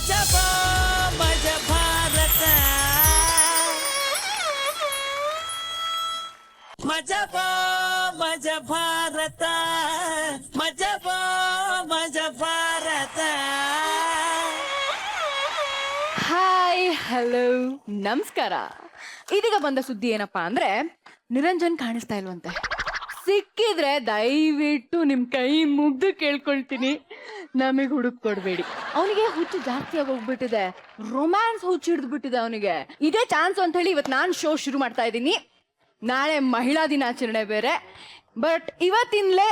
ಮಜಬಾ ಮಜ ಭಾರತ ಮಜಬಾ ಮಜ ಭಾರತ ಮಜಬಾ Maja Bharat. Hi hello ನಮಸ್ಕಾರ. ಇದೀಗ ಬಂದ ಸುದ್ದಿ ಏನಪ್ಪಾ ಅಂದ್ರೆ ನಿರಂಜನ್ ಕಾಣಿಸ್ತಾ ಇಲ್ವಂತೆ. ಸಿಕ್ಕಿದ್ರೆ ದಯವಿಟ್ಟು ನಿಮ್ ಕೈ ಮುಗ್ದು ಕೇಳ್ಕೊಳ್ತೀನಿ, ನಮಗೆ ಹುಡುಕ್ ಕೊಡ್ಬೇಡಿ. ಅವನಿಗೆ ಹುಚ್ಚು ಜಾಸ್ತಿ ಆಗೋಗ್ಬಿಟ್ಟಿದೆ, ರೊಮ್ಯಾನ್ಸ್ ಹುಚ್ಚು ಹಿಡಿದು ಬಿಟ್ಟಿದೆ ಅವನಿಗೆ. ಇದೇ ಚಾನ್ಸ್ ಅಂತ ಹೇಳಿ ಇವತ್ತು ನಾನು ಶೋ ಶುರು ಮಾಡ್ತಾ ಇದ್ದೀನಿ. ನಾಳೆ ಮಹಿಳಾ ದಿನಾಚರಣೆ ಬೇರೆ, ಬಟ್ ಇವತ್ತಿನಲೇ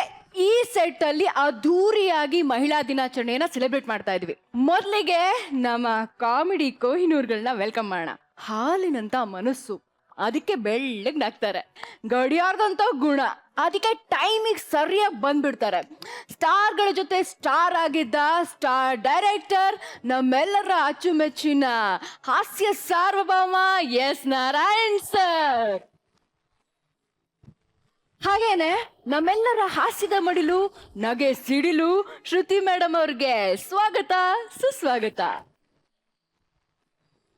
ಈ ಸೆಟ್ ಅಲ್ಲಿ ಅದ್ದೂರಿಯಾಗಿ ಮಹಿಳಾ ದಿನಾಚರಣೆಯನ್ನ ಸೆಲೆಬ್ರೇಟ್ ಮಾಡ್ತಾ ಇದ್ವಿ. ಮೊದಲಿಗೆ ನಮ್ಮ ಕಾಮಿಡಿ ಕೊಹಿನೂರ್ಗಳನ್ನ ವೆಲ್ಕಮ್ ಮಾಡೋಣ. ಹಾಲಿನಂತ ಮನಸ್ಸು, ಅದಕ್ಕೆ ಬೆಳ್ಳಗ್ ನಗ್ತಾರೆ. ಗಡಿಯಾರದಂತ ಗುಣ, ಅದಕ್ಕೆ ಟೈಮಿಗೆ ಸರಿಯಾಗಿ ಬಂದ್ಬಿಡ್ತಾರೆ. ಸ್ಟಾರ್ಗಳ ಜೊತೆ ಸ್ಟಾರ್ ಆಗಿದ್ದ ಸ್ಟಾರ್ ಡೈರೆಕ್ಟರ್, ನಮ್ಮೆಲ್ಲರ ಅಚ್ಚುಮೆಚ್ಚಿನ ಹಾಸ್ಯ ಸಾರ್ವಭೌಮ ಎಸ್ ನಾರಾಯಣ್ ಸರ್. ಹಾಗೇನೆ ನಮ್ಮೆಲ್ಲರ ಹಾಸ್ಯದ ಮಡಿಲು, ನಗೆ ಸಿಡಿಲು ಶ್ರುತಿ ಮೇಡಮ್ ಅವ್ರಿಗೆ ಸ್ವಾಗತ ಸುಸ್ವಾಗತ.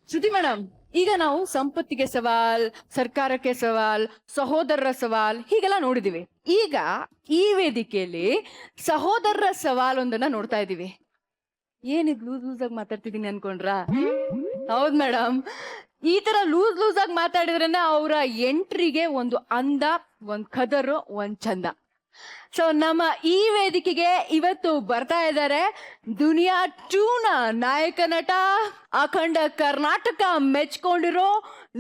ಶ್ರುತಿ ಮೇಡಮ್, ಈಗ ನಾವು ಸಂಪತ್ತಿಗೆ ಸವಾಲ್, ಸರ್ಕಾರಕ್ಕೆ ಸವಾಲ್, ಸಹೋದರರ ಸವಾಲ್ ಹೀಗೆಲ್ಲ ನೋಡಿದೀವಿ. ಈಗ ಈ ವೇದಿಕೆಯಲ್ಲಿ ಸಹೋದರರ ಸವಾಲ್ ಒಂದನ್ನ ನೋಡ್ತಾ ಇದೀವಿ. ಏನಿದ್ ಲೂಸ್ ಲೂಸ್ ಆಗಿ ಮಾತಾಡ್ತಿದೀನಿ ಅನ್ಕೊಂಡ್ರಾ? ಹೌದ್ ಮೇಡಮ್, ಈ ತರ ಲೂಸ್ ಲೂಸ್ ಆಗಿ ಮಾತಾಡಿದ್ರೇನೆ ಅವರ ಎಂಟ್ರಿಗೆ ಒಂದು ಅಂದ, ಒಂದ್ ಕದರು, ಒಂದ್ ಚಂದ. ಸೊ ನಮ್ಮ ಈ ವೇದಿಕೆಗೆ ಇವತ್ತು ಬರ್ತಾ ಇದ್ದಾರೆ ದುನಿಯಾ 2ನ ನಾಯಕ ನಟ, ಅಖಂಡ ಕರ್ನಾಟಕ ಮೆಚ್ಕೊಂಡಿರೋ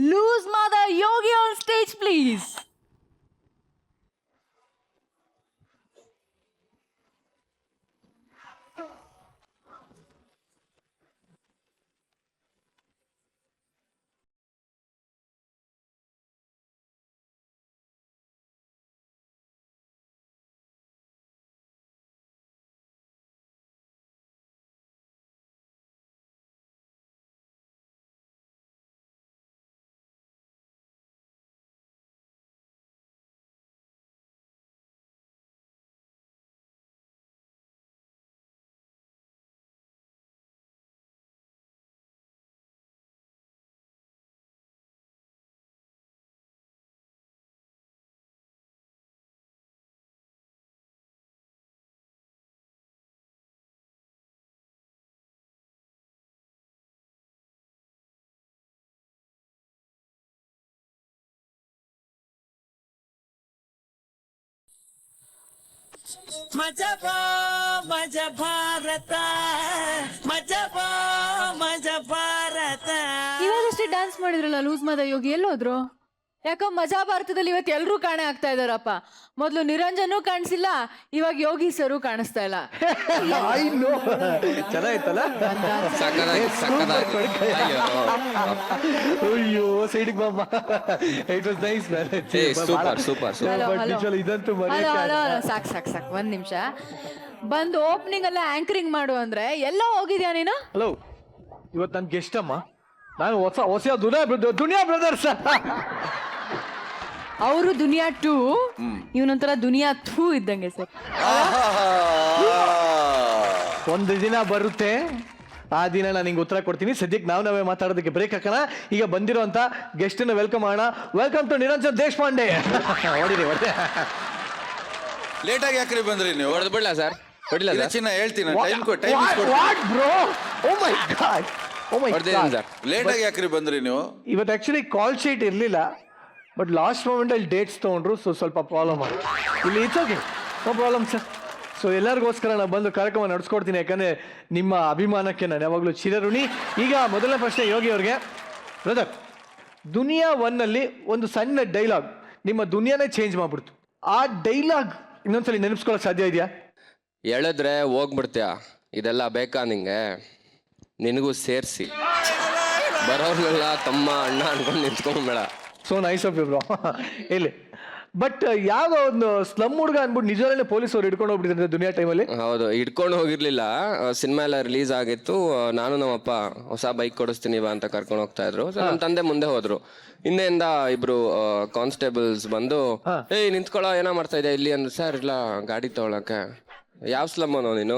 loose Mada Yogi on stage please. ಮಜಬಾ ಮಜ ಭಾರತ ಮಜಬಾ ಮಜ ಭಾರತ. ಇವಾಗಷ್ಟೇ ಡ್ಯಾನ್ಸ್ ಮಾಡಿದ್ರಲ್ಲ ಲೂಸ್ ಮಾದ ಯೋಗಿ, ಎಲ್ಲೋದ್ರು? ಯಾಕೋ ಮಜಾ ಭಾರತದಲ್ಲಿ ಇವತ್ತು ಎಲ್ರೂ ಕಾಣೆ ಆಗ್ತಾ ಇದಾರಪ್ಪ. ಮೊದ್ಲು ನಿರಂಜನೂ ಕಾಣಿಸಿಲ್ಲ, ಇವಾಗ ಯೋಗಿ ಸರು ಕಾಣಿಸ್ತಾ ಇಲ್ಲ. ಚೆನ್ನಾಯ್ತಲ್ಲ, ಅಯ್ಯೋ ಸೈಡಿಗೆ ಬಾಮ್ಮ. It was nice man. Super super super. ಇದಂತೂ ಸಾಕ್ ಸಾಕ್ ಸಾಕ್ ಒಂದ್ ನಿಮಿಷ. ಬಂದು ಓಪನಿಂಗ್ ಎಲ್ಲ ಆಂಕರಿಂಗ್ ಮಾಡು ಅಂದ್ರೆ ಎಲ್ಲ ಹೋಗಿದ್ಯಾ ನೀನು? ಹಲೋ, ಇವತ್ತು ನನ್ ಗೆಸ್ಟ್ ಅಮ್ಮ. ನಾನು ಹೊಸ ದುನಿಯಾ ಬ್ರದರ್ಸ್. ಅವರು ದುನಿಯಾ 2, ಇವನೊಂಥರ ದುನಿಯಾ 2 ಇದ್ದಂಗೆ ಸರ್. ಒಂದು ದಿನ ಬರುತ್ತೆ, ಆ ದಿನ ನಾನು ನಿಂಗೆ ಉತ್ತರ ಕೊಡ್ತೀನಿ. ಸದ್ಯಕ್ಕೆ ನಾವೇ ಮಾತಾಡೋದಕ್ಕೆ ಬ್ರೇಕ್ ಹಾಕೋಣ. ಈಗ ಬಂದಿರೋಂಥ ಗೆಸ್ಟ್ ನ ವೆಲ್ಕಮ್ ಮಾಡೋಣ. Welcome to Niranjan Deshpande. ಹೊಡಿರಿ ಹೊಟ್ಟೆ. ಲೇಟ್ ಆಗಿ ಯಾಕ್ರಿ ಬಂದ್ರಿ ನೀವು? ಹೊಡೆದು ಬಿಡ್ಲಾ ಸರ್? ಹೊಡಿಲ್ಲ ಸರ್, ಚಿನ್ನ ಹೇಳ್ತೀನಿ. What bro? Oh my god, oh my god. Late ಆಗಿ ಯಾಕ್ರಿ ಬಂದ್ರಿ ನೀವು? ಇವತ್ತು ಆಕ್ಚುಲಿ ಕಾಲ್ ಶೀಟ್ ಇರಲಿಲ್ಲ, ಬಟ್ ಲಾಸ್ಟ್ ಮೂಮೆಂಟ್ ಅಲ್ಲಿ ಡೇಟ್ಸ್ ತೊಗೊಂಡ್ರು. ಸೊ ಸ್ವಲ್ಪ ಪ್ರಾಬ್ಲಮ್ ಆಗಿ ಇಲ್ಲಿ. It's okay, no problem sir. So ಎಲ್ಲರಿಗೋಸ್ಕರ ನಾನು ಬಂದು ಕಾರ್ಯಕ್ರಮ ನಡೆಸ್ಕೊಡ್ತೀನಿ, ಯಾಕಂದರೆ ನಿಮ್ಮ ಅಭಿಮಾನಕ್ಕೆ ನಾನು ಯಾವಾಗಲೂ ಚಿರಋಣಿ. ಈಗ ಮೊದಲನೇ ಪ್ರಶ್ನೆ ಯೋಗಿ ಅವ್ರಿಗೆ. ಬ್ರದರ್, ದುನಿಯಾ 1ನಲ್ಲಿ ಒಂದು ಸಣ್ಣ ಡೈಲಾಗ್ ನಿಮ್ಮ ದುನಿಯಾನೇ ಚೇಂಜ್ ಮಾಡ್ಬಿಡ್ತು. ಆ ಡೈಲಾಗ್ ಇನ್ನೊಂದ್ಸಲಿ ನೆನಪಿಸ್ಕೊಳ್ಳೋಕೆ ಸಾಧ್ಯ ಇದೆಯಾ? ಹೇಳಿದ್ರೆ ಹೋಗ್ಬಿಡ್ತೀಯ, ಇದೆಲ್ಲ ಬೇಕಾ ನಿಂಗೆ? ನಿನಗೂ ಸೇರಿಸಿ ಬರೋರ್ನೆಲ್ಲ ತಮ್ಮ ಅಣ್ಣ ಅನ್ಕೊಂಡು ನಿಂತ್ಕೊಂಡ್ಬೇಡ. So nice of you bro. ಇಲ್ಲಿ ಬಟ್ ಯಾವ್ದೋ ಒಂದು ಸ್ಲಮ್ ಹುಡುಗ ಅನ್ಬಿಟ್ಟು ನಿಜವೇ ಪೊಲೀಸರು ಹಿಡ್ಕೊಂಡು ಹೋಗ್ಬಿಟ್ಟಿದ್ದಾರೆ ದುನಿಯಾ ಟೈಮಲ್ಲಿ. ಹೌದು, ಹಿಡ್ಕೊಂಡು ಹೋಗಿರ್ಲಿಲ್ಲ. ಸಿನಿಮಾ ಎಲ್ಲ ರಿಲೀಸ್ ಆಗಿತ್ತು. ನಾನು ನಮ್ಮಪ್ಪ ಹೊಸ ಬೈಕ್ ಕೊಡಿಸ್ತೀನಿ ಬಾ ಅಂತ ಕರ್ಕೊಂಡು ಹೋಗ್ತಾ ಇದ್ರು. ನಮ್ಮ ತಂದೆ ಮುಂದೆ ಹೋದ್ರು. ಹಿಂದೆಯಿಂದ ಇಬ್ರು ಕಾನ್ಸ್ಟೇಬಲ್ಸ್ ಬಂದು, ಏಯ್ ನಿಂತ್ಕೊಳ್ಳೋ, ಏನೋ ಮಾಡ್ತಾ ಇದೆ ಇಲ್ಲಿ ಅಂದ್ರೆ, ಸರ್ ಇಲ್ಲ ಗಾಡಿ ತಗೊಳಕ್ಕೆ. ಯಾವ ಸ್ಲಮ್ಮನೋ ನೀನು?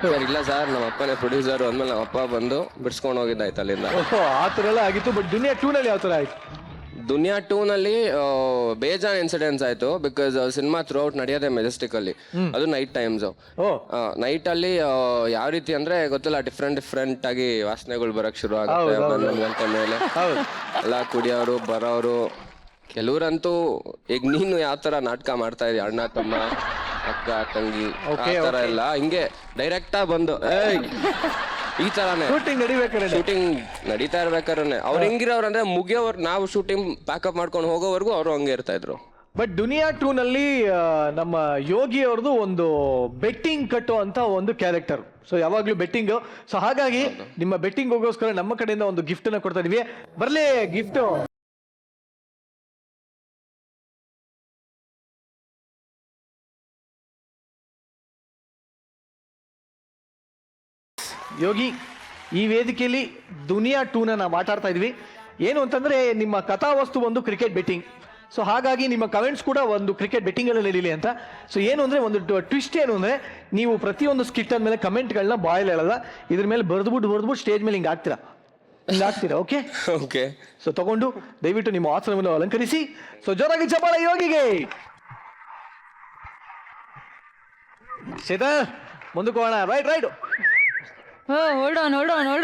ಸರ್ ಇಲ್ಲ ಸರ್ ನಮ್ಮ ಅಪ್ಪನೇ ಪ್ರೊಡ್ಯೂಸರ್ ಅಂದ್ಮೇಲೆ ನಮ್ಮ ಅಪ್ಪ ಬಂದು ಬಿಡ್ಸ್ಕೊಂಡು ಹೋಗಿದ್ದಾಯ್ತು ಅಲ್ಲಿಂದ. ಓಹೋ ಆ ಥರ ಎಲ್ಲ ಆಗಿತ್ತು. ಬಟ್ ದುನಿಯಾ 2ನಲ್ಲಿ ಯಾವ ಥರ ಆಯ್ತು? ದುನಿಯಾ 2ನಲ್ಲಿ ಬೇಜಾನ್ ಇನ್ಸಿಡೆಂಟ್ಸ್ ಆಯ್ತು. ಬಿಕಾಸ್ ಸಿನಿಮಾ ಥ್ರೂ ಔಟ್ ನಡೆಯೋದೇ ಮೆಜೆಸ್ಟಿಕ್ ಅಲ್ಲಿ, ಅದು ನೈಟ್ ಟೈಮ್ಸ್. ನೈಟ್ ಅಲ್ಲಿ ಯಾವ ರೀತಿ ಅಂದ್ರೆ ಗೊತ್ತಿಲ್ಲ, ಡಿಫ್ರೆಂಟ್ ಆಗಿ ವಾಸನೆಗಳು ಬರಕ್ ಶುರು ಆಗುತ್ತೆ 11 ಗಂಟೆ ಮೇಲೆ. ಎಲ್ಲ ಕುಡಿಯೋರು ಬರೋರು, ಕೆಲವ್ರಂತೂ ಈಗ ನೀನು ಯಾವ ತರ ನಾಟಕ ಮಾಡ್ತಾ ಇದೀಯ, ಅಣ್ಣ ತಮ್ಮ ಅಕ್ಕ ತಂಗಿ ಆ ತರ ಎಲ್ಲ ಹಿಂಗೆ ಡೈರೆಕ್ಟ್ ಆಗಿ ಬಂದು ಈ ತರಾನೇ ಶೂಟಿಂಗ್ ನಡೀತಾ ಇರ್ಬೇಕಾದ್ರೆ ಅವ್ರು ಹೆಂಗಿರೋರು ಅಂದ್ರೆ ಮುಗಿಯೋರು, ನಾವು ಶೂಟಿಂಗ್ ಪ್ಯಾಕಪ್ ಮಾಡ್ಕೊಂಡು ಹೋಗೋವರೆಗೂ ಅವರು ಹಂಗೆ ಇರ್ತಾ ಇದ್ರು. ಬಟ್ ದುನಿಯಾ 2ನಲ್ಲಿ ನಮ್ಮ ಯೋಗಿ ಅವ್ರದ್ದು ಒಂದು ಬೆಟ್ಟಿಂಗ್ ಕಟ್ಟೋ ಅಂತ ಒಂದು ಕ್ಯಾರೆಕ್ಟರ್. ಸೊ ಯಾವಾಗ್ಲೂ ಬೆಟ್ಟಿಂಗ್. ಸೊ ಹಾಗಾಗಿ ನಿಮ್ಮ ಬೆಟ್ಟಿಂಗ್ ಹೋಗೋಸ್ಕರ ನಮ್ಮ ಕಡೆಯಿಂದ ಒಂದು ಗಿಫ್ಟ್ ಅನ್ನ ಕೊಡ್ತಾ ಇದೀವಿ. ಬರ್ಲಿ ಗಿಫ್ಟ್. ಯೋಗಿ, ಈ ವೇದಿಕೆಯಲ್ಲಿ ದುನಿಯಾ 2ನ ನಾವು ಮಾತಾಡ್ತಾ ಇದ್ವಿ. ಏನು ಅಂತಂದ್ರೆ ನಿಮ್ಮ ಕಥಾವಸ್ತು ಒಂದು ಕ್ರಿಕೆಟ್ ಬೆಟ್ಟಿಂಗ್. ಸೊ ಹಾಗಾಗಿ ನಿಮ್ಮ ಕಮೆಂಟ್ಸ್ ಕೂಡ ಒಂದು ಕ್ರಿಕೆಟ್ ಬೆಟ್ಟಿಂಗ್ ಅಲ್ಲಿ ನಡೀಲಿ ಅಂತ. ಸೊ ಏನು ಅಂದ್ರೆ ಒಂದು ಟ್ವಿಸ್ಟ್ ಏನು ಅಂದ್ರೆ, ನೀವು ಪ್ರತಿಯೊಂದು ಸ್ಕಿಟ್ ಅಂದ್ಮೇಲೆ ಕಮೆಂಟ್ಗಳನ್ನ ಬಾಯಲ್ಲಿ ಹೇಳಲ್ಲ, ಇದ್ರ ಮೇಲೆ ಬರ್ದ್ಬಿಟ್ಟು ಸ್ಟೇಜ್ ಮೇಲೆ ಹಿಂಗೆ ಹಾಕ್ತೀರಾ. Okay okay. ಸೊ ತಗೊಂಡು ದಯವಿಟ್ಟು ನಿಮ್ಮ ಆಸನವನ್ನು ಅಲಂಕರಿಸಿ. ಸೊ ಜೋರಾಗಿ ಚಪ್ಪಾಳೆ ಯೋಗಿಗೆ. ಸೀತಾ ಮುಂದಕ್ಕೆ ಹೋಗೋಣ. ರೈಟ್. Hold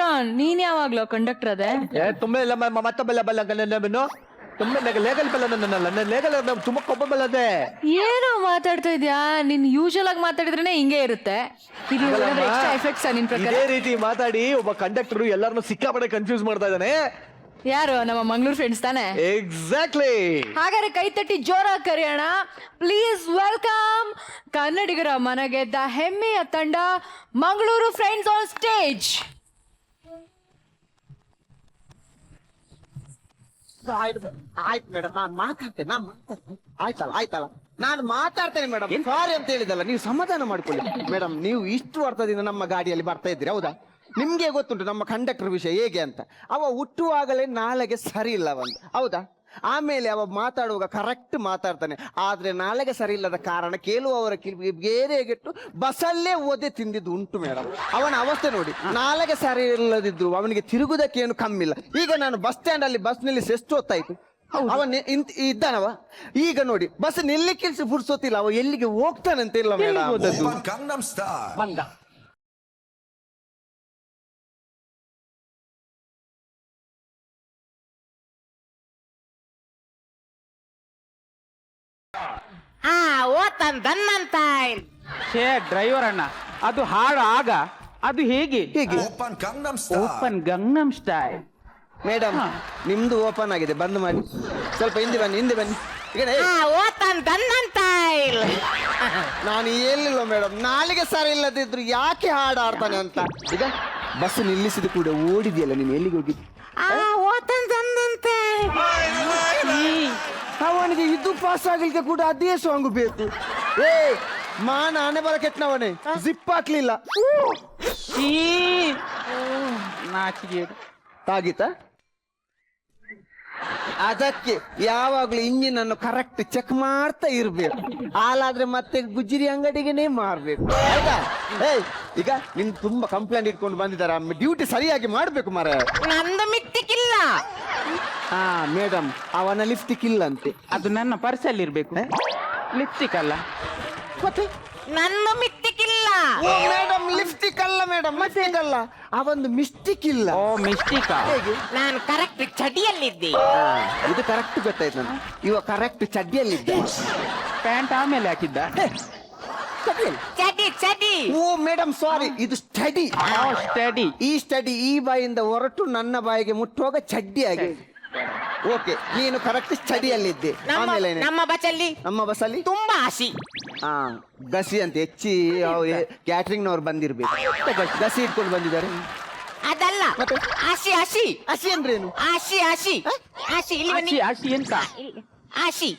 on. ನೀನ್ ಯಾವಾಗ್ಲೋ ಕಂಡಕ್ಟರ್ ಅದೇ? ತುಂಬ ಇಲ್ಲ ಮತ್ತೊಬ್ಬಲ್ಲ ಬಲ್ಲ ತುಂಬ ಲೇಗಲ್ ಬಲ್ಲ ನನ್ನ ಲೇಗಲ್ ತುಂಬ ಕೊಬ್ಬ ಬಲ್ಲದೆ. ಏನೋ ಮಾತಾಡ್ತಾ ಇದ್ಯಾ? ನೀನ್ ಯೂಶುವಲ್ ಆಗಿ ಮಾತಾಡಿದ್ರೇನೆ ಹಿಂಗೆ ಇರುತ್ತೆ. ಎಕ್ಸ್ಟ್ರಾ ಎಫೆಕ್ಟ್ಸ್ ನಿನ್ ಪ್ರಕಾರ? ಇದೇ ರೀತಿ ಮಾತಾಡಿ ಒಬ್ಬ ಕಂಡಕ್ಟರ್ ಎಲ್ಲರನ್ನು ಸಿಕ್ಕಾಪಟ್ಟೆ ಕನ್ಫ್ಯೂಸ್ ಮಾಡ್ತಾ ಇದ್ದಾನೆ. ಯಾರು? ನಮ್ಮ ಮಂಗಳೂರು ಫ್ರೆಂಡ್ಸ್ ತಾನೆ? ಎಕ್ಸಾಕ್ಟ್ಲಿ. ಹಾಗಾದ್ರೆ ಕೈ ತಟ್ಟಿ ಜೋರಾಗಿ ಕರೆಯೋಣ. ಪ್ಲೀಸ್ ವೆಲ್ಕಮ್ ಕನ್ನಡಿಗರ ಮನಗೆದ್ದ ಹೆಮ್ಮೆಯ ತಂಡ ಮಂಗಳೂರು ಫ್ರೆಂಡ್ಸ್ ಆನ್ ಸ್ಟೇಜ್. ಆಯ್ತು ಮೇಡಮ್, ನಾನು ಮಾತಾಡ್ತೇನೆ. ಆಯ್ತಲ್ಲ ನಾನು ಮಾತಾಡ್ತೇನೆ ಮೇಡಮ್. ಸಾರಿ ಅಂತ ಹೇಳಿದಲ್ಲ, ನೀವು ಸಮಾಧಾನ ಮಾಡ್ಕೊಳ್ಳಿ ಮೇಡಮ್. ನೀವು ಇಷ್ಟು ವರ್ಷದಿಂದ ನಮ್ಮ ಗಾಡಿಯಲ್ಲಿ ಬರ್ತಾ ಇದ್ದೀರಿ, ಹೌದಾ? ನಿಮ್ಗೆ ಗೊತ್ತುಂಟು ನಮ್ಮ ಕಂಡಕ್ಟರ್ ವಿಷಯ ಹೇಗೆ ಅಂತ. ಅವ ಹುಟ್ಟುವಾಗಲೇ ನಾಳೆಗೆ ಸರಿ ಇಲ್ಲ ಅವಂತ, ಹೌದಾ? ಆಮೇಲೆ ಅವ ಮಾತಾಡುವಾಗ ಕರೆಕ್ಟ್ ಮಾತಾಡ್ತಾನೆ, ಆದ್ರೆ ನಾಳೆಗೆ ಸರಿ ಇಲ್ಲದ ಕಾರಣ ಕೇಳುವವರ ಬೇರೆಗೆಟ್ಟು ಬಸ್ಸಲ್ಲೇ ಓದೆ ತಿಂದಿದ್ದು ಉಂಟು ಮೇಡಮ್. ಅವನ ಅವಸ್ಥೆ ನೋಡಿ, ನಾಳೆಗೆ ಸರಿ ಇಲ್ಲದಿದ್ರು ಅವನಿಗೆ ತಿರುಗುದಕ್ಕೆ ಏನು ಕಮ್ಮಿ ಇಲ್ಲ. ಈಗ ನಾನು ಬಸ್ ಸ್ಟ್ಯಾಂಡ್ ಅಲ್ಲಿ ಬಸ್ ನಿಲ್ಲಿಸಿ ಎಷ್ಟು ಹೊತ್ತಾಯ್ತು, ಅವನ್ ಇದ್ದಾನವ. ಈಗ ನೋಡಿ ಬಸ್ ನಿಲ್ಲಿಕ್ಕೆ ಫುರ್ಸೊತ್ತಿಲ್ಲ, ಅವ ಎಲ್ಲಿಗೆ ಹೋಗ್ತಾನಂತ ಇಲ್ಲ ಮೇಡಮ್. ಬಂದ ಡ್ರೈವರ್ ಅಣ್ಣ, ಅದು ಹಾಡು ಆಗ ಅದು ಹೇಗೆ ಓಪನ್ ಗಂಗನಂ ಸ್ಟೈಲ್. ಮೇಡಮ್ ನಿಮ್ದು ಓಪನ್ ಆಗಿದೆ, ಬಂದ್ ಮಾಡಿ. ಸ್ವಲ್ಪ ಹಿಂದೆ ಬನ್ನಿ. ಈಗ ನಾನು ಹೇಳಿಲ್ಲ ಮೇಡಮ್, ನಾಳೆಗೆ ಸರಿ ಇಲ್ಲದಿದ್ರು ಯಾಕೆ ಹಾಡು ಆಡ್ತಾನೆ ಅಂತ. ಈಗ ಬಸ್ ನಿಲ್ಲಿಸಿದ ಕೂಡ ಓಡಿದ್ಯಲ್ಲ ನೀನು, ಎಲ್ಲಿಗೆ ಹೋಗಿದ್ದು? ಅವನಿಗೆ ಇದು ಪಾಸ್ ಆಗ್ಲಿಕ್ಕೆ ಕೂಡ ಅದೇ ಸಾಂಗ್ ಬೇಕು. ನಾನೇ ಬರ ಕೆಟ್ಟನವನೇ, ಜಿಪ್ ಹಾಕ್ಲಿಲ್ಲ. ನಾಚಿಗೆ ತಾಗಿತ. ಅದಕ್ಕೆ ಯಾವಾಗ್ಲೂ ಇಂಜಿನ್ ಅನ್ನು ಕರೆಕ್ಟ್ ಚೆಕ್ ಮಾಡ್ತಾ ಇರ್ಬೇಕು. ಹಾಲಾದ್ರೆ ಮತ್ತೆ ಗುಜ್ಜಿರಿ ಅಂಗಡಿಗೆನೇ ಮಾರ್ಬೇಕು, ಆಯ್ತಾ? ಈಗ ನಿನ್ ತುಂಬಾ ಕಂಪ್ಲೇಂಟ್ ಇಟ್ಕೊಂಡು ಬಂದಿದ್ದಾರೆ, ಡ್ಯೂಟಿ ಸರಿಯಾಗಿ ಮಾಡ್ಬೇಕು ಮಾರ. ನಂದು ಮಿಕ್ತಿಕ್ಕಿಲ್ಲ. ಮೇಡಮ್ ಅವನ ಲಿಫ್ಟಿಕ್ ಇಲ್ಲ ಅಂತೆ. ಅದು ನನ್ನ ಪರ್ಸಲ್ಲಿ ಇರ್ಬೇಕು. ಲಿಪ್ಸ್ಟಿಕ್ ಅಲ್ಲ ಮತ್ತೆ ನನ್ನ ಮಿಕ್ತಿಕ್ಕಿಲ್ಲ. ಮೇಡಮ್ ಲಿಫ್ಟಿಕ್ ಅಲ್ಲ ಮೇಡಮ್, ಮಿಸ್ಟಿಕ್ ಅಲ್ಲ, ಅವೊಂದು ಮಿಸ್ಟಿಕ್ ಇಲ್ಲ. ಓ ಮಿಸ್ಟಿಕ್. ನಾನು ಕರೆಕ್ಟ್ ಚಡಿಯಲ್ಲಿದ್ದೆ. ಇದು ಕರೆಕ್ಟ್ ಗೊತ್ತಾಯ್ತು ನಾನು. ಇವ ಕರೆಕ್ಟ್ ಚಡ್ಡಿಯಲ್ಲಿದ್ದೆ. ಪ್ಯಾಂಟ್ ಆಮೇಲೆ ಹಾಕಿದ್ದ. ಚಡಿ. ಓ ಮೇಡಮ್ ಸಾರಿ, ಇದು ಸ್ಟಡಿ. ಸ್ಟಡಿ. ಈ ಸ್ಟಡಿ ಈ ಬಾಯಿಂದ ಹೊರಟು ನನ್ನ ಬಾಯಿಗೆ ಮುಟ್ಟುವಾಗ ಚಡ್ಡಿ ಆಗಿ. ಓಕೆ, ನೀನು ಕರೆಕ್ಟ್ ಸ್ಟಡಿಯಲ್ಲಿದ್ದೆ. ಆಮೇಲೆ ನಮ್ಮ ಬಸ್ಸಲ್ಲಿ ನಮ್ಮ ಬಸ್ಸಲ್ಲಿ ತುಂಬಾ ಹಸಿ. ಗಸಿ ಅಂತ ಹೆಚ್ಚಿ ಕ್ಯಾಟ್ರಿಂಗ್ ನವ್ರು ಬಂದಿರ್ಬೇಕು. ಗಸಿ ಇಟ್ಕೊಂಡು ಬಂದಿದ್ದಾರೆ. ಅದಲ್ಲ, ಮತ್ತೆ ಹಸಿ ಹಸಿ ಅಂದ್ರೇನು? ಹಸಿ ಇಲ್ಲಿ ಬನ್ನಿ. ಹಸಿ ಎಂತ? ಹಸಿ.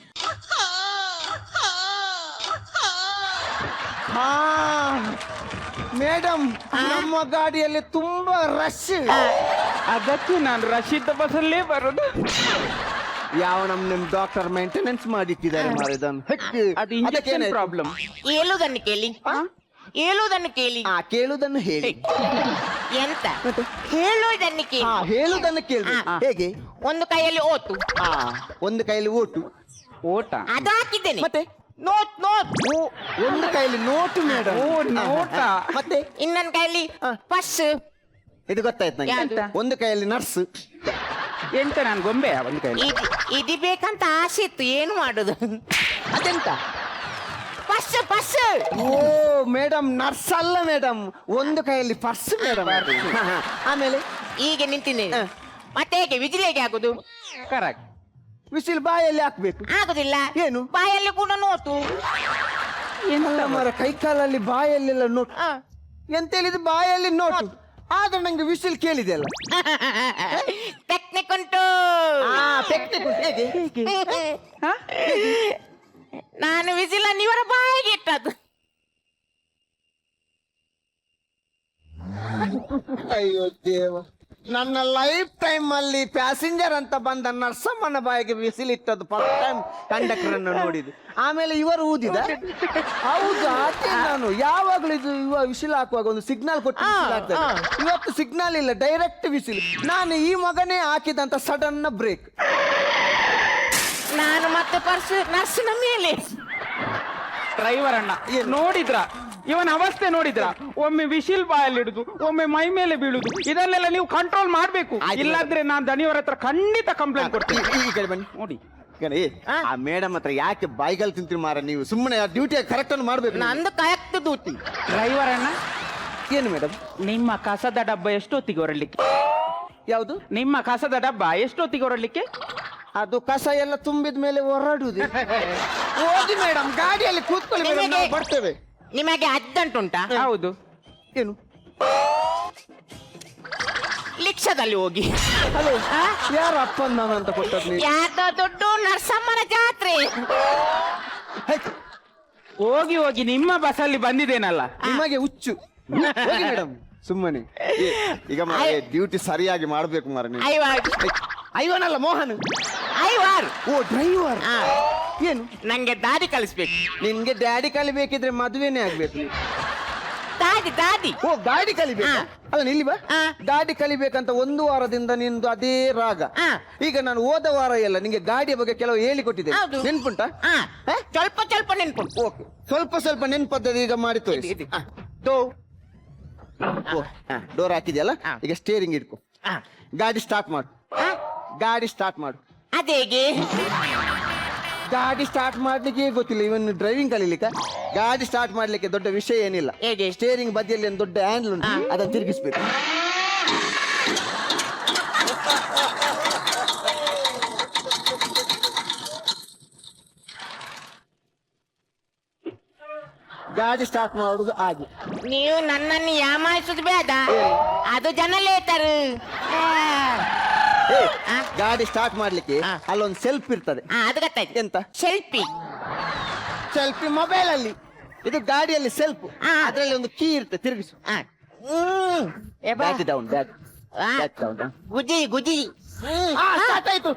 ಮೇಡಮ್ ನಮ್ಮ ಗಾಡಿಯಲ್ಲಿ ತುಂಬಾ ರಶ್. ಅದಕ್ಕೆ ನಾನು ರಶೀದ್ ಬಸ್ಸಲ್ಲೇ ಬರೋದು. ಯಾವ ನಿಮ್ ಡಾಕ್ಟರ್ ಮೇಂಟೆನೆನ್ಸ್ ಮಾಡಿಟ್ಟಿದ್ದಾರೆ ಮಾರಿದನ್. ಅದು ಇಂಜೆಕ್ಷನ್ ಪ್ರಾಬ್ಲಮ್. ಹೇಳುದನ್ನು ಕೇಳಿ. ಹೇಳುವುದನ್ನು ಕೇಳಿ. ಕೇಳುವುದನ್ನು ಹೇಳಿ. ಎಂತ ಹೇಳುವುದನ್ನು ಕೇಳಿ. ಹೇಳುವುದನ್ನು ಕೇಳಿ. ಹೇಗೆ? ಒಂದು ಕೈಯಲ್ಲಿ ಓಟು. ಒಂದು ಕೈಯಲ್ಲಿ ಓಟು. ಓಟ ಅದು ಹಾಕಿದ್ದೇನೆ. ಮತ್ತೆ ನೋಟ್ ನೋಟ್. ಒಂದು ಕೈಯಲ್ಲಿ ನೋಟು ಮೇಡಮ್. ಓ ನೋಟ. ಮತ್ತೆ ಇನ್ನೊಂದು ಕೈಯಲ್ಲಿ ಪರ್ಸ್. ಇದು ಗೊತ್ತಾಯ್ತು ನಂಗೆ. ಯಾವ್ದು? ಒಂದು ಕೈಯಲ್ಲಿ ನರ್ಸ್. ಎಂತ ನಾನು ಗೊಂಬೆ ಒಂದು ಕೈ ಇದು ಬೇಕಂತ ಆಸೆ ಇತ್ತು, ಏನು ಮಾಡುದು? ಅದೆಂತ? Purse purse. Oh madam, nurse ಅಲ್ಲ ಮೇಡಮ್, ಒಂದು ಕೈಯಲ್ಲಿ ಪರ್ಸ್ ಮೇಡಮ್. ಆಮೇಲೆ ಹೀಗೆ ನಿಂತಿದ್ದೇನೆ. ಮತ್ತೆ ಹೇಗೆ ವಿಜಿಲ್ ಹೇಗೆ ಆಗುದು? ಕರೆಕ್ಟ್. ವಿಸಿಲ್ ಬಾಯಲ್ಲಿ ಹಾಕ್ಬೇಕು. ಆಗುದಿಲ್ಲ. ಏನು? ಬಾಯಲ್ಲಿ ಕೂಡ ನೋಟು. ಅಲ್ಲ ಮರ, ಕೈ ಕಾಲಲ್ಲಿ ಬಾಯಲ್ಲೆಲ್ಲ ನೋಟು. ಎಂತ ಹೇಳಿದ್ರು ಬಾಯಲ್ಲಿ ನೋಟು. ಆದ್ರೆ ನಂಗೆ ವಿಸಿಲ್ ಕೇಳಿದೆ ಅಲ್ಲ. ಟೆಕ್ನಿಕ್ ಉಂಟು. ಟೆಕ್ನಿಕ್ ಹೇಗೆ? ನಾನು ವಿಸಿಲ್ ಇವರ ಬಾಯಿಗೆ ಇಟ್ಟದ್ದು. ಅಯ್ಯೋ ದೇವ, ನನ್ನ ಲೈಫ್ ಟೈಮ್ ಅಲ್ಲಿ ಪ್ಯಾಸೆಂಜರ್ ಅಂತ ಬಂದ ನರ್ಸಮ್ಮನ ಬಾಯಿಗೆ ವಿಸಿಲ್ ಇಟ್ಟದ್ದು ಫಸ್ಟ್ ಟೈಮ್ ಕಂಡಕ್ಟರ್ ಅನ್ನು ನೋಡಿದ್ದು. ಆಮೇಲೆ ಇವರು ಊದಿದ. ಹೌದು, ಆಚೆ ನಾನು ಯಾವಾಗಲೂ ಇದು ವಿಸಿಲ್ ಹಾಕುವಾಗ ಒಂದು ಸಿಗ್ನಲ್ ಕೊಟ್ಟು ವಿಸಿಲ್ ಹಾಕ್ತಾರೆ. ಇವತ್ತು ಸಿಗ್ನಲ್ ಇಲ್ಲ, ಡೈರೆಕ್ಟ್ ವಿಸಿಲ್. ನಾನು ಈ ಮಗನೇ ಹಾಕಿದಂತ ಸಡನ್ ಬ್ರೇಕ್. ನಾನು ಮತ್ತೆ ಪರ್ಸ್ ನರ್ಸಿನ ಮೇಲೆ. ಡ್ರೈವರ್ ಅಣ್ಣ ನೋಡಿದ್ರ ಇವನ ಅವಸ್ಥೆ ನೋಡಿದ್ರ? ಒಮ್ಮೆ ವಿಶಿಲ್ ಬಾಯಲ್ಲಿ ಇಡುದು, ಒಮ್ಮೆ ಮೈ ಮೇಲೆ ಬೀಳುದು, ಇದನ್ನೆಲ್ಲ ನೀವು ಕಂಟ್ರೋಲ್ ಮಾಡ್ಬೇಕು. ಇಲ್ಲಾದ್ರೆ ನಾನು ದನಿಯವರ ಹತ್ರ ಖಂಡಿತ ಕಂಪ್ಲೇಂಟ್ ಕೊಡ್ತೀನಿ. ಈ ಕಡೆ ಬನ್ನಿ ನೋಡಿ. ಆ ಮೇಡಮ್ ಹತ್ರ ಯಾಕೆ ಬಾಯಿಗಲ್ ತಿಂತೀರಿ ಮಾರ? ನೀವು ಸುಮ್ಮನೆ ಡ್ಯೂಟಿ ಕರೆಕ್ಟ್ ಅನ್ನು ಮಾಡ್ಬೇಕು. ನಂದು ಕರೆಕ್ಟ್ ಡ್ಯೂಟಿ. ಡ್ರೈವರ್ ಅಣ್ಣ, ಏನು ಮೇಡಮ್? ನಿಮ್ಮ ಕಸದ ಡಬ್ಬ ಎಷ್ಟೊತ್ತಿಗೆ ಹೊರಡ್ಲಿಕ್ಕೆ? ಯಾವುದು? ನಿಮ್ಮ ಕಸದ ಡಬ್ಬ ಎಷ್ಟೊತ್ತಿಗೆ ಹೊರಡ್ಲಿಕ್ಕೆ? ಅದು ಕಸ ಎಲ್ಲ ತುಂಬಿದ ಮೇಲೆ ಹೊರಡುದು. ಹೋಗಿ ಮೇಡಮ್, ಗಾಡಿಯಲ್ಲಿ ಕೂತ್ಕೊಳ್ಳಿ ಮೇಡಮ್, ನಾವು ಬರ್ತೇವೆ. ನಿಮಗೆ ಅರ್ಜೆಂಟ್ ಉಂಟಾ? ಹೌದು. ಏನು? ಲಿಕ್ಷದಲ್ಲಿ ಹೋಗಿ. ಹಲೋ, ಯಾರು ಅಪ್ಪನ್ ನಾನು ಅಂತ ಕೊಟ್ಟದ್ ನೀವು? ಯಾರ್ದೋ ದುಡ್ಡು ನರಸಮ್ಮನ ಜಾತ್ರೆ. ಹೋಗಿ ಹೋಗಿ ನಿಮ್ಮ ಬಸ್ಸಲ್ಲಿ ಬಂದಿದ್ದೇನಲ್ಲ. ನಿಮಗೆ ಹುಚ್ಚು. ಹೋಗಿ ಮೇಡಮ್ ಸುಮ್ಮನೆ. ಈಗ ಡ್ಯೂಟಿ ಸರಿಯಾಗಿ ಮಾಡ್ಬೇಕು ಮಾರ ನೀವು. ಐವನಲ್ಲ, ಮೋಹನ್. ಐವಾರ್. ಓ ಡ್ರೈವರ್. ಏನು? ನಂಗೆ ದಾರಿ ಕಲಿಸ್ಬೇಕು. ನಿನ್ಗೆ ಡ್ಯಾಡಿ ಕಲಿಬೇಕಿದ್ರೆ ಮದುವೆನೇ ಆಗ್ಬೇಕು. ದಾದಿ ದಾದಿ. ಓ ಗಾಡಿ ಕಲಿಬೇಕು. ಅದನ್ನ ಇಲ್ಲಿ ಬಾ. ಗಾಡಿ ಕಲಿಬೇಕಂತ ಒಂದು ವಾರದಿಂದ ನಿಂದು ಅದೇ ರಾಗ. ಈಗ ನಾನು ಹೋದ ವಾರ ಎಲ್ಲ ನಿಂಗೆ ಗಾಡಿಯ ಬಗ್ಗೆ ಕೆಲವು ಹೇಳಿಕೊಟ್ಟಿದ್ದೆ, ಹೌದು. ನೆನ್ಪುಂಟಾ? ಸ್ವಲ್ಪ ಸ್ವಲ್ಪ ನೆನ್ಪುಂಟು. ಓಕೆ, ಸ್ವಲ್ಪ ಸ್ವಲ್ಪ ನೆನ್ಪದ್ದದು ಈಗ ಮಾಡಿ ತೋರಿಸಿ. ಡೋರ್ ಹಾಕಿದ್ಯಲ್ಲ, ಈಗ ಸ್ಟೇರಿಂಗ್ ಇಟ್ಕೊ. ಗಾಡಿ ಸ್ಟಾರ್ಟ್ ಮಾಡು. ಗಾಡಿ ಸ್ಟಾರ್ಟ್ ಮಾಡು. ಅದೇಗೆ? ಗಾಡಿ ಸ್ಟಾರ್ಟ್ ಮಾಡ್ಲಿಕ್ಕೆ ಗೊತ್ತಿಲ್ಲ ಇವನು ಡ್ರೈವಿಂಗ್ ಕಲೀಲಿಕ್ಕೆ. ಗಾಡಿ ಸ್ಟಾರ್ಟ್ ಮಾಡ್ಲಿಕ್ಕೆ ದೊಡ್ಡ ವಿಷಯ ಏನಿಲ್ಲ. ಹೇಗೆ? ಸ್ಟೇರಿಂಗ್ ಬದಿಯಲ್ಲಿ ಒಂದು ದೊಡ್ಡ ಹ್ಯಾಂಡಲ್ ಉಂಟು, ಅದನ್ನು ತಿರುಗಿಸ್ಬೇಕು. ಗಾಡಿ ಸ್ಟಾರ್ಟ್ ಮಾಡುದು ಹಾಗೆ. ನೀವು ನನ್ನನ್ನು ಯಾಮಾಯಿಸುದು ಬೇಡ, ಅದು ಜನಲೇತರು. ಗಾಡಿ ಸ್ಟಾರ್ಟ್ ಮಾಡ್ಲಿಕ್ಕೆ ಅಲ್ಲೊಂದು ಸೆಲ್ಫ್ ಇರ್ತದೆ. ಅದು ಗೊತ್ತಾಯ್ತು. ಎಂತ ಸೆಲ್ಫಿ? ಸೆಲ್ಫಿ ಮೊಬೈಲ್ ಅಲ್ಲಿ. ಇದು ಗಾಡಿಯಲ್ಲಿ ಸೆಲ್ಫ್, ಅದರಲ್ಲಿ ಒಂದು ಕೀ ಇರುತ್ತೆ, ತಿರುಗಿಸು. Back down, back down. ಗುಜಿ ಗುಜಿ. ಸ್ಟಾರ್ಟ್ ಆಯ್ತು.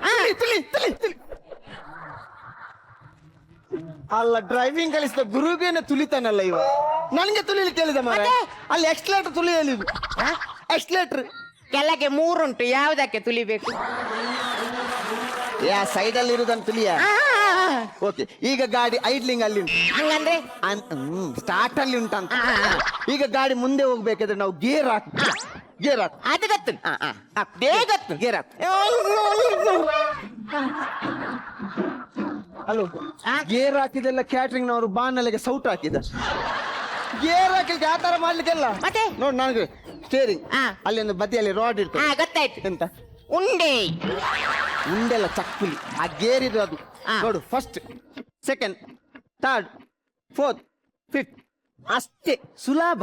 ಅಲ್ಲ, ಡ್ರೈವಿಂಗ್ ಕಲಿಸಿದ ಗುರುಗೇನೆ ತುಲಿತಾನಲ್ಲ ಇವ. ನನಗೆ ತುಲಿಲಿಕ್ಕೆ ಹೇಳಿದ ಮಾರ. ಅಲ್ಲಿ ಎಕ್ಸ್ಲೇಟರ್ ತುಳಿ ಹೇಳಿದ್ರು. ಎಕ್ಸ್ಲೇಟರ್ ಕೆಳಗೆ 3 ಉಂಟು, ಯಾವುದಕ್ಕೆ ತುಲಿಬೇಕು? ಯಾ ಸೈಡ್ ಅಲ್ಲಿ ಇರುದನ್ನು ತುಲಿಯ. ಓಕೆ, ಈಗ ಗಾಡಿ ಐಡ್ಲಿಂಗ್ ಅಲ್ಲಿ ಉಂಟು. ಹಂಗಂದ್ರೆ ಸ್ಟಾರ್ಟ್ ಅಲ್ಲಿ ಉಂಟಂತ. ಈಗ ಗಾಡಿ ಮುಂದೆ ಹೋಗ್ಬೇಕಾದ್ರೆ ನಾವು ಗೇರ್ ಹಾಕು. ಗೇರ್ ಹಾಕು. ಅದು ಗೊತ್ತು. ಬೇಗ ಗೊತ್ತು. ಗೇರ್ ಹಾಕು. ಹಲೋ, ಗೇರ್ ಹಾಕಿದೆಲ್ಲ ಕ್ಯಾಟ್ರಿಂಗ್ ನವರು ಬಾನಲೆಗೆ ಸೌಟ್ ಹಾಕಿದ. ಗೇರ್ ಹಾಕಲಿಕ್ಕೆ ಆ ತರ ಮಾಡ್ಲಿಕ್ಕೆಲ್ಲ. ಮತ್ತೆ ನೋಡ್, ನನಗೆ ಸ್ಟೇರಿಂಗ್ ಅಲ್ಲಿ ಒಂದು ಬದಿಯಲ್ಲಿ ರಾಡ್ ಇರ್ತದೆ. ಗೊತ್ತಾಯ್ತು. ಎಂತ ಉಂಡೆ? ಉಂಡೆಲ್ಲ ಚಕ್ಕುಲಿ. ಆ ಗೇರ್ ಇದು ಅದು ನೋಡು. First, second, third, fourth, fifth, ಅಷ್ಟೇ ಸುಲಭ.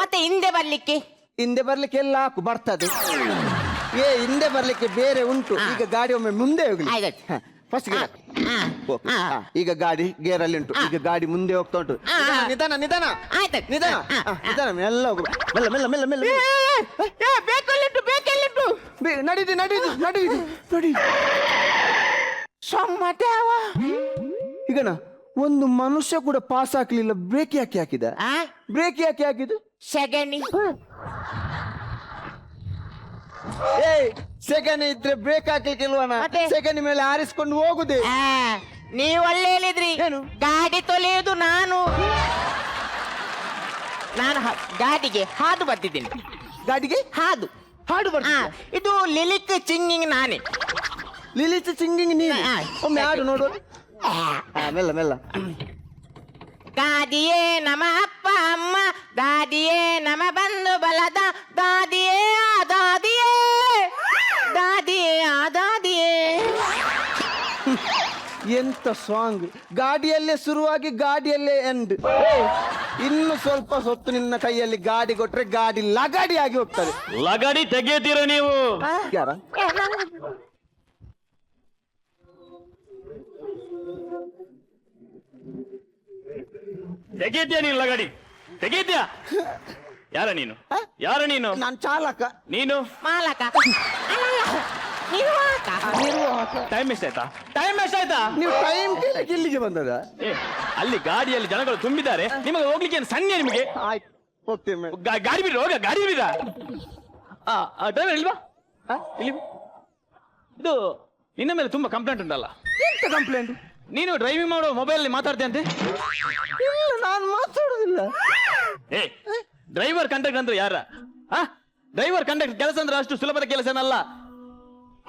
ಮತ್ತೆ ಹಿಂದೆ ಬರ್ಲಿಕ್ಕೆ? ಹಿಂದೆ ಬರ್ಲಿಕ್ಕೆ ಎಲ್ಲ ಹಾಕು, ಬರ್ತದೆ. ಹಿಂದೆ ಬರ್ಲಿಕ್ಕೆ ಬೇರೆ ಉಂಟು. ಈಗ ಗಾಡಿ ಒಮ್ಮೆ ಮುಂದೆ ಹೋಗ್ಲಿ. First gear. ಈಗ ಗಾಡಿ ಗೇರ್ ಅಲ್ಲಿ ಉಂಟು. ಈಗ ಗಾಡಿ ಮುಂದೆ ಹೋಗ್ತಾ ಉಂಟು. ನಿಧಾನ ನಿಧಾನ ನಿಧಾನ ನಿಧಾನ, ಮೆಲ್ಲ ಹೋಗು. ಮೆಲ್ಲ ಮೆಲ್ಲ ಮೆಲ್ಲ ಮೆಲ್ಲ. ಬೇಕಲ್ಲಿಟ್ಟು ಬೇಕಲ್ಲಿಟ್ಟು. ನಡೀದು ನಡೀದು ನಡೀದು ನಡೀದು. ಈಗನ ಒಂದು ಮನುಷ್ಯ ಕೂಡ ಪಾಸ್ ಹಾಕ್ಲಿಲ್ಲ, ಬ್ರೇಕ್ ಯಾಕೆ ಹಾಕಿದ? ಬ್ರೇಕ್ ಯಾಕೆ ಹಾಕಿದ್ದು? ಸೆಗಣಿ. ಏಯ್ ಸೆಗಣಿ ಇದ್ರೆ ಬ್ರೇಕ್ ಹಾಕ್ಲಿಕ್ಕಿಲ್ವನ? ಮತ್ತೆ? ಸೆಗಣಿ ಮೇಲೆ ಆರಿಸ್ಕೊಂಡು ಹೋಗುದೇ. ನೀವು ಒಳ್ಳೆ ಹೇಳಿದ್ರಿ. ಏನು? ಗಾಡಿ ತೊಳೆಯುವುದು ನಾನು ಗಾಡಿಗೆ ಹಾದು ಬರ್ತಿದ್ದೀನಿ. ಗಾಡಿಗೆ ಹಾದು ಹಾಡು ಆ, ಬರ್ತಾ ಇದು ಲಿಲಿಕ್ ಚಿಂಗಿಂಗ್ ನಾನೇ. ಲಿಲಿಚ್ ಸಿಂಗಿಂಗ್ ನೀನು ಆ, ಒಮ್ಮೆ ಹಾಡು ನೋಡು. ಮೆಲ್ಲ ಮೆಲ್ಲ. ದಾದಿಯೇ ನಮ ಅಪ್ಪ ಅಮ್ಮ, ದಾದಿಯೇ ನಮ ಬಂಧು ಬಲದ, ದಾದಿಯೇ ಆ ದಾದಿಯೇ, ದಾದಿಯೇ ಆ ದಾದಿಯೇ. ಎಂತ ಸಾಂಗ್! ಗಾಡಿಯಲ್ಲೇ ಶುರುವಾಗಿ ಗಾಡಿಯಲ್ಲೇ ಎಂಡ್. ಇನ್ನು ಸ್ವಲ್ಪ ಹೊತ್ತು ನಿನ್ನ ಕೈಯಲ್ಲಿ ಗಾಡಿ ಕೊಟ್ರೆ ಗಾಡಿ ಲಗಾಡಿ ಆಗಿ ಹೋಗ್ತದೆ. ಲಗಾಡಿ ತೆಗೆಯುತ್ತೀರ ನೀವು? ಯಾರ? ತೆಗೆಯುತ್ತೀಯ ನೀನು ಲಗಾಡಿ? ತೆಗೆಯುತ್ತೀಯ? ಯಾರ ನೀನು? ಯಾರ ನೀನು? ನಾನ್ ಚಾಲಕ. ನೀನು ಮಾಲಕ ಅಲ್ಲಲ್ಲ, ನಿರ್ವಾಹಕ. ಟೈಮ್ ಎಷ್ಟಾಯ್ತಾ? ಟೈಮ್ ಎಷ್ಟಾಯ್ತಾ? ನೀವು ಟೈಮ್ ಇಲ್ಲಿಗೆ ಬಂದದ? ಏ, ಅಲ್ಲಿ ಗಾಡಿಯಲ್ಲಿ ಜನಗಳು ತುಂಬಿದ್ದಾರೆ, ನಿಮಗೆ ಹೋಗ್ಲಿಕ್ಕೆ ಏನು ಸಣ್ಣ ನಿಮಗೆ? ಆಯ್ತು ಹೋಗ್ತೇವೆ ಮೇಡಮ್. ಗಾಡಿ ಬಿಡ್ರಿ, ಹೋಗ ಗಾಡಿ ಬಿಡ್ರ. ಡ್ರೈವರ್ ಇಲ್ವಾ? ಇಲ್ಲಿ ಬಾ. ಇದು ನಿನ್ನ ಮೇಲೆ ತುಂಬಾ ಕಂಪ್ಲೇಂಟ್ ಉಂಟಲ್ಲ? ಎಂತ ಕಂಪ್ಲೇಂಟ್? ನೀನು ಡ್ರೈವಿಂಗ್ ಮಾಡೋ ಮೊಬೈಲ್ ಮಾತಾಡ್ತೀಯ ಅಂತೆ? ಇಲ್ಲ ನಾನು ಮಾತಾಡುದಿಲ್ಲ. ಏ, ಡ್ರೈವರ್ ಕಂಡಕ್ಟರ್ ಅಂದ್ರೆ ಯಾರ? ಡ್ರೈವರ್ ಕಂಡಕ್ಟರ್ ಕೆಲಸ ಅಂದ್ರೆ ಅಷ್ಟು ಸುಲಭದ ಕೆಲಸನಲ್ಲ.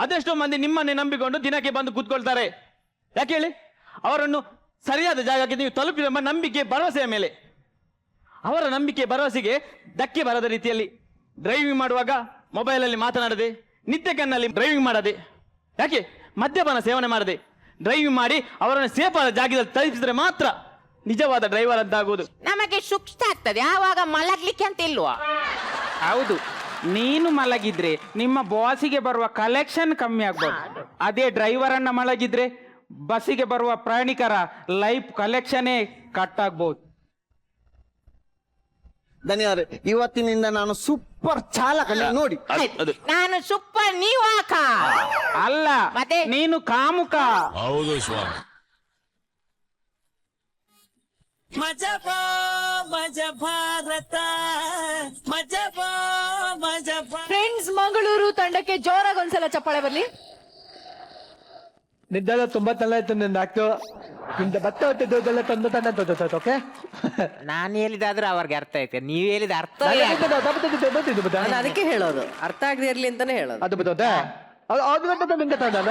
ಅದೆಷ್ಟೋ ಮಂದಿ ನಿಮ್ಮನ್ನೇ ನಂಬಿಕೊಂಡು ದಿನಕ್ಕೆ ಬಂದು ಕೂತ್ಕೊಳ್ತಾರೆ. ಯಾಕೆ ಹೇಳಿ? ಅವರನ್ನು ಸರಿಯಾದ ಜಾಗಕ್ಕೆ ನೀವು ತಲುಪಿದ ನಂಬಿಕೆ ಭರವಸೆಯ ಮೇಲೆ. ಅವರ ನಂಬಿಕೆ ಭರವಸೆಗೆ ಧಕ್ಕೆ ಬರದ ರೀತಿಯಲ್ಲಿ ಡ್ರೈವಿಂಗ್ ಮಾಡುವಾಗ ಮೊಬೈಲಲ್ಲಿ ಮಾತನಾಡದೆ, ನಿತ್ಯ ಕಣ್ಣಲ್ಲಿ ಡ್ರೈವಿಂಗ್ ಮಾಡದೆ, ಯಾಕೆ ಮದ್ಯಪಾನ ಸೇವನೆ ಮಾಡದೆ ಡ್ರೈವಿಂಗ್ ಮಾಡಿ ಅವರನ್ನು ಸೇಫ್ ಆದ ಜಾಗದಲ್ಲಿ ತಲುಪಿಸಿದ್ರೆ ಮಾತ್ರ ನಿಜವಾದ ಡ್ರೈವರ್ ಅಂತ ಆಗುವುದು. ನಮಗೆ ಸುಕ್ತ ಆಗ್ತದೆ, ಆವಾಗ ಮಲಗ್ಲಿಕ್ಕೆ ಅಂತ ಇಲ್ವಾ? ಹೌದು, ನೀನು ಮಲಗಿದ್ರೆ ನಿಮ್ಮ ಬಾಸಿಗೆ ಬರುವ ಕಲೆಕ್ಷನ್ ಕಮ್ಮಿ ಆಗ್ಬೋದು. ಅದೇ ಡ್ರೈವರ್ ಅನ್ನ ಮಲಗಿದ್ರೆ ಬಸ್ಸಿಗೆ ಬರುವ ಪ್ರಯಾಣಿಕರ ಲೈಫ್ ಕಲೆಕ್ಷನ್ನೇ ಕಟ್ ಆಗ್ಬೋದು. ಧನ್ಯವಾದ. ಇವತ್ತಿನಿಂದ ನಾನು ಸೂಪರ್ ಚಾಲಕ. ನೀವು ನೋಡಿ. ಅದು ನಾನು ಸೂಪರ್ ನೀವಾಕ ಅಲ್ಲ, ಮತ್ತೆ? ನೀನು ಕಾಮುಕ. ಫ್ರೆಂಡ್ಸ್ ಮಂಗಳೂರು ತಂಡಕ್ಕೆ ಜೋರಾಗಿ ಒಂದ್ಸಲ ಚಪ್ಪಾಳೆ ಬರ್ಲಿ. ನಿದ್ದೆಲ್ಲ ತುಂಬಾ ಚೆನ್ನಾಯ್ತು. ನಿಂದ ಆಕ್ತು ನಿಂದ ಭತ್ತ ಹೊತ್ತಿದ್ದೆಲ್ಲ ತಂದು ತಂದ. ಓಕೆ, ನಾನು ಹೇಳಿದಾದ್ರೆ ಅವ್ರಿಗೆ ಅರ್ಥ ಆಯ್ತು, ನೀವು ಹೇಳಿದ ಅರ್ಥ ನಾನು ಅದಕ್ಕೆ ಹೇಳೋದು, ಅರ್ಥ ಆಗದೆ ಇರ್ಲಿ ಅಂತಾನೆ ಹೇಳೋದು. ಅದು ಬರ್ತದೆ. ಅದು ಗಂಟೆ ನಿಂಗೆ ತಂದಾನ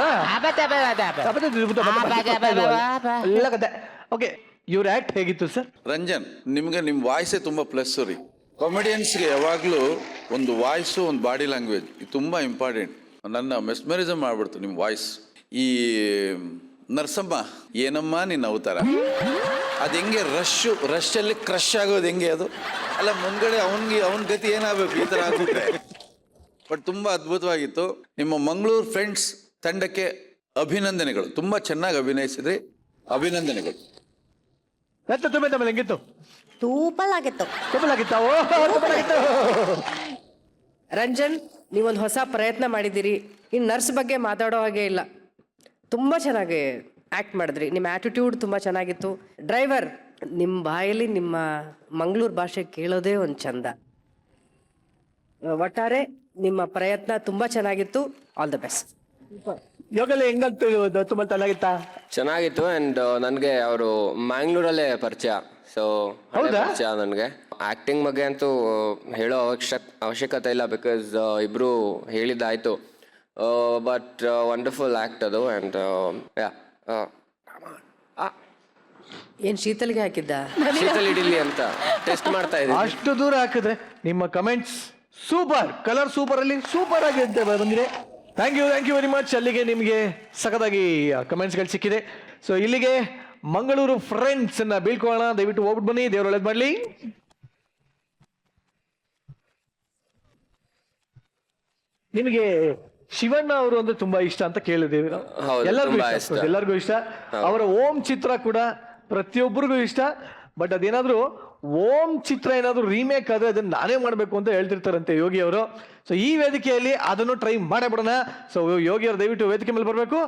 ಎಲ್ಲ ಕತೆ. ಓಕೆ, ಇವ್ರ ಆಕ್ಟ್ ಹೇಗಿತ್ತು ಸರ್? ರಂಜನ್, ನಿಮ್ಗೆ ನಿಮ್ಮ ವಾಯ್ಸೇ ತುಂಬ ಪ್ಲಸ್ ರೀ. ಕಾಮಿಡಿಯನ್ಸ್ಗೆ ಯಾವಾಗಲೂ ಒಂದು ವಾಯ್ಸು ಒಂದು ಬಾಡಿ ಲ್ಯಾಂಗ್ವೇಜ್ ಇದು ತುಂಬ ಇಂಪಾರ್ಟೆಂಟ್. ನನ್ನ ಮೆಸ್ಮರಿಸಮ್ ಮಾಡ್ಬಿಡ್ತು ನಿಮ್ಮ ವಾಯ್ಸ್. ಈ ನರಸಮ್ಮ ಏನಮ್ಮ ನಿನ್ನ ಅವತಾರ, ಅದು ಹೆಂಗೆ ರಶ್ಶಲ್ಲಿ ಕ್ರಶ್ ಆಗೋದು ಹೆಂಗೆ ಅದು ಅಲ್ಲ, ಮುಂದ್ಗಡೆ ಅವನ ಗತಿ ಏನಾಗಬೇಕು ಈ ಥರ ಆಗ್ಬಿಟ್ರೆ. ಬಟ್ ತುಂಬ ಅದ್ಭುತವಾಗಿತ್ತು. ನಿಮ್ಮ ಮಂಗಳೂರು ಫ್ರೆಂಡ್ಸ್ ತಂಡಕ್ಕೆ ಅಭಿನಂದನೆಗಳು. ತುಂಬ ಚೆನ್ನಾಗಿ ಅಭಿನಯಿಸಿದ್ರಿ, ಅಭಿನಂದನೆಗಳು. ಹೆಂಗಿತ್ತು? ತೂಪಲಾಗಿತ್ತು. ತೂಪಲಾಗಿತ್ತು. ರಂಜನ್, ನೀವೊಂದು ಹೊಸ ಪ್ರಯತ್ನ ಮಾಡಿದ್ದೀರಿ. ಇನ್ನು ನರ್ಸ್ ಬಗ್ಗೆ ಮಾತಾಡೋ ಹಾಗೆ ಇಲ್ಲ, ತುಂಬ ಚೆನ್ನಾಗಿ ಆ್ಯಕ್ಟ್ ಮಾಡಿದ್ರಿ. ನಿಮ್ಮ ಆ್ಯಟಿಟ್ಯೂಡ್ ತುಂಬ ಚೆನ್ನಾಗಿತ್ತು. ಡ್ರೈವರ್, ನಿಮ್ಮ ಬಾಯಲ್ಲಿ ನಿಮ್ಮ ಮಂಗಳೂರು ಭಾಷೆ ಕೇಳೋದೇ ಒಂದು ಚಂದ. ಒಟ್ಟಾರೆ ನಿಮ್ಮ ಪ್ರಯತ್ನ ತುಂಬ ಚೆನ್ನಾಗಿತ್ತು. All the best. ಯೋಗಲ್ಲಿ ಹೆಂಗಂತು? ತುಂಬ ಚೆನ್ನಾಗಿತ್ತು. ಅಂಡ್ ನನಗೆ ಅವರು ಮ್ಯಾಂಗ್ಳೂರಲ್ಲೇ ಪರಿಚಯ. ಸೊ ಪರಿಚಯ ನನಗೆ. ಆಕ್ಟಿಂಗ್ ಬಗ್ಗೆ ಅಂತೂ ಹೇಳೋ ಅವಶ್ಯಕತೆ ಇಲ್ಲ, ಬಿಕಾಸ್ ಇಬ್ರು ಹೇಳಿದ್ದಾಯ್ತು. ಬಟ್ ವಂಡರ್ಫುಲ್ ಆಕ್ಟ್ ಅದು. ಅಂಡ್ ಏನು ಶೀತಲ್ಗೆ ಹಾಕಿದ್ದ? ಶೀತಲ್ ಇಡಿಲಿ ಅಂತ ಟೆಸ್ಟ್ ಮಾಡ್ತಾ ಇದ್ದೀನಿ. ಅಷ್ಟು ದೂರ ಹಾಕಿದ್ರೆ ನಿಮ್ಮ ಕಮೆಂಟ್ಸ್ ಸೂಪರ್, ಕಲರ್ ಸೂಪರ್ ಅಲ್ಲಿ ಸೂಪರ್ ಆಗಿ ಅಂತ ಬಂದಿದೆ. Thank you very much. ಅಲ್ಲಿಗೆ ನಿಮಗೆ ಸಖತ್ತಾಗಿ ಕಮೆಂಟ್ಸ್ಗಳು ಸಿಕ್ಕಿದೆ. ಸೊ ಇಲ್ಲಿಗೆ ಮಂಗಳೂರು ಫ್ರೆಂಡ್ಸ್ ಅನ್ನ ಬೀಳ್ಕೊಳ್ಳೋಣ. ದಯವಿಟ್ಟು ಹೋಗ್ಬಿಟ್ಟು ಬನ್ನಿ, ದೇವ್ರ ಒಳ್ಳೇದು ಮಾಡ್ಲಿ. ನಿಮಗೆ ಶಿವಣ್ಣ ಅವರು ಅಂದ್ರೆ ತುಂಬಾ ಇಷ್ಟ ಅಂತ ಕೇಳಿದೇವೆ. ಎಲ್ಲರಿಗೂ ಇಷ್ಟ. ಅವರ ಓಂ ಚಿತ್ರ ಕೂಡ ಪ್ರತಿಯೊಬ್ಬರಿಗೂ ಇಷ್ಟ. ಬಟ್ ಅದೇನಾದ್ರೂ ಓಂ ಚಿತ್ರ ಏನಾದ್ರು ರೀಮೇಕ್ ಆದ್ರೆ ಅದನ್ನ ನಾನೇ ಮಾಡ್ಬೇಕು ಅಂತ ಹೇಳ್ತಿರ್ತಾರಂತೆ ಯೋಗಿ ಅವರು. ಸೊ ಈ ವೇದಿಕೆಯಲ್ಲಿ ಅದನ್ನು ಟ್ರೈ ಮಾಡೇ ಬಿಡೋಣ. ಸೊ ಯೋಗಿ ಅವರು ದಯವಿಟ್ಟು ವೇದಿಕೆ ಮೇಲೆ ಬರಬೇಕು.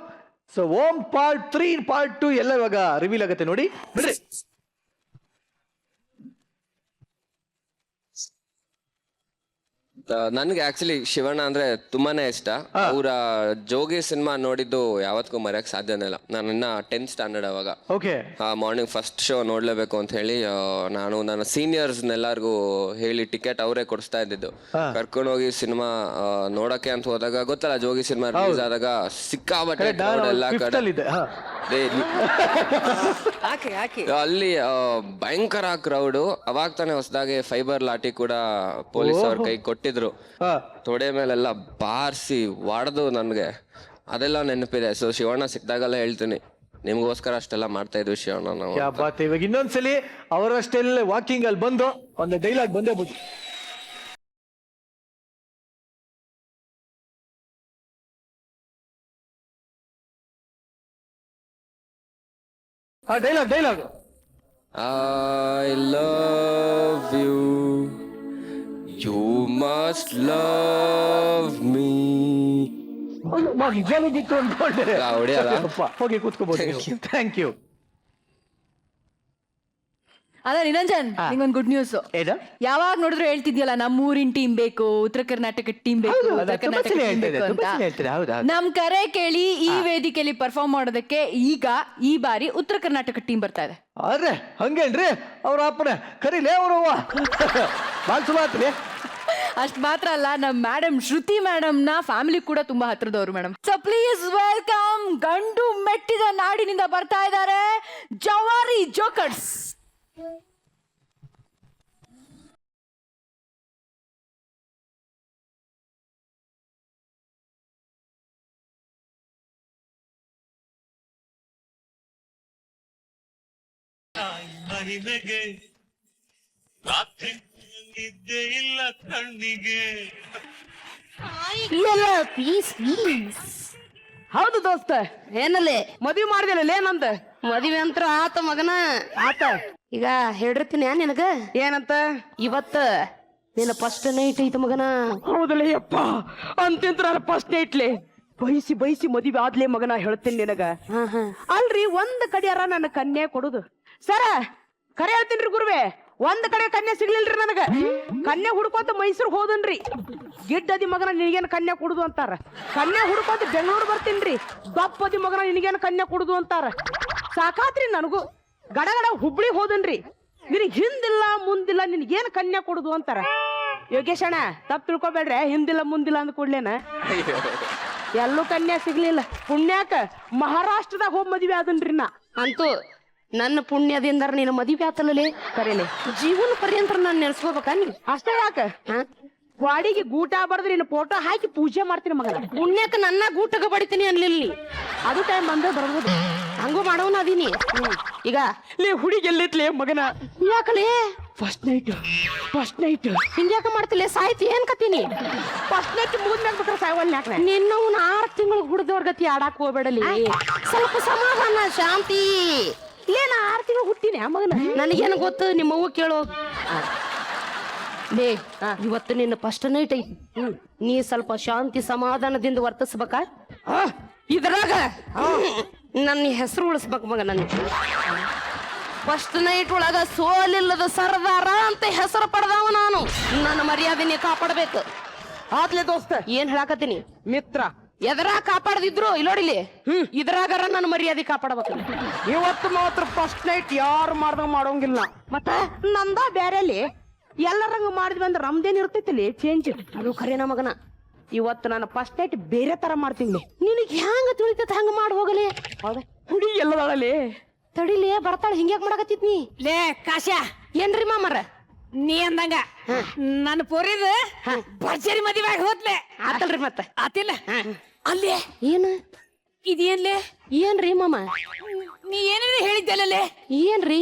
ಸೊ ಓಂ ಪಾರ್ಟ್ 3 ಪಾರ್ಟ್ 2 ಎಲ್ಲ ಇವಾಗ ರಿವೀಲ್ ಆಗುತ್ತೆ ನೋಡಿ ಬಿಡ್ರಿ. ನನ್ಗೆ ಆಕ್ಚುಲಿ ಶಿವಣ್ಣ ಅಂದ್ರೆ ತುಂಬಾನೇ ಇಷ್ಟ. ಅವರ ಜೋಗಿ ಸಿನಿಮಾ ನೋಡಿದ್ದು ಯಾವತ್ತಿಗೂ ಮರೆಯಕ್ ಸಾಧ್ಯನೇ ಇಲ್ಲ. ನಾನು ಇನ್ನ 10th ಸ್ಟ್ಯಾಂಡರ್ಡ್ ಅವಾಗ. ಓಕೆ. ಮಾರ್ನಿಂಗ್ ಫಸ್ಟ್ ಶೋ ನೋಡ್ಲೇಬೇಕು ಅಂತ ಹೇಳಿ ನಾನು ನನ್ನ ಸೀನಿಯರ್ಸ್ನೆಲ್ಲರಿಗೂ ಹೇಳಿ ಟಿಕೆಟ್ ಅವರೇ ಕೊಡಿಸ್ತಾ ಇದ್ದಿದ್ದು. ಕರ್ಕೊಂಡು ಹೋಗಿ ಸಿನಿಮಾ ನೋಡಕ್ಕೆ ಅಂತ ಹೋದಾಗ ಗೊತ್ತಲ್ಲ, ಜೋಗಿ ಸಿನಿಮಾ ರಿಲೀಸ್ ಆದಾಗ ಸಿಕ್ಕಾಬಟ್ಟೆ crowd ಎಲ್ಲ ಕಡೆ ಅಲ್ಲಿ ಭಯಂಕರ ಕ್ರೌಡು. ಅವಾಗ ತಾನೇ ಹೊಸದಾಗಿ ಫೈಬರ್ ಲಾಠಿ ಕೂಡ ಪೊಲೀಸ್ ಅವ್ರ ಕೈ ಕೊಟ್ಟಿದ್ರು. ತೊಡೆ ಮೇಲೆಲ್ಲ ಬಾರಿಸಿ ಹೊಡೆದು ನನ್ಗೆ ಅದೆಲ್ಲ ನೆನಪಿದೆ. ಸೊ ಶಿವಣ್ಣ ಸಿಕ್ದಾಗೆಲ್ಲ ಹೇಳ್ತೀನಿ, ನಿಮ್ಗೋಸ್ಕರ ಅಷ್ಟೆಲ್ಲ ಮಾಡ್ತಾ ಇದ್ವಿ ಶಿವಣ್ಣ ನಾವು. ಇವಾಗ ಇನ್ನೊಂದ್ಸಲಿ ಅವರಷ್ಟೆಲ್ಲ ವಾಕಿಂಗ್ ಅಲ್ಲಿ ಬಂದು ಒಂದು ಡೈಲಾಗ್ ಬಂದೇ ಬಿಟ್ಟು dialogue I love you, you must love me. ನಿಜಾನು ಬಿಟ್ಟು ಅನ್ಕೊಂಡೆ. ಹೊಡಿಯಲ್ಲ? ಹೋಗಿ ಕೂತ್ಕೋಬಹುದು. Thank you. ಅದ ನಿರಂಜನ್, ನಿಂಗೊಂದು ಗುಡ್ ನ್ಯೂಸ್. ಏನು? ಯಾವಾಗ ನೋಡಿದ್ರು ಹೇಳ್ತಿದ್ಯಲ್ಲ ನಮ್ಮೂರಿನ ಟೀಮ್ ಬೇಕು, ಉತ್ತರ ಕರ್ನಾಟಕ ಟೀಮ್ ಬೇಕು, ಉತ್ತರ ಕರ್ನಾಟಕ team ಬೇಕು ಅಂತ. ನಮ್ ಕರೆ ಕೇಳಿ ಈ ವೇದಿಕೆಯಲ್ಲಿ ಪರ್ಫಾರ್ಮ್ ಮಾಡೋದಕ್ಕೆ ಈಗ ಈ ಬಾರಿ ಉತ್ತರ ಕರ್ನಾಟಕ ಟೀಮ್ ಬರ್ತಾ ಇದೆ. ಅರೆ ಹಂಗೇನ್ರಿ? ಅವ್ರ ಅಪ್ಪನ ಕರೀಲೇ ಅವ್ರವ್ವ ಬಾಳ ಚಲೋ ಆತ್ರಿ. ಅಷ್ಟ್ ಮಾತ್ರ ಅಲ್ಲ, ನಮ್ ಮೇಡಮ್ ಶ್ರುತಿ ಮೇಡಮ್ ನ ಫ್ಯಾಮಿಲಿ ಕೂಡ ತುಂಬಾ ಹತ್ರದವ್ರು ಮೇಡಮ್. ಸೊ ಪ್ಲೀಸ್ ವೆಲ್ಕಮ್, ಗಂಡು ಮೆಟ್ಟಿದ ನಾಡಿನಿಂದ ಬರ್ತಾ ಇದ್ದಾರೆ ಜವಾರಿ ಜೋಕರ್ಸ್. ಮಹಿಮೆಗೆ ನಿದ್ದೆ ಇಲ್ಲ ಕಣ್ಣಿಗೆ. ಹೌದು ದೋಸ್ತ, ಏನಲ್ಲಿ ಮದ್ವಿ ಮಾಡಿದಿಲ್ಲ ಏನಂತ? ಮದುವೆ ಅಂತ ಆತ ಮಗನ ಆತ. ಈಗ ಹೇಳಿರ್ತೀನಿ ನಿನಗ ಏನಂತ? ಇವತ್ತ ನಿನ್ನ ಫಸ್ಟ್ ನೈಟ್ ಐತ ಮಗನ. ಹೌದಲ್ಲ ಯಪ್ಪ, ಅಂತಿಂತ ನಾನು ಫಸ್ಟ್ ನೈಟ್ಲಿ ಬಯಸಿ ಮದುವೆ ಆದ್ಲೆ ಮಗನ ಹೇಳ್ತೀನಿ ನಿನಗ. ಅಲ್ರಿ, ಒಂದ್ ಕಡೆಯಾರ ನನ್ನ ಕನ್ಯೆ ಕೊಡುದು ಸರ ಕರೆ ಹೇಳ್ತೀನ್ರಿ ಗುರುವೆ. ಒಂದ್ ಕಡೆ ಕನ್ಯೆ ಸಿಗ್ಲಿಲ್ರಿ ನನಗ. ಕನ್ಯೆ ಹುಡ್ಕೋತ ಮೈಸೂರ್ ಹೋದನ್ರಿ. ಗಿಡ್ಡದಿ ಮಗನ ನಿನಗೇನು ಕನ್ಯೆ ಕೊಡುದು ಅಂತಾರ. ಕನ್ಯೆ ಹುಡ್ಕೋತ ಬೆಂಗಳೂರು ಬರ್ತೀನ್ರಿ. ದಪ್ಪದಿ ಮಗನ ನಿನಗೇನು ಕನ್ಯೆ ಕೊಡುದು ಅಂತಾರ. ಸಾಕಾತ್ರಿ ನನಗೂ. ಗಡಗಡ ಹುಬ್ಳಿ ಹೋದನ್ರಿ. ನಿನಗ್ ಹಿಂದಿಲ್ಲ ಮುಂದಿಲ್ಲ, ನಿನಗೇನು ಕನ್ಯೆ ಕೊಡುದು ಅಂತಾರ. ಯೋಗೇಶಣ್ಣ ತಪ್ಪು ತಿಳ್ಕೊಬೇಡ್ರೆ, ಹಿಂದಿಲ್ಲ ಮುಂದಿಲ್ಲ ಅಂದ ಕೂಡ್ಲೇನ ಎಲ್ಲೂ ಕನ್ಯಾ ಸಿಗ್ಲಿಲ್ಲ. ಪುಣ್ಯಾಕ ಮಹಾರಾಷ್ಟ್ರದಾಗ ಹೋಗಿ ಮದ್ವೆ ಆದನ್ರಿ ನಾ. ಅಂತೂ ನನ್ನ ಪುಣ್ಯದಿಂದ ನಿನ್ನ ಮದುವೆ ಆತಲೇ ಕರೇಲೆ ಜೀವನ ಪರ್ಯಂತರ ನಾನು ನೆನೆಸ್ಕೋಬೇಕ ನೀ. ಅಷ್ಟೇ ಯಾಕ ವಾಡಿಗೆ ಗೂಟ ಬಡದ್ರಿ ನಿನ್ನ ಫೋಟೋ ಹಾಕಿ ಪೂಜೆ ಮಾಡ್ತೀನಿ ಮಗನ. ಪುಣ್ಯಕ್ಕೆ ನನ್ನ ಗೂಟಗ ಬಡಿತೀನಿ ಅನ್ಲಿಲ್ಲಿ. ಅದು ಟೈಮ್ ಬಂದ್ರೆ ಬರ್ಬೋದು. ಹಂಗೂ ಮಾಡೋನ ಅದೀನಿ. ಈಗ ಲೇ ಹುಡುಗಿ ಎಲ್ಲಿತ್ಲೇ ಮಗನ? ಯಾಕಲೇ ಫಸ್ಟ್ ನೈಟ್ ಹಿಂಗ್ಯಾಕ ಮಾಡ್ತಿಲ್ಲ? ಸಾಯ್ತಿ ಏನ್ ಕತ್ತೀನಿ? ಫಸ್ಟ್ ನೈಟ್ ಮುಗಿದ್ಮ್ಯಾಗ ಬೇಕಾದ್ರೆ ಸಾಯವಲ್ ಯಾಕೆ? ನಿನ್ನವನ್ನ 6 ತಿಂಗಳು ಹುಡ್ದವ್ರ ಗತಿ ಆಡಾಕ್ ಹೋಗ್ಬೇಡಲಿ. ಸ್ವಲ್ಪ ಸಮಾಧಾನ ಶಾಂತಿ. ಏನ 6 ತಿಂಗಳು ಹುಟ್ಟಿನಿ ಆ ಮಗನ? ನನಗೇನು ಗೊತ್ತು, ನಿಮ್ಮವ್ವ ಕೇಳೋ. ಲೇ ಇವತ್ತು ನಿನ್ನ ಫಸ್ಟ್ ನೈಟ್ ಐತಿ. ನೀ ಸ್ವಲ್ಪ ಶಾಂತಿ ಸಮಾಧಾನದಿಂದ ವರ್ತಿಸ್ಬೇಕ. ಇದ್ರಾಗ ನನ್ನ ಹೆಸರು ಉಳಿಸ್ಬೇಕು ಮಗ. ನನ್ನ ಫಸ್ಟ್ ನೈಟ್ ಒಳಗ ಸೋಲಿಲ್ಲದ ಸರ್ದಾರ ಅಂತ ಹೆಸರು ಪಡೆದವ ನಾನು. ನನ್ನ ಮರ್ಯಾದೆ ನೀ ಕಾಪಾಡ್ಬೇಕು. ಆತ್ಲೆ ದೋಸ್ತ, ಏನ್ ಹೇಳಾಕತ್ತೀನಿ? ಮಿತ್ರ ಎದರಾಗ ಕಾಪಾಡದಿದ್ರು ಇಲ್ಲೋಡಿಲಿ ಇದ್ರಾಗಾರ ನನ್ನ ಮರ್ಯಾದೆ ಕಾಪಾಡಬೇಕು. ಇವತ್ತು ಮಾತ್ರ ಫಸ್ಟ್ ನೈಟ್ ಯಾರು ಮಾಡ್ದಂಗ ಮಾಡೋಂಗಿಲ್ಲ. ಮತ್ತ ನಂದ ಬ್ಯಾರೆಲಿ ಎಲ್ಲರಂಗ ಮಾಡಿದ್ವಿ ಅಂದ್ರೆ ನಮ್ದೇನ್ ಇರ್ತೈತಿಲಿ ಚೇಂಜ್. ಅದು ಖರೇನ ಮಗನ. ಇವತ್ತು ನಾನು ಫಸ್ಟ್ ನೈಟ್ ಬೇರೆ ತರ ಮಾಡ್ತೀನಿ. ನಿನಗ್ ಹೆಂಗ ತಿಳಿತೈತೆ ಹಂಗ ಮಾಡಿ ಹೋಗಲಿ. ಹೌದಾ? ಹುಡುಗಿ ಎಲ್ಲದಾಳಲ್ಲಿ ತಡಿಲಿ ಬರ್ತಾಳ. ಹಿಂಗ್ಯಾಕ್ ಮಾಡಕತ್ತಿತ್ ನೀ? ಲೇ ಕಾಶ್ಯ, ಏನ್ರಿ ಮಾಮರ ನೀ ಅಂದಂಗ ನನ್ನ ಪೋರಿದ ಭರ್ಜರಿ ಮದುವೆ ಆಗಿ ಹೋದ್ಲೆ ಆತಲ್ರಿ ಮತ್ತ ಆತಿಲ್ಲ. ಅಲ್ಲಿ ಏನ ಇದೇನ್ಲೇ? ಏನ್ರಿ ಮಾಮ? ನೀ ಏನೇನು ಹೇಳಿದ್ದಲ್ಲೇ? ಏನ್ರಿ?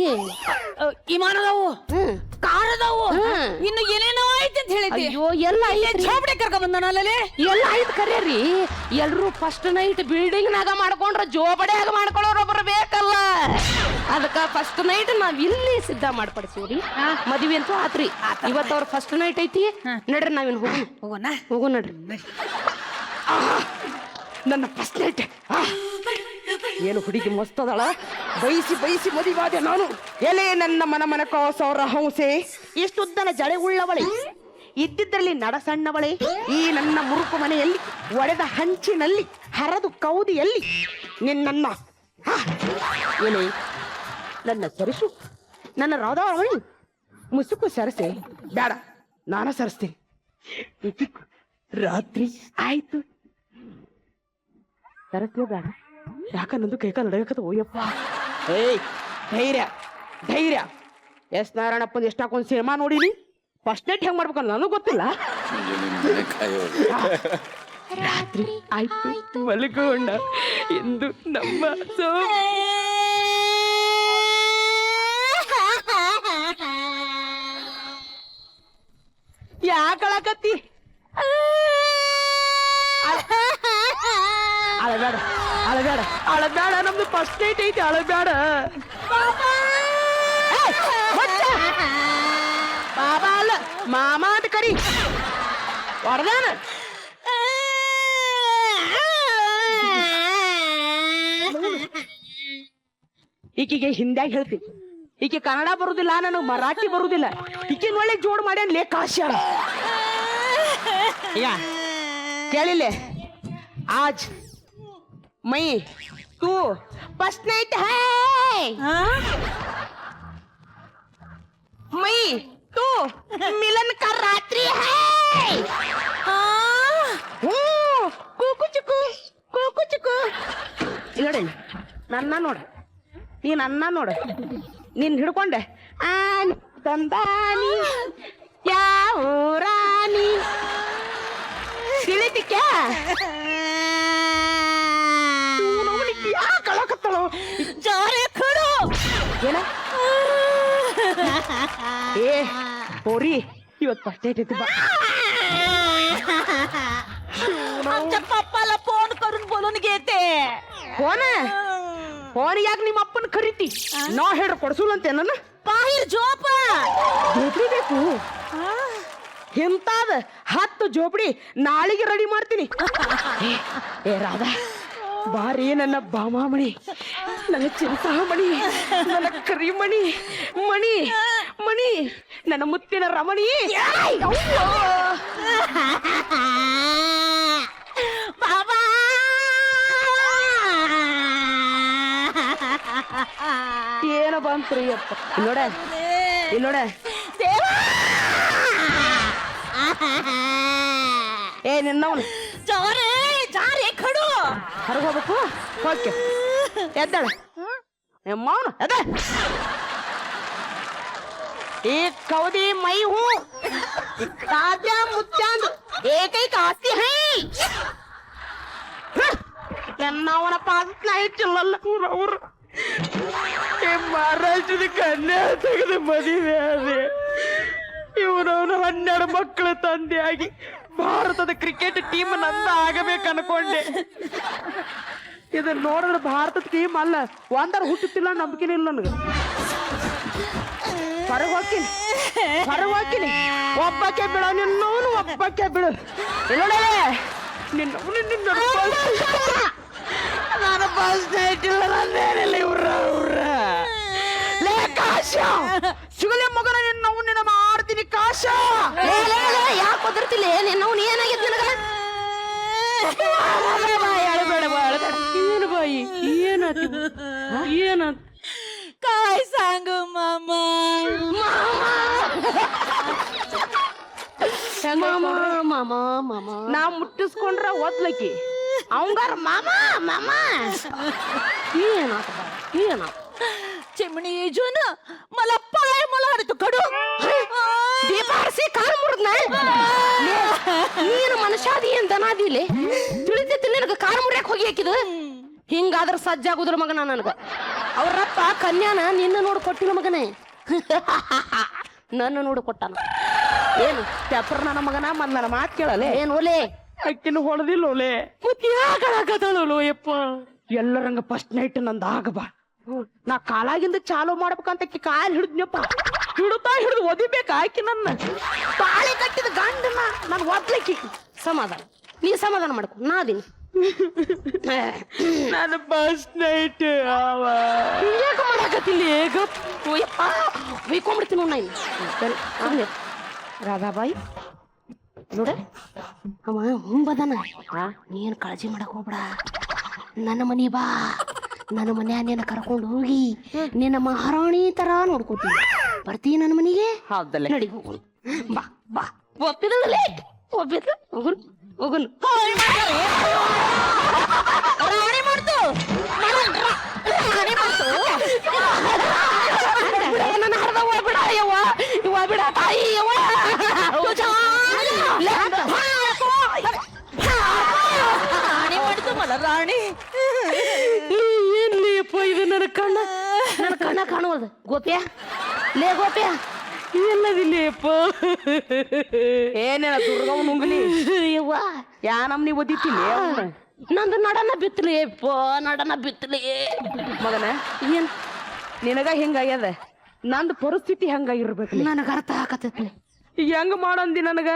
ವಿಮಾನದವು, ಕಾರದವು, ಇನ್ನು ಏನೇನೋ ಆಯ್ತು ಅಂತ ಹೇಳಿದ್ದೆ. ಅಯ್ಯೋ ಎಲ್ಲ ಛಾಪಡೆ ಕರ್ಕೊಂಡ್ ಬಂದನಲ್ಲೇ. ಎಲ್ಲ ಆಯ್ತು ಕರ್ಯಾರಿ. ಎಲ್ರು ಫಸ್ಟ್ ನೈಟ್ ಬಿಲ್ಡಿಂಗ್ ನಾಗ ಮಾಡ್ಕೊಂಡ್ರ ಜೋಬಡಿಯಾಗ ಮಾಡ್ಕೊಳ್ಳೋರೊಬ್ರು ಬೇಕಲ್ಲ. ಅದಕ್ಕ ಫಸ್ಟ್ ನೈಟ್ ನಾವ್ ಇಲ್ಲಿ ಸಿದ್ಧ ಮಾಡ್ಪಡಿಸೀವ್ರಿ. ಮದ್ವಿ ಅಂತೂ ಆತ್ರಿ. ಇವತ್ತು ಅವ್ರ ಫಸ್ಟ್ ನೈಟ್ ಐತಿ. ನಡ್ರಿ ನಾವಿನ್ ಹೋಗು ನಡ್ರಿ. ನನ್ನ ಫಸ್ಟ್ ನೈಟ್ ಏನು ಹುಡುಗಿ ಮಸ್ತ್ ಅದಳ. ಬಯಸಿ ಮದುವಾದೆ ನಾನು. ಎಲೆ ನನ್ನ ಮನ ಕೋಸವರ ಹಂಸೆ, ಇಷ್ಟುದ್ದನ ಜಡೆ ಉಳ್ಳವಳೆ, ಇದ್ದಿದ್ರಲ್ಲಿ ನಡಸಣ್ಣವಳೆ ಈ ನನ್ನ ಮುರುಕು ಮನೆಯಲ್ಲಿ ಒಡೆದ ಹಂಚಿನಲ್ಲಿ ಹರದು ಕೌದಿಯಲ್ಲಿ ನಿನ್ನನ್ನ ಏನೇ ನನ್ನ ಸರಿಸು ನನ್ನ ರಾಧಾವಳಿ ಮುಸುಕು ಸರಸೆ ಬೇಡ ನಾನ ಸರಿಸ್ತೀನಿ ರಾತ್ರಿ ಆಯ್ತು ಸರಸ್ಯ ಬೇಡ ಯಾಕನ್ನೊಂದು ಕೈಕಾಲು ನಡೆಯಕತ್ತ ಓಯಪ್ಪ ಏಯ್ ಧೈರ್ಯ ಧೈರ್ಯ ಎಸ್ ನಾರಾಯಣಪ್ಪನ ಎಷ್ಟು ಹಾಕೊಂಡ್ ಸಿನಿಮಾ ನೋಡಿನಿ ಫಸ್ಟ್ ನೈಟ್ ಹೆಂಗ್ ಮಾಡ್ಬೇಕಲ್ಲ ನನಗೂ ಗೊತ್ತಿಲ್ಲ ರಾತ್ರಿ ಆಯ್ತು ಮಲಗೋಣ ಎಂದು ನಮ್ಮ ಯಾಕಳಕತ್ತಿ ಅಳಬೇಡ ಅಳಬೇಡ ಅಳಬೇಡ ನಮ್ದು ಫಸ್ಟ್ ನೈಟ್ ಐತಿ ಅಳಬೇಡ ಬಾಬಾ ಅಲ್ಲ ಮಾಮ ಅಂತ ಕರಿ ಹೊಡೆದಾನ ಈಕಿಗೆ ಹಿಂದ್ಯಾಗ ಹೇಳ್ತೀನಿ ಈಕೆ ಕನ್ನಡ ಬರುದಿಲ್ಲ ನನಗೆ ಮರಾಠಿ ಬರುದಿಲ್ಲ ಈಕೆ ಒಳ್ಳೆ ಜೋಡ್ ಮಾಡ್ಯಾನ ಲೇ ಕಾಶ್ಯಾರ ಕೇಳಿಲ್ಲ आज मैं तू फर्स्ट नाइट है मैं तू मिलन का रात्रि है ಕೂಕು ಚುಕು ನೋಡಿ ನನ್ನ ನೋಡ ನೀ ನನ್ನ ನೋಡ ನೀನ್ ಹಿಡ್ಕೊಂಡೆ ತಂದಾನಿ ಯಾವೂರಾನಿ ತಿಳಿತಿಕ್ಕ ಕಳಕತ್ತಳು ಜಾರೆ ಕಡು ಏನ ಏ ಹೋರಿ ಇವತ್ತು ಫಸ್ಟ್ ನೈಟ್ ಐತಿ आमच्या पप्पाला फोन करून बोलून घेते फोन फोन याक ನಿಮ್ಮ ಅಪ್ಪನ ಕರೀತಿ ನಾ ಹೇಳ್ರ ಕೊಡ್ಸುಲಂತೆ ನನ್ನ ಬಾಹಿರ್ ಜೋಪ ಜೋಪಡಿ ಬೇಕು ಎಂತಾದ 10 ಜೋಪಡಿ ನಾಳೆಗೆ ರೆಡಿ ಮಾಡ್ತೀನಿ ಏ ರಾಧಾ ಬಾರಿ ನನ್ನ ಬಾಮಾಮಣಿ ನನ್ನ ಚಿಂತಾಮಣಿ ನನ್ನ ಕರಿಮಣಿ ಮಣಿ ಮಣಿ ನನ್ನ ಮುತ್ತಿನ ರಮಣಿ ಬಾಬಾ ಏನು ಬಂತ್ರಿ ಅಪ್ಪ ಇಲ್ಲೋಡ ಏ ನಿನ್ನವನು ಜಾರೆ ಖಡು ಹೊರಗೆ ಹೋಗ್ಬೇಕು ಹೋಗ್ಕೆ ಎದ್ದಾಳ ನಿಮ್ಮವನು ಎದ ಈ ಕೌದಿ ಮೈ ಹೂ ತಾಜಾ ಮುತ್ಯಾಂದು ಏಕೈಕ ಆಸ್ತಿ ಹೈ ನನ್ನವನ ಪಾಸ್ ಇಟ್ಟಿಲ್ಲಲ್ಲ ಅವ್ರು ಮಹಾರಾಷ್ಟ್ರದ ಕನ್ಯಾ ತೆಗೆದು ಮದುವೆ ಅದೇ ಇವನವನು 12 ಮಕ್ಕಳ ತಂದೆಯಾಗಿ ಭಾರತದ ಕ್ರಿಕೆಟ್ ಟೀಮ್ ನಂದ ಆಗಬೇಕು ಅನ್ಕೊಂಡೆ ಇದು ನೋಡಿದ್ರೆ ಭಾರತದ ಟೀಮ್ ಅಲ್ಲ ಒಂದರ ಹುಟ್ಟುತ್ತಿಲ್ಲ ನಂಬಿಕೆನೇ ಇಲ್ಲ ನನಗೆ ಹೊರಗೆ ಹೋಗ್ತೀನಿ ಒಬ್ಬಕ್ಕೆ ಬಿಡ ನಿನ್ನವನು ಒಬ್ಬಕ್ಕೆ ಬಿಡು ಇಲ್ಲ ನಾನು ಬಸ್ ಇಟ್ಟಿಲ್ಲ ನಂದೇನಿಲ್ಲ ಇವ್ರ ಲೇ ಕಾಶ ಸಿಗಲೇ ಮಗನ ನಿನ್ನವು ನಿನ್ನ ಮಾಡ್ತೀನಿ ಕಾಶ ಯಾಕೆ ಒದರ್ತಿಲ್ಲ ನಿನ್ನವನು ಏನಾಗಿತ್ತು ನನಗ ಅಳಬೇಡ ಏನು ಬಾಯಿ ಏನಾತ काय सांगू मामा ನಾ ಮುಟ್ಟಿಸ್ಕೊಂಡ್ರ ಓದ್ಲಕ್ಕಿ ಅವಂಗಾರ ಮಾಮ ಏನಾತ चिमणी जून मला पाय मला हडतो कडू दीपारसी ಕಾಲು ಮುರಿದ್ನ ನೀನು ಮನುಷ್ಯಾದಿ ಏನ್ ದನಾದಿಲೆ ತಿಳಿತೈತಿ ನಿನಗ ಕಾಲು ಮುರಿಯಕ್ ಹೋಗಿ ಹಾಕಿದ ಹಿಂಗಾದ್ರ ಸಜ್ಜಾಗುದ್ರ ಮಗನ ನನಗ ಅವ್ರಪ್ಪ ಕನ್ಯಾನ ನಿನ್ನ ನೋಡಿ ಕೊಟ್ಟಿಲ್ಲ ಮಗನೇ ನನ್ನ ನೋಡಿ ಕೊಟ್ಟಾನ ಏನು ಪೇಪರ್ ನನ್ನ ಮಗನ ಮತ್ ನನ್ನ ಮಾತು ಕೇಳಲೆ ಏನ್ ಓಲೆ ಅಕ್ಕಿನ ಹೊಡೆದಿಲ್ಲ ಓಲೆ ಮತ್ತೆ ಯಾಕಳಾಗದಳು ಯಪ್ಪ ಎಲ್ಲರಂಗ ಫಸ್ಟ್ ನೈಟ್ ನಂದ ಆಗಬಾ ನಾ ಕಾಲಾಗಿಂದ ಚಾಲು ಮಾಡ್ಬೇಕಂತ ಕಾಲ್ ಹಿಡಿದ್ನಪ್ಪ ಹಿಡಿದು ಒದಿಬೇಕು ಆಕಿ ನನ್ನ ತಾಳಿ ಕಟ್ಟಿದ ಗಂಡನ ನಾನು ಒದ್ಲಿಕ್ಕಿ ಸಮಾಧಾನ ನೀ ಸಮಾಧಾನ ಮಾಡ್ಕೊ ನಾದೀನಿ ನಾನು ಫಸ್ಟ್ ನೈಟ್ ಯಾಕೆ ಮಾಡಾಕತ್ತಿಲ್ಲ ಹೇಗಪ್ಪ ಬೈಕೊಂಡ್ಬಿಡ್ತೀನಿ ನಾನು ಸರಿ ರಾಧಾಬಾಯಿ ನೋಡ ಅವ ಹುಂಬದನ ನೀನ್ ಕಾಳಜಿ ಮಾಡಕ್ ಹೋಗ್ಬೇಡ. ನನ್ನ ಮನಿ ಬಾ, ನನ್ನ ಮನ್ಯಾಗ ನಿನ್ನ ಕರ್ಕೊಂಡು ಹೋಗಿ ನಿನ್ನ ಮಹಾರಾಣಿ ತರ ನೋಡ್ಕೋತೀನಿ. ಬರ್ತೀವಿ ನನ್ನ ಮನೆಗೆ? ಹೌದಲ್ಲ. ನಡಿ ಹೋಗೋಣ. ಬಾ ಬಾ. ಒಪ್ಪಿದಲ್ಲೇ ಒಪ್ಪಿದ ಹೋಗುನ್ ಹೋಗುನ್. ರಾಣಿ ಮಾಡ್ತು ನನ್ನ ಹರ್ದ ಬಿಡ ಯವ್ವ, ಇವ ಬಿಡ ತಾಯಿ ಯವ್ವ. ರಾಣಿ ಏನ್ಲಿಯಪ್ಪ ಇದು? ನನ್ನ ಕಣ್ಣ ಕಾಣುವುದು. ಗೋಪ್ಯ ಲೇ ಗೋಪ್ಯ ಎಲ್ಲದಿಲ್ಲಪ್ಪ. ಏನೇನ ದುರ್ಗವ್ ನುಂಗ್ಲಿ ಯವ್ವ ಯಾ ನಮ್ನಿ ಓದಿತ್ತಿಲ್ಲ ನಂದು ನಡನ ಬಿತ್ತಲಿ ಅಪ್ಪ, ನಡನ ಬಿತ್ತಲಿ. ಮಗನ ಏನ್ ನಿನಗ ಹಿಂಗಾಗ್ಯದ, ನಂದು ಪರಿಸ್ಥಿತಿ ಹಂಗಾಗಿರ್ಬೇಕು. ನನಗ ಅರ್ಥ ಆಗತೈತಿ. ಹೆಂಗ್ ಮಾಡಂದಿ ನನಗ?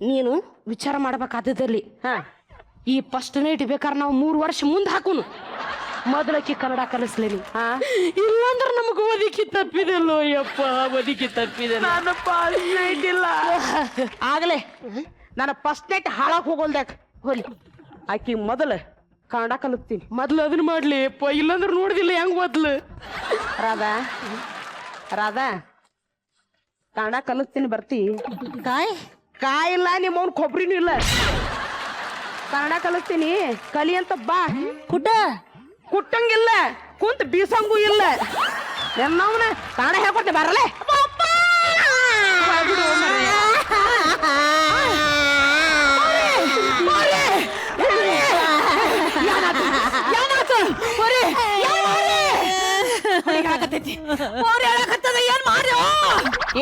ನೀನು ವಿಚಾರ ಮಾಡ್ಬೇಕಾದಲ್ಲಿ ಹಾ, ಈ ಫಸ್ಟ್ ನೈಟ್ ಬೇಕಾದ್ರೆ ನಾವು 3 ವರ್ಷ ಮುಂದೆ ಹಾಕುನು. ಮೊದಲಕ್ಕೆ ಕನ್ನಡ ಕಲಿಸ್ಲೇನಿ. ಇಲ್ಲಾಂದ್ರೆ ನಮಗ ಒದಕಿ ತಪ್ಪಿದೆಲ್ಲೋ ಯಪ್ಪ, ಒದಕಿ ತಪ್ಪಿದೆ. ನಾನು ಫಸ್ಟ್ ನೈಟ್ ಇಲ್ಲ ಆಗಲೇ. ನಾನು ಫಸ್ಟ್ ನೈಟ್ ಹಾಳಾಗ್ ಹೋಗೋಲ್ದಾಕ ಹೋಲಿ ಆಕಿ ಮೊದಲು ಕನ್ನಡ ಕಲಿಸ್ತೀನಿ. ಮೊದ್ಲು ಅದನ್ನ ಮಾಡ್ಲಿ ಅಪ್ಪ, ಇಲ್ಲಾಂದ್ರೆ ನೋಡಿದಿಲ್ಲ ಹೆಂಗ್ ಮೊದ್ಲು. ರಾಧಾ ರಾಧಾ ಕನ್ನಡ ಕಲಿಸ್ತೀನಿ, ಬರ್ತಿ? ಕಾಯಿಲ್ಲ ನಿಮ್ಮವ್ನ ಕೊಬ್ಬರಿನೂ ಇಲ್ಲ. ಕನ್ನಡ ಕಲಿಸ್ತೀನಿ, ಕಲಿ ಅಂತ ಬಾ. ಕುಟ್ಟಂಗಿಲ್ಲ, ಕುಂತ ಬೀಸಂಗೂ ಇಲ್ಲ. ನನ್ನವನ ಕನ್ನಡ ಹೇಳ್ಕೊಡ್ತೀನಿ, ಬರಲೇ.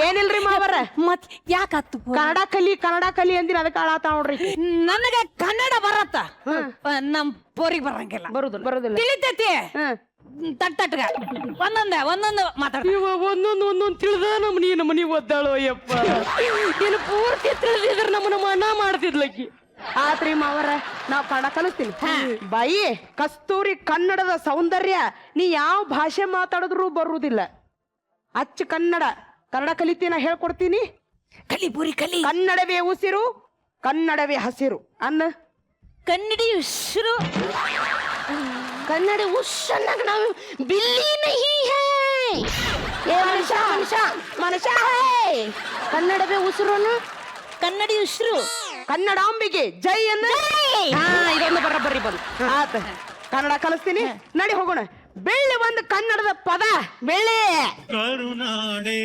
ಏನಿಲ್ರಿ ಮಾವರ, ಮತ್ ಯಾಕತ್ತು ಕನ್ನಡ ಕಲಿ ಅಂದಿನ ಅದಕ್ಕೆ ಆಳಾತ ನೋಡ್ರಿ. ನನಗ ಕನ್ನಡ ಬರತ್ತ, ನಮ್ ಪೋರಿಗೆ ಬರಂಗಿಲ್ಲ. ಬರುದಿಲ್ಲ ತಿಳಿತೈತಿ ತಟ್ಟಗ ಒಂದೊಂದು ಮಾತಾಡ್ತೀವಿ. ಇವ ಒಂದೊಂದು ತಿಳಿದ ನಮ್ಮ ಮನಿ ಒದ್ದಾಳೋ ಯಪ್ಪ. ನೀನು ಪೂರ್ತಿ ತಿಳಿದಿದ್ರೆ ನಮ್ಮನ್ನ ಮನ ಮಾಡ್ತಿದ್ಲಕ್ಕಿ. ಆತ್ರಿ ಮಾವರ, ನಾವ್ ಕನ್ನಡ ಕಲಿಸ್ತೀನಿ. ಬಾಯಿ ಕಸ್ತೂರಿ ಕನ್ನಡದ ಸೌಂದರ್ಯ, ನೀ ಯಾವ ಭಾಷೆ ಮಾತಾಡಿದ್ರು ಬರುವುದಿಲ್ಲ. ಅಚ್ಚ ಕನ್ನಡ ಕಲಿತೀನ ಹೇಳ್ಕೊಡ್ತೀನಿ. ಕಲಿ ಪೂರಿ ಕಲಿ. ಕನ್ನಡವೇ ಉಸಿರು, ಕನ್ನಡವೇ ಹಸಿರು ಅನ್ನ. ಕನ್ನಡಿ ಉಸಿರು, ಕನ್ನಡ ಉಶ್ಶನ್ನಾಗ ನಾವು ಬಿಲ್ಲಿ ನಹಿ ಹೈ. ಏ ಮನುಷ್ಯ ಮನುಷ್ಯ ಮನುಷ್ಯ ಹೈ. ಕನ್ನಡವೇ ಉಸಿರು, ಕನ್ನಡಿ ಉಸಿರು. ಕನ್ನಡಾಂಬಿಗೆ ಜೈ ಅನ್ನ. ಇದೊಂದು ಬರ್ರಿ ಬಂದು ಆತ. ಕನ್ನಡ ಕಲಿಸ್ತೀನಿ, ನಡಿ ಹೋಗೋಣ. ಬೆಳ್ಳಿ ಒಂದು ಕನ್ನಡದ ಪದ, ಬೆಳ್ಳಿ. ಕರುನಾಡೆ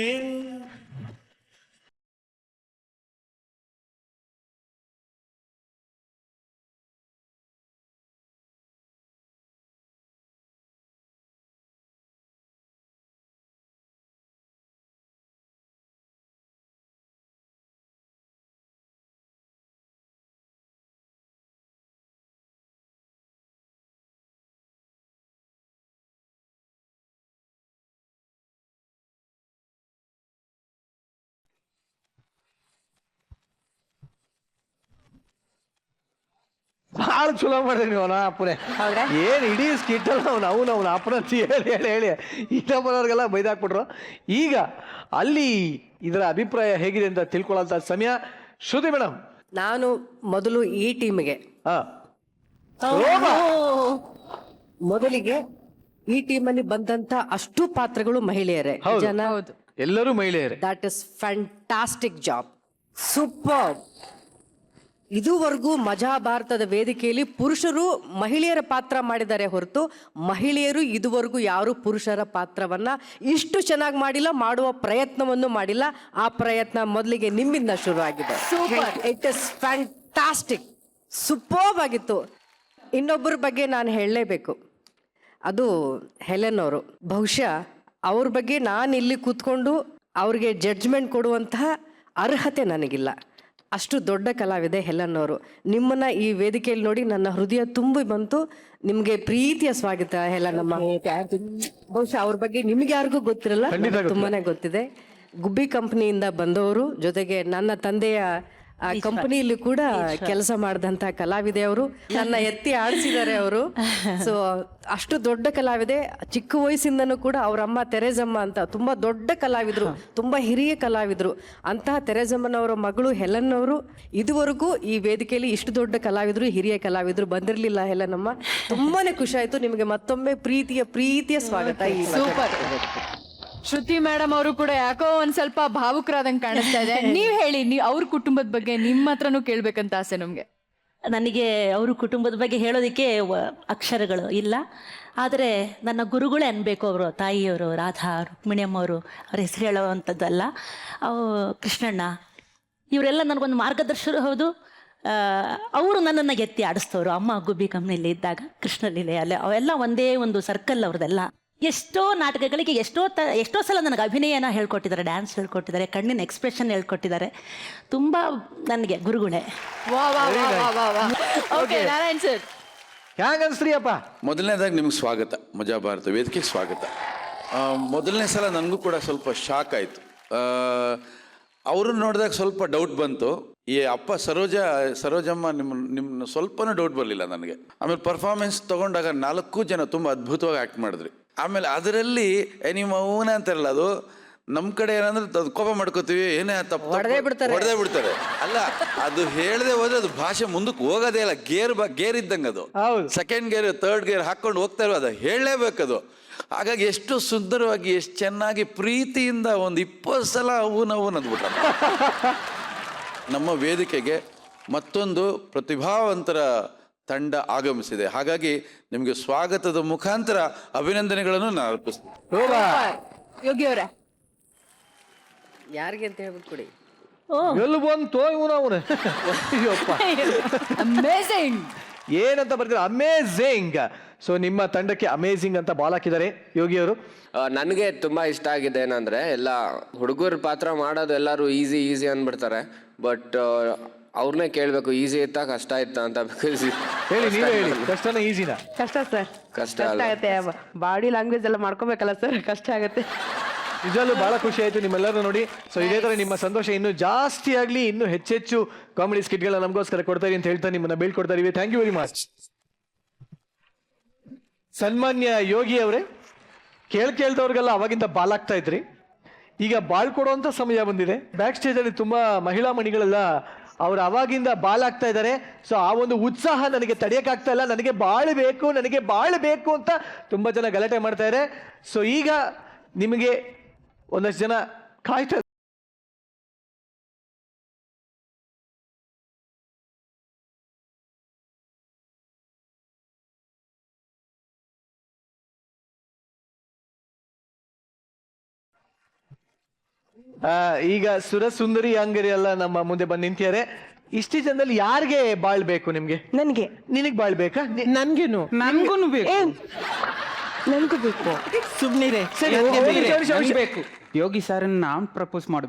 ಭಾಳ ಚಲೋ ಮಾಡಿದ್ರಿ ನೀವು ಅವನ ಅಪ್ಪನೇ. ಏನು ಇಡೀ ಸ್ಕಿಟ್ಟಲ್ಲ ಅವ್ನ ಅಪ್ಪನ ಅಂತ ಹೇಳಿ ಇನ್ನೊಬ್ಬರವ್ರಿಗೆಲ್ಲ ಬೈದಾಕ್ಬಿಟ್ರು. ಈಗ ಅಲ್ಲಿ ಇದರ ಅಭಿಪ್ರಾಯ ಹೇಗಿದೆ ಅಂತ ತಿಳ್ಕೊಳ್ಳೋಂಥ ಸಮಯ. ಶ್ರುತಿ ಮೇಡಮ್, ನಾನು ಮೊದಲು ಈ ಟೀಮ್ಗೆ ಮೊದಲಿಗೆ ಈ ಟೀಮಲ್ಲಿ ಬಂದಂತ ಅಷ್ಟು ಪಾತ್ರಗಳು ಮಹಿಳೆಯರೇ. ಜನ ಎಲ್ಲರೂ ಮಹಿಳೆಯರೇ. That is fantastic job, super. ಇದುವರೆಗೂ ಮಜಾ ಭಾರತದ ವೇದಿಕೆಯಲ್ಲಿ ಪುರುಷರು ಮಹಿಳೆಯರ ಪಾತ್ರ ಮಾಡಿದ್ದಾರೆ ಹೊರತು ಮಹಿಳೆಯರು ಇದುವರೆಗೂ ಯಾರು ಪುರುಷರ ಪಾತ್ರವನ್ನ ಇಷ್ಟು ಚೆನ್ನಾಗಿ ಮಾಡಿಲ್ಲ, ಮಾಡುವ ಪ್ರಯತ್ನವನ್ನು ಮಾಡಿಲ್ಲ. ಆ ಪ್ರಯತ್ನ ಮೊದಲಿಗೆ ನಿಮ್ಮಿಂದ ಶುರು ಆಗಿದೆ. ಇಟ್ ಇಸ್ ಫ್ಯಾಂಟಾಸ್ಟಿಕ್, ಸೂಪರ್ಬ್ ಆಗಿತ್ತು. ಇನ್ನೊಬ್ಬರ ಬಗ್ಗೆ ನಾನು ಹೇಳಲೇಬೇಕು, ಅದು ಹೆಲೆನ್ ಅವರು. ಬಹುಶಃ ಅವ್ರ ಬಗ್ಗೆ ನಾನು ಇಲ್ಲಿ ಕೂತ್ಕೊಂಡು ಅವ್ರಿಗೆ ಜಡ್ಜ್ಮೆಂಟ್ ಕೊಡುವಂತಹ ಅರ್ಹತೆ ನನಗಿಲ್ಲ. ಅಷ್ಟು ದೊಡ್ಡ ಕಲಾವಿದೆ ಹೆಲೆನ್ ಅವರು. ನಿಮ್ಮನ್ನ ಈ ವೇದಿಕೆಯಲ್ಲಿ ನೋಡಿ ನನ್ನ ಹೃದಯ ತುಂಬಿ ಬಂತು. ನಿಮ್ಗೆ ಪ್ರೀತಿಯ ಸ್ವಾಗತ ಹೆಲೆನ್ ಅಮ್ಮ. ಬಹುಶಃ ಅವ್ರ ಬಗ್ಗೆ ನಿಮ್ಗೆ ಯಾರಿಗೂ ಗೊತ್ತಿರಲ್ಲ, ತುಂಬಾನೇ ಗೊತ್ತಿದೆ. ಗುಬ್ಬಿ ಕಂಪ್ನಿಯಿಂದ ಬಂದವರು, ಜೊತೆಗೆ ನನ್ನ ತಂದೆಯ ಆ ಕಂಪನಿಯಲ್ಲಿ ಕೂಡ ಕೆಲಸ ಮಾಡಿದಂತ ಕಲಾವಿದೆ ಅವರು. ನನ್ನ ಎತ್ತಿ ಆಡಿಸಿದ್ದಾರೆ ಅವರು. ಸೊ ಅಷ್ಟು ದೊಡ್ಡ ಕಲಾವಿದೆ. ಚಿಕ್ಕ ವಯಸ್ಸಿಂದನೂ ಕೂಡ ಅವ್ರ ಅಮ್ಮ ತೆರೇಜಮ್ಮ ಅಂತ ತುಂಬಾ ದೊಡ್ಡ ಕಲಾವಿದ್ರು, ತುಂಬಾ ಹಿರಿಯ ಕಲಾವಿದ್ರು. ಅಂತಹ ತೆರೇಜಮ್ಮನವರ ಮಗಳು ಹೆಲನ್ ಅವರು ಇದುವರೆಗೂ ಈ ವೇದಿಕೆಯಲ್ಲಿ ಇಷ್ಟು ದೊಡ್ಡ ಕಲಾವಿದ್ರು, ಹಿರಿಯ ಕಲಾವಿದ್ರು ಬಂದಿರಲಿಲ್ಲ. ಹೆಲನಮ್ಮ, ತುಂಬಾನೇ ಖುಷಿ ಆಯ್ತು. ನಿಮಗೆ ಮತ್ತೊಮ್ಮೆ ಪ್ರೀತಿಯ ಸ್ವಾಗತ. ಸೂಪರ್. ಶ್ರುತಿ ಮೇಡಮ್ ಅವರು ಕೂಡ ಯಾಕೋ ಒಂದ್ ಸ್ವಲ್ಪ ಭಾವುಕರಾದಂಗ್ ಕಾಣಿಸ್ತಾ ಇದೆ. ನೀವ್ ಹೇಳಿ, ನೀವ್ ಅವ್ರ ಕುಟುಂಬದ ಬಗ್ಗೆ ನಿಮ್ಮ ಹತ್ರನೂ ಕೇಳ್ಬೇಕಂತ ಆಸೆ ನಮ್ಗೆ. ನನಗೆ ಅವರು ಕುಟುಂಬದ ಬಗ್ಗೆ ಹೇಳೋದಕ್ಕೆ ಅಕ್ಷರಗಳು ಇಲ್ಲ. ಆದರೆ ನನ್ನ ಗುರುಗಳೇ ಅನ್ಬೇಕು. ಅವರು ತಾಯಿಯವರು ರಾಧಾ ರುಕ್ಮಿಣಿಯಮ್ಮವರು, ಅವ್ರ ಹೆಸರು ಹೇಳುವಂಥದ್ದಲ್ಲ. ಕೃಷ್ಣಣ್ಣ, ಇವರೆಲ್ಲ ನನಗೊಂದು ಮಾರ್ಗದರ್ಶಕರು. ಹೌದು, ಅವರು ನನ್ನನ್ನು ಎತ್ತಿ ಆಡಿಸ್ತವ್ರು. ಅಮ್ಮ ಗುಬ್ಬಿ ಕಂಪ್ನಿಯಲ್ಲಿ ಇದ್ದಾಗ ಕೃಷ್ಣಲೀಲೆ ಅಲ್ಲೇ ಅವೆಲ್ಲ ಒಂದೇ ಒಂದು ಸರ್ಕಲ್ ಅವ್ರದ್ದೆಲ್ಲ. ಎಷ್ಟೋ ನಾಟಕಗಳಿಗೆ ಎಷ್ಟೋ ಸಲ ನನಗೆ ಅಭಿನಯನ ಹೇಳ್ಕೊಟ್ಟಿದ್ದಾರೆ, ಡ್ಯಾನ್ಸ್ ಹೇಳ್ಕೊಟ್ಟಿದ್ದಾರೆ, ಕಣ್ಣಿನ ಎಕ್ಸ್ಪ್ರೆಷನ್ ಹೇಳ್ಕೊಟ್ಟಿದ್ದಾರೆ. ತುಂಬ ನನಗೆ ಗುರುಗಳೇ. ನಾರಾಯಣ್ ಸರ್, ಹ್ಯಾಂಗ ಅನ್ಸ್ರಿಯಪ್ಪ? ಮೊದಲನೇದಾಗಿ ನಿಮ್ಗೆ ಸ್ವಾಗತ, ಮಜಾ ಭಾರತ ವೇದಿಕೆಗೆ ಸ್ವಾಗತ. ಮೊದಲನೇ ಸಲ ನನಗೂ ಕೂಡ ಸ್ವಲ್ಪ ಶಾಕ್ ಆಯಿತು. ಅವ್ರನ್ನ ನೋಡಿದಾಗ ಸ್ವಲ್ಪ ಡೌಟ್ ಬಂತು. ಈ ಅಪ್ಪ ಸರೋಜಮ್ಮ ನಿಮ್ಮ ಸ್ವಲ್ಪನೂ ಡೌಟ್ ಬರಲಿಲ್ಲ ನನಗೆ. ಆಮೇಲೆ ಪರ್ಫಾರ್ಮೆನ್ಸ್ ತೊಗೊಂಡಾಗ 4 ಜನ ತುಂಬ ಅದ್ಭುತವಾಗಿ ಆ್ಯಕ್ಟ್ ಮಾಡಿದ್ರಿ. ಆಮೇಲೆ ಅದರಲ್ಲಿ ನಿಮ್ಮ ಅವನ ಅಂತಾರಲ್ಲ, ಅದು ನಮ್ಮ ಕಡೆ ಏನಂದ್ರೆ ಕೋಪ ಮಾಡ್ಕೋತೀವಿ, ಏನೇ ತಪ್ಪು ಹೊಡೆದೇ ಬಿಡ್ತಾರೆ. ಅಲ್ಲ, ಅದು ಹೇಳದೆ ಹೋದ್ರೆ ಅದು ಭಾಷೆ ಮುಂದಕ್ಕೆ ಹೋಗೋದೇ ಇಲ್ಲ. ಗೇರ್ ಇದ್ದಂಗೆ ಅದು. ಸೆಕೆಂಡ್ ಗೇರ್, ಥರ್ಡ್ ಗೇರ್ ಹಾಕೊಂಡು ಹೋಗ್ತಾ ಇರೋ, ಅದು ಹೇಳಲೇಬೇಕದು. ಹಾಗಾಗಿ ಎಷ್ಟು ಸುಂದರವಾಗಿ, ಎಷ್ಟು ಚೆನ್ನಾಗಿ ಪ್ರೀತಿಯಿಂದ ಒಂದು 20 ಸಲ ಅವನು ಅಂದ್ಬಿಟ್ಟ. ನಮ್ಮ ವೇದಿಕೆಗೆ ಮತ್ತೊಂದು ಪ್ರತಿಭಾವಂತರ ತಂಡ ಆಗಮಿಸಿದೆ. ಹಾಗಾಗಿ ನಿಮಗೆ ಸ್ವಾಗತದ ಮುಖಾಂತರ ಅಭಿನಂದನೆಗಳನ್ನು ನಾನು ಅರ್ಪಿಸ್ತೀನಿ. ಯೋಗಿ ಅವರೇ, ಯಾರಿಗೆ ಅಂತ ಹೇಳ್ಬಿಟ್ಟು ಕೊಡಿ. ಎಲ್ಲಿ ಬಂತು ಇವನು ಅವನು? ಅಮೇಜಿಂಗ್ ಏನಂತ ಬರ್ತೀರಾ? ಅಮೇಝಿಂಗ್. ಸೊ ನಿಮ್ಮ ತಂಡಕ್ಕೆ ಅಮೇಝಿಂಗ್ ಅಂತ ಬಾಲ್ ಹಾಕಿದ್ದಾರೆ ಯೋಗಿ ಅವರು. ನನಗೆ ತುಂಬಾ ಇಷ್ಟ ಆಗಿದೆ ಏನಂದ್ರೆ, ಎಲ್ಲ ಹುಡುಗರ ಪಾತ್ರ ಮಾಡೋದು ಎಲ್ಲರೂ ಈಸಿ ಅಂದ್ಬಿಡ್ತಾರೆ. ಬಟ್ ಅವ್ರನ್ನೇ ಕೇಳಬೇಕು, ಈಸಿ ಇತ್ತಾ ಕಷ್ಟ ಇತ್ತಾ ಅಂತ. ಹೇಳಿ, ನೀವೇ ಹೇಳಿ, ಕಷ್ಟನ ಈಸಿನಾ? ಕಷ್ಟ ಸರ್, ಕಷ್ಟ ಆಗತ್ತೆ. ಬಾಡಿ ಲ್ಯಾಂಗ್ವೇಜ್ ಎಲ್ಲ ಮಾಡ್ಕೋಬೇಕಲ್ಲ ಸರ್, ಕಷ್ಟ ಆಗತ್ತೆ. ನಿಜಲ್ಲೂ ಬಹಳ ಖುಷಿ ಆಯ್ತು ನಿಮ್ಮೆಲ್ಲರೂ ನೋಡಿ. ಸೊ ಇದೇ ತರ ನಿಮ್ಮ ಸಂತೋಷ ಇನ್ನೂ ಜಾಸ್ತಿ ಆಗ್ಲಿ, ಇನ್ನೂ ಹೆಚ್ಚೆಚ್ಚು ಕಾಮಿಡಿ ಸ್ಕಿಟ್ಗಳ ನಮಗೋಸ್ಕರ ಕೊಡ್ತಾರೆ ಅಂತ ಹೇಳ್ತಾ ನಿಮ್ಮನ್ನ ಬೀಳ್ಕೊಡ್ತಾ ಇದೀವಿ. Thank you very much. ಸನ್ಮಾನ್ಯ ಯೋಗಿ ಅವರೇ, ಕೇಳ್ದವ್ರಿಗೆಲ್ಲ ಅವಾಗಿಂದ ಬಾಲ್ ಆಗ್ತಾ ಇದ್ರಿ, ಈಗ ಬಾಳ್ ಕೊಡುವಂತ ಸಮಯ ಬಂದಿದೆ. ಬ್ಯಾಕ್ ಸ್ಟೇಜ್ ಅಲ್ಲಿ ತುಂಬಾ ಮಹಿಳಾ ಮಣಿಗಳೆಲ್ಲ ಅವ್ರು ಅವಾಗಿಂದ ಬಾಲ್ ಆಗ್ತಾ ಇದ್ದಾರೆ. ಸೊ ಆ ಒಂದು ಉತ್ಸಾಹ ನನಗೆ ತಡೆಯಕ್ಕಾಗ್ತಾ ಇಲ್ಲ. ನನಗೆ ಬಾಳ್ ಬೇಕು ಅಂತ ತುಂಬಾ ಜನ ಗಲಾಟೆ ಮಾಡ್ತಾ ಇದ್ದಾರೆ. ಸೊ ಈಗ ನಿಮಗೆ ಒಂದಷ್ಟು ಜನ ಕಾಯ್ತಾ ಈಗ ಸುರಸುಂದರಿ ಅಂಗರಿ ಎಲ್ಲ ನಮ್ಮ ಮುಂದೆ ಬಂದು ನಿಂತಿದ್ದಾರೆ. ಇಷ್ಟು ಜನದಲ್ಲಿ ಯಾರಿಗೆ ಬಾಳ್ ಬೇಕು ನಿಮ್ಗೆ? ನನ್ಗೆ. ನಿನಗ್ ಬಾಳ್ ಬೇಕಾ? ನನ್ಗೂನು ಬೇಕು. ನನ್ಗೂ ಬೇಕು. ಸುಮ್ನಿರೆ, ಸರಿ, ಬೇಕು. ಯೋಗಿ ಸರ್ ನಾನ್ ಪ್ರಪೋಸ್ ಮಾಡಿ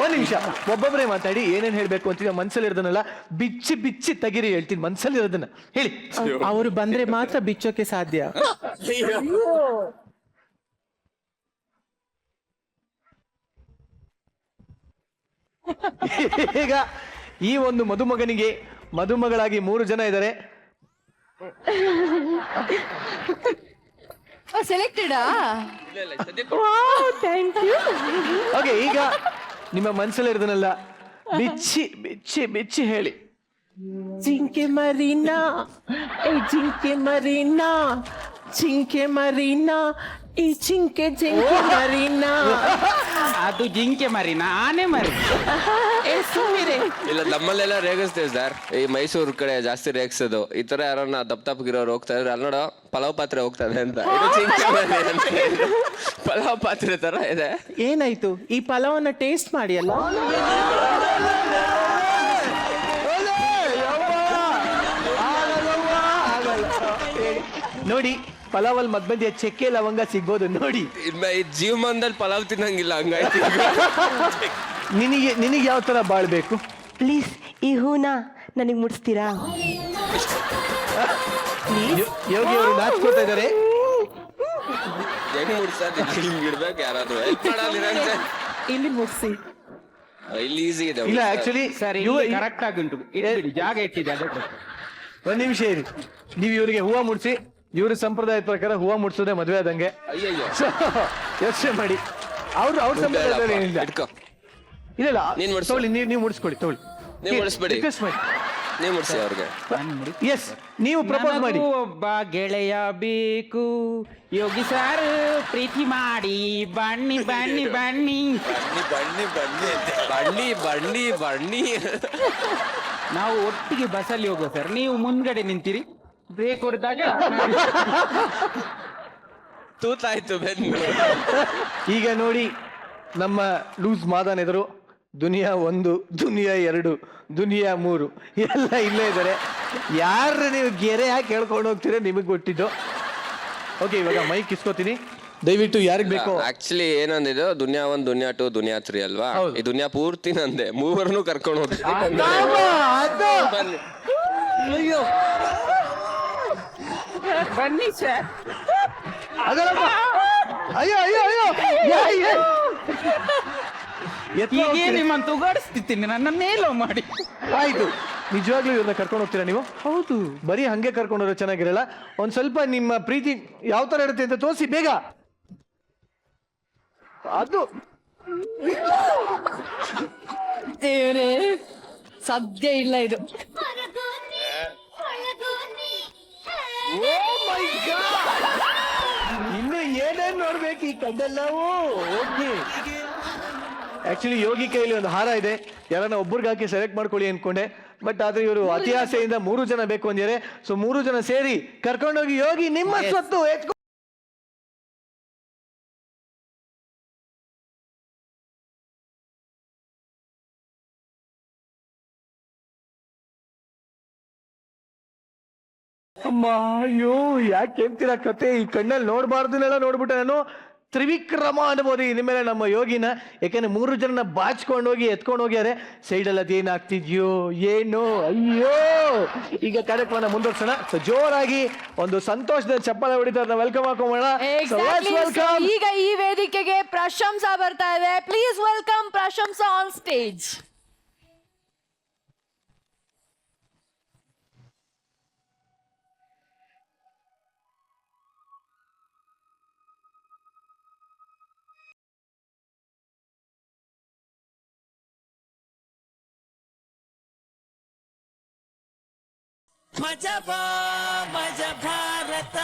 ಒಂದ್ ನಿಮಿಷ, ಒಬ್ಬೊಬ್ಬರೇ ಮಾತಾಡಿ. ಏನೇನ್ ಹೇಳ್ಬೇಕು ಅಂತೀವಿ ಮನ್ಸಲ್ಲಿ ಇರೋದನ್ನೆಲ್ಲ ಬಿಚ್ಚಿ ತೆಗಿರಿ. ಹೇಳ್ತೀನಿ, ಮನ್ಸಲ್ಲಿ ಇರೋದನ್ನ ಹೇಳಿ. ಅವ್ರು ಬಂದ್ರೆ ಮಾತ್ರ ಬಿಚ್ಚೋಕೆ ಸಾಧ್ಯ. ಈಗ ಈ ಒಂದು ಮದುಮಗಳಾಗಿ 3 ಜನ ಇದ್ದಾರೆ. ಸೆಲೆಕ್ಟೆಡಾ? ಓಕೆ, ಈಗ ನಿಮ್ಮ ಮನಸ್ಸಲ್ಲಿ ಇರೋದನ್ನೆಲ್ಲ ಬಿಚ್ಚಿ ಹೇಳಿ. ಜಿಂಕೆ ಮರೀನಾ, ಜಿಂಕೆ ಮರೀನಾ, ಜಿಂಕೆ ಮರೀನಾ, ಈ ಜಿಂಕೆ ಮರೀನಾ. ಅದು ಜಿಂಕೆ ಮರಿನಾ, ಆನೆ ಮರಿ? ಸುಮ್ಮಿರೆ. ಇಲ್ಲ, ನಮ್ಮಲ್ಲೆಲ್ಲ ರೇಗಿಸ್ತೇವೆ ಸರ್. ಈ ಮೈಸೂರು ಕಡೆ ಜಾಸ್ತಿ ರೇಗಿಸೋದು. ಈ ತರ ಯಾರನ್ನ ದಪ್ಪಿರೋರು ಹೋಗ್ತಾ ಇದ್ರೆ, ಅಲ್ಲಿ ನೋಡೋ ಪಲಾವ್ ಪಾತ್ರೆ ಹೋಗ್ತದೆ ಅಂತ. ಪಲಾವ್ ಪಾತ್ರೆ ತರ ಇದೆ. ಏನಾಯ್ತು? ಈ ಪಲಾವನ್ನ ಟೇಸ್ಟ್ ಮಾಡಿ ಅಲ್ಲ. ನೋಡಿ, ಪಲಾವಲ್ ಮಧ್ಯ ಚಕ್ಕೆ ಲವಂಗ ಸಿಗ್ಬೋದು ನೋಡಿ. ಈ ಜೀವಮಾನದಲ್ಲಿ ಪಲಾವ್ ತಿನ್ನಂಗಿಲ್ಲ, ಹಂಗಾಯ್ತು. ನಿನಗೆ ಯಾವ ತರ ಬಾಳ್ಬೇಕು? ಪ್ಲೀಸ್ ಈ ಹೂನ ನನಗೆ ಮುಡಿಸ್ತೀರಾ? ಯೋಗಿ ಅವರು ನಾಚ್ಕೋತಾ ಇದ್ದಾರೆ. ಇಡ್ಬೇಕು ಯಾರಾದ್ರೂ. ಇಲ್ಲಿ ಮುಗಿಸಿ. ಇಲ್ಲಿ ಈಸಿ ಇದೆ ಇಲ್ಲ ಆಕ್ಚುಲಿ ಸರಿ ಕರೆಕ್ಟ್ ಆಗಿ ಉಂಟು, ಇಟ್ಬಿಡಿ, ಜಾಗ ಇಟ್ಟಿದೆ ಅದಕ್ಕೆ. ಒಂದ್ ನಿಮಿಷ ಇರಿ. ನೀವು ಇವರಿಗೆ ಹೂವ ಮುಡ್ಸಿ, ಇವ್ರ ಸಂಪ್ರದಾಯದ ಪ್ರಕಾರ ಹೂವ ಮುಡ್ಸೋದೇ ಮದ್ವೆ ಆದಂಗೆ. ಅಯ್ಯಯ್ಯೋ. So, ಯೋಚನೆ ಮಾಡಿ. ಅವ್ರ ಸಂಪ್ರದಾಯದಲ್ಲಿ ಏನಿಲ್ಲ. ಇಟ್ಕೋ. ಇಲ್ಲ ನೀನ್ ಮುಡ್ಸು. ತಗೊಳ್ಳಿ, ನೀವು ಮುಡಿಸ್ಕೊಳ್ಳಿ, ತಗೊಳ್ಳಿ. ನೀವು ಮುಡಿಸ್ಬೇಡಿ. Request ಮಾಡಿ. ನೀವು ಮುಡ್ಸಿ ಅವ್ರಿಗೆ. ಎಸ್, ನೀವು ಪ್ರಪೋಸ್ ಮಾಡಿ. ನನಗೂ ಒಬ್ಬ ಗೆಳೆಯ ಬೇಕು, ಯೋಗಿ ಸರ್ ಪ್ರೀತಿ ಮಾಡಿ ಬನ್ನಿ ಬನ್ನಿ ಬನ್ನಿ. ಬನ್ನಿ ನಾವು ಒಟ್ಟಿಗೆ ಬಸ್ಸಲ್ಲಿ ಹೋಗುವ ಸರ್, ನೀವು ಮುಂದ್ಗಡೆ ನಿಂತಿರಿ, ಬ್ರೇಕ್ ಹೊಡೆದಾಗ ತೂತಾಯ್ತು ಬೆನ್ನು. ಈಗ ನೋಡಿ, ನಮ್ಮ ಲೂಸ್ ಮಾದನ್ ಎದುರು ದುನಿಯಾ 1, ದುನಿಯಾ 2, ದುನಿಯಾ 3 ಎಲ್ಲ ಇಲ್ಲೇ ಇದ್ದಾರೆ. ಯಾರು ನೀವು ಗೆರೆ ಹಾಕಿ ಕೇಳ್ಕೊಂಡು ಹೋಗ್ತೀರ ನಿಮಗೆ ಕೊಟ್ಟಿದ್ದು. ಓಕೆ, ಇವಾಗ ಮೈಕ್ ಇಸ್ಕೋತೀನಿ, ದಯವಿಟ್ಟು ಯಾರಿಗೆ ಬೇಕೋ. ಆಕ್ಚುಲಿ ಏನಂದಿದ್ದು, ದುನಿಯಾ 1, ದುನಿಯಾ 2, ದುನಿಯಾ 3 ಅಲ್ವಾ? ಈ ದುನಿಯಾ ಪೂರ್ತಿ ನಂದೆ, ಮೂವರನ್ನು ಕರ್ಕೊಂಡು ಹೋಗ್ತೀನಿ. ಅಯ್ಯೋ, ಬನ್ನಿ ಸರ್. ಅದಲ್ಲಪ್ಪ. ಅಯ್ಯೋ ಅಯ್ಯೋ ಅಯ್ಯೋ, ಹೀಗೆ ನಿಮ್ಮನ್ನು ತುಗಾಡಿಸ್ತಿದ್ದೀನಿ, ನನ್ನ ಮೇಲೋ ಮಾಡಿ. ಆಯ್ತು, ನಿಜವಾಗ್ಲೂ ಇವ್ರನ್ನ ಕರ್ಕೊಂಡು ಹೋಗ್ತೀರಾ ನೀವು? ಹೌದು. ಬರೀ ಹಂಗೆ ಕರ್ಕೊಂಡು ಹೋದ್ರೆ ಚೆನ್ನಾಗಿರಲ್ಲ. ಒಂದ್ ಸ್ವಲ್ಪ ನಿಮ್ಮ ಪ್ರೀತಿ ಯಾವ ತರ ಇರುತ್ತೆ ಅಂತ ತೋರಿಸಿ ಬೇಗ. ಅದು ಸಾಧ್ಯ ಇಲ್ಲ ಇದು. ಇನ್ನು ಏನೇನ್ ನೋಡ್ಬೇಕು ಈ ಕಣ್ಣೆಲ್ಲವೂ. ಓಕೆ, ಆಕ್ಚುಲಿ ಯೋಗಿ ಕೈಯಲ್ಲಿ ಒಂದು ಹಾರ ಇದೆ, ಯಾರನ್ನ ಒಬ್ಬರಿಗೆ ಹಾಕಿ ಸೆಲೆಕ್ಟ್ ಮಾಡ್ಕೊಳ್ಳಿ ಅನ್ಕೊಂಡೆ. ಬಟ್ ಆದ್ರೆ ಇವರು ಅತಿ ಆಸೆಯಿಂದ 3 ಜನ ಬೇಕು ಅಂದಿದ್ದಾರೆ. ಸೊ 3 ಜನ ಸೇರಿ ಕರ್ಕೊಂಡೋಗಿ ಯೋಗಿ ನಿಮ್ಮ ಸ್ವತ್ತು ಎತ್ಕೊ. ಅಮ್ಮ, ಅಯ್ಯೋ, ಯಾಕೆ ಹೇಳ್ತೀರಾ ಕತೆ? ಈ ಕಣ್ಣಲ್ಲಿ ನೋಡ್ಬಾರ್ದನ್ನೆಲ್ಲ ನೋಡ್ಬಿಟ್ಟೆ ನಾನು. ತ್ರಿವಿಕ್ರಮ ಅನ್ಬೋದು ಇನ್ಮೇಲೆ ನಮ್ಮ ಯೋಗಿನ. ಯಾಕಂದ್ರೆ 3 ಜನನ ಬಾಚ್ಕೊಂಡು ಹೋಗಿ ಎತ್ಕೊಂಡು ಹೋಗ್ಯಾರೆ. ಸೈಡಲ್ಲಿ ಅದೇನಾಗ್ತಿದ್ಯೋ ಏನೋ. ಅಯ್ಯೋ, ಈಗ ಕಾರ್ಯಕ್ರಮನ ಮುಂದುವರ್ಸೋಣ. ಸೊ ಜೋರಾಗಿ ಒಂದು ಸಂತೋಷದ ಚಪ್ಪಾಳೆ ಹೊಡಿತಾರೆ, ವೆಲ್ಕಮ್ ಹಾಕೋಣ. ಈಗ ಈ ವೇದಿಕೆಗೆ ಪ್ರಶಂಸಾ ಬರ್ತಾ ಇದೆ. Please welcome Prashamsa on stage. Maja Bharatha,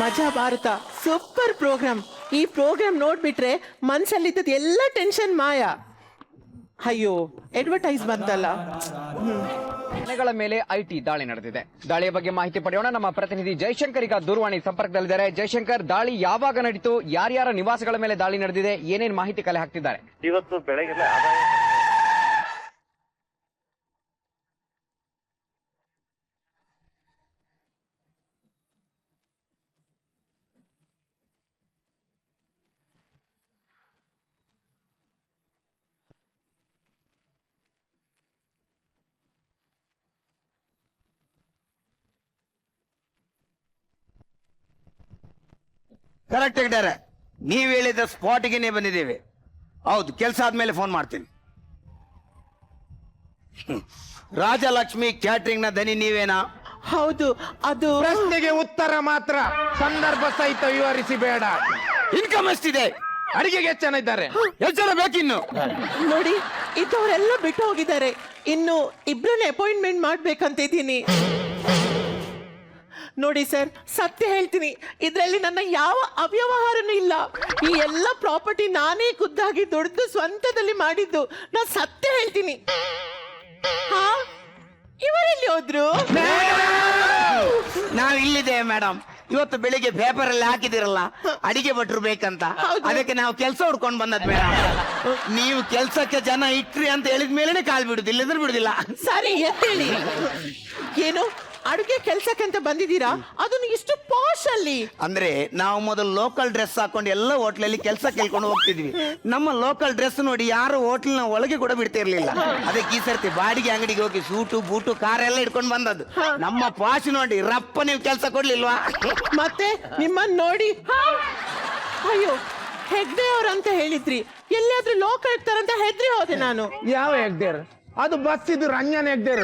Maja Bharatha super program. ಈ ಪ್ರೋಗ್ರಾಮ್ ನೋಡ್ಬಿಟ್ರೆ ಮನ್ಸಲ್ಲಿದ್ದದ್ ಎಲ್ಲ ಟೆನ್ಷನ್ ಮಾಯ. ಅಯ್ಯೋ, ಅಡ್ವರ್ಟೈಸ್ ಬಂತಲ್ಲ. ಮನೆಗಳ ಮೇಲೆ ಐಟಿ ದಾಳಿ ನಡೆದಿದೆ. ದಾಳಿಯ ಬಗ್ಗೆ ಮಾಹಿತಿ ಪಡೆಯೋಣ. ನಮ್ಮ ಪ್ರತಿನಿಧಿ ಜಯಶಂಕರ್ ಈಗ ದೂರವಾಣಿ ಸಂಪರ್ಕದಲ್ಲಿದ್ದಾರೆ. ಜಯಶಂಕರ್, ದಾಳಿ ಯಾವಾಗ ನಡೀತು, ಯಾರ್ಯಾರ ನಿವಾಸಗಳ ಮೇಲೆ ದಾಳಿ ನಡೆದಿದೆ, ಏನೇನ್ ಮಾಹಿತಿ ಕಲೆ ಹಾಕ್ತಿದ್ದಾರೆ? ಇವತ್ತು ಬೆಳಗ್ಗೆ ಕರೆಕ್ಟ್ ಇದ್ದಾರೆ. ನೀವ್ ಹೇಳಿದ ಸ್ಪಾಟ್ಗೆ ಬಂದಿದ್ದೇವೆ. ಹೌದು, ಕೆಲಸ ಆದ್ಮೇಲೆ ಫೋನ್ ಮಾಡ್ತೀನಿ. ರಾಜಲಕ್ಷ್ಮಿ ಕ್ಯಾಟ್ರಿಂಗ್ ನ ದನಿ ನೀವೇನಾ? ಹೌದು, ಅದು ಪ್ರಶ್ನೆಗೆ ಉತ್ತರ ಮಾತ್ರ, ಸಂದರ್ಭ ಸಹಿತ ವಿವರಿಸಿ ಬೇಡ. ಇನ್ಕಮ್ ಎಷ್ಟಿದೆ? ಅಡಿಗೆಗೆ ಎಷ್ಟು ಜನ ಇದ್ದಾರೆ? ಎಷ್ಟು ಜನ ಬೇಕಿನ್ನು? ನೋಡಿ, ಇದ್ದವರೆಲ್ಲ ಬಿಟ್ಟು ಹೋಗಿದ್ದಾರೆ. ಇನ್ನು 2 ಅಪಾಯಿಂಟ್ಮೆಂಟ್ ಮಾಡ್ಬೇಕಂತ ಇದ್ದೀನಿ. ನೋಡಿ ಸರ್, ಸತ್ಯ ಹೇಳ್ತೀನಿ, ಇದರಲ್ಲಿ ನನ್ನ ಯಾವ ಅವ್ಯವಹಾರನೂ ಇಲ್ಲ. ಈ ಎಲ್ಲ ಪ್ರಾಪರ್ಟಿ ನಾನೇ ಖುದ್ದಾಗಿ ದುಡ್ದು ಸ್ವಂತದಲ್ಲಿ ಮಾಡಿದ್ದು. ನಾನು ಸತ್ಯ ಹೇಳ್ತೀನಿ. ಹಾ, ಇವರೆಲ್ಲಿ ಹೋದ್ರು? ನಾವ್ ಇಲ್ಲಿದ್ದೇವೆ ಮೇಡಮ್. ಇವತ್ತು ಬೆಳಿಗ್ಗೆ ಪೇಪರ್ ಅಲ್ಲಿ ಹಾಕಿದಿರಲ್ಲ, ಅಡಿಗೆ ಭಟ್ರು ಬೇಕಂತ. ಅದಕ್ಕೆ ನಾವು ಕೆಲಸ ಹುಡ್ಕೊಂಡು ಬಂದದ್ ಮೇಡಮ್. ನೀವು ಕೆಲ್ಸಕ್ಕೆ ಜನ ಇಟ್ರಿ ಅಂತ ಹೇಳಿದ ಮೇಲೆನೆ ಕಾಲ್ ಬಿಡುದಿಲ್ಲ, ಇಲ್ಲದ್ರೆ ಬಿಡುದಿಲ್ಲ. ಸರಿ, ಎತ್ತೇಳಿ. ಏನು ಅಡುಗೆ ಕೆಲ್ಸಕ್ಕೆ ಅಂತ ಬಂದಿದ್ದೀರಾ? ಅದನ್ನು ಇಷ್ಟು ಪಾಶ್ ಅಲ್ಲಿ. ಅಂದ್ರೆ ನಾವು ಮೊದಲು ಲೋಕಲ್ ಡ್ರೆಸ್ ಹಾಕೊಂಡು ಎಲ್ಲ ಹೋಟ್ಲಲ್ಲಿ ಕೆಲಸ ಕೇಳ್ಕೊಂಡು ಹೋಗ್ತಿದ್ವಿ. ನಮ್ಮ ಲೋಕಲ್ ಡ್ರೆಸ್ ನೋಡಿ ಯಾರು ಹೋಟ್ಲಿನ ಒಳಗೆ ಕೂಡ ಬಿಡ್ತಿರ್ಲಿಲ್ಲ. ಅದಕ್ಕೆ ಈ ಸರ್ತಿ ಬಾಡಿಗೆ ಅಂಗಡಿಗೆ ಹೋಗಿ ಸೂಟು ಬೂಟು ಕಾರ್ ಎಲ್ಲ ಇಟ್ಕೊಂಡು ಬಂದದ್ದು. ನಮ್ಮ ಪಾಶ್ ನೋಡಿ ರಪ್ಪ ನೀವು ಕೆಲಸ ಕೊಡ್ಲಿಲ್ವಾ? ಮತ್ತೆ ನಿಮ್ಮನ್ನ ನೋಡಿ, ಅಯ್ಯೋ ಹೆಗ್ಡೆ ಅವ್ರು ಅಂತ ಹೇಳಿದ್ರಿ, ಎಲ್ಲಿಯಾದ್ರೂ ಲೋಕಾಯುಕ್ತರಂತ ಹೆದ್ರಿ ಹೋದೆ ನಾನು. ಯಾವ ಹೆಗ್ಡೇರ್? ಅದು ಬಸ್ ಇದ್ದು ರಂಜನ್ ಹೆಗ್ಡೇರ್.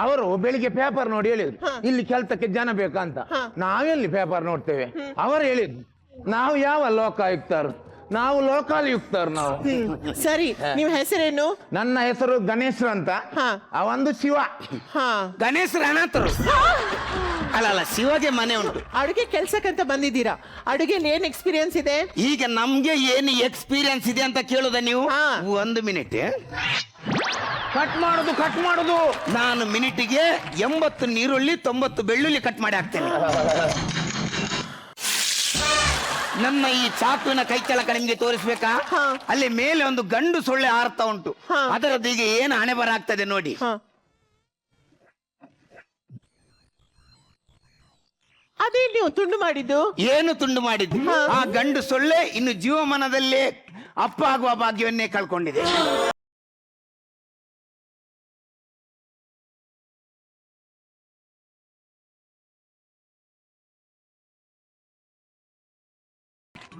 ಅವರು ಬೆಳಿಗ್ಗೆ ಪೇಪರ್ ನೋಡಿ ಹೇಳಿದ್ರು ಇಲ್ಲಿ ಕೆಲಸಕ್ಕೆ ಜನ ಬೇಕಂತ. ನಾವೆಲ್ಲಿ ಪೇಪರ್ ನೋಡ್ತೇವೆ? ಅವರು ಹೇಳಿದ್ರು ನಾವು ಯಾವ ಲೋಕಾಯುಕ್ತರು, ನಾವು ಲೋಕಾಯುಕ್ತರು ನಾವು. ಸರಿ, ನಿಮ್ ಹೆಸರೇನು? ನನ್ನ ಹೆಸರು ಗಣೇಶ್ ಅಂತ. ಅವಂದು ಶಿವ. ಗಣೇಶರ ಅನಾಥರು ಅಲ್ಲ, ಶಿವಗೆ ಮನೆ ಉಂಟು. ಅಡುಗೆ ಕೆಲ್ಸಕ್ಕಂತ ಬಂದಿದ್ದೀರಾ? ಅಡುಗೆಲಿ ಏನ್ ಎಕ್ಸ್ಪೀರಿಯನ್ಸ್ ಇದೆ? ಈಗ ನಮ್ಗೆ ಏನು ಎಕ್ಸ್ಪೀರಿಯನ್ಸ್ ಇದೆ ಅಂತ ಕೇಳುದ ನೀವು? 1 ಮಿನಿಟ್ ಕಟ್ ಮಾಡುದು. ನಾನು ಮಿನಿಟಿಗೆ 80 ನೀರುಳ್ಳಿ 90 ಬೆಳ್ಳುಳ್ಳಿ ಕಟ್ ಮಾಡಿ ಹಾಕ್ತೇನೆ. ನನ್ನ ಈ ಚಾಕುವಿನ ಕೈ ಕೆಳಕ ನಿಮ್ಗೆ ತೋರಿಸ್ಬೇಕಾ? ಅಲ್ಲಿ ಮೇಲೆ ಒಂದು ಗಂಡು ಸೊಳ್ಳೆ ಹಾರ್ತಾ ಉಂಟು. ಅದರದ್ದು ಈಗ ಏನು ಹಣೆ ಬರಾಗ್ತದೆ ನೋಡಿ. ಅದೇ ನೀವು ತುಂಡು ಮಾಡಿದ್ದು? ಏನು ತುಂಡು ಮಾಡಿದ್ದು? ಆ ಗಂಡು ಸೊಳ್ಳೆ ಇನ್ನು ಜೀವಮಾನದಲ್ಲೇ ಅಪ್ಪ ಆಗುವ ಭಾಗ್ಯವನ್ನೇ ಕಳ್ಕೊಂಡಿದೆ.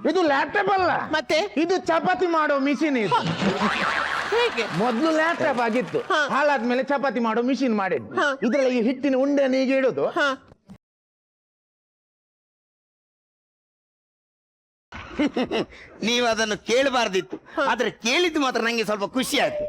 ಇದು ಲ್ಯಾಪ್ಟಾಪ್ ಅಲ್ಲ, ಮತ್ತೆ ಇದು ಚಪಾತಿ ಮಾಡೋ ಮಿಷಿನ್. ಇದು ಹೇಗೆ? ಮೊದ್ಲು ಲ್ಯಾಪ್ಟಾಪ್ ಆಗಿತ್ತು, ಹಾಳಾದ್ಮೇಲೆ ಚಪಾತಿ ಮಾಡೋ ಮಿಷಿನ್ ಮಾಡಿದ್ದು. ಇದ್ರಲ್ಲಿ ಈ ಹಿಟ್ಟಿನ ಉಂಡೆನ ಈಗ ಇಡುದು. ನೀವು ಅದನ್ನು ಕೇಳಬಾರ್ದಿತ್ತು, ಆದ್ರೆ ಕೇಳಿದ್ದು ಮಾತ್ರ ನಂಗೆ ಸ್ವಲ್ಪ ಖುಷಿ ಆಯ್ತು.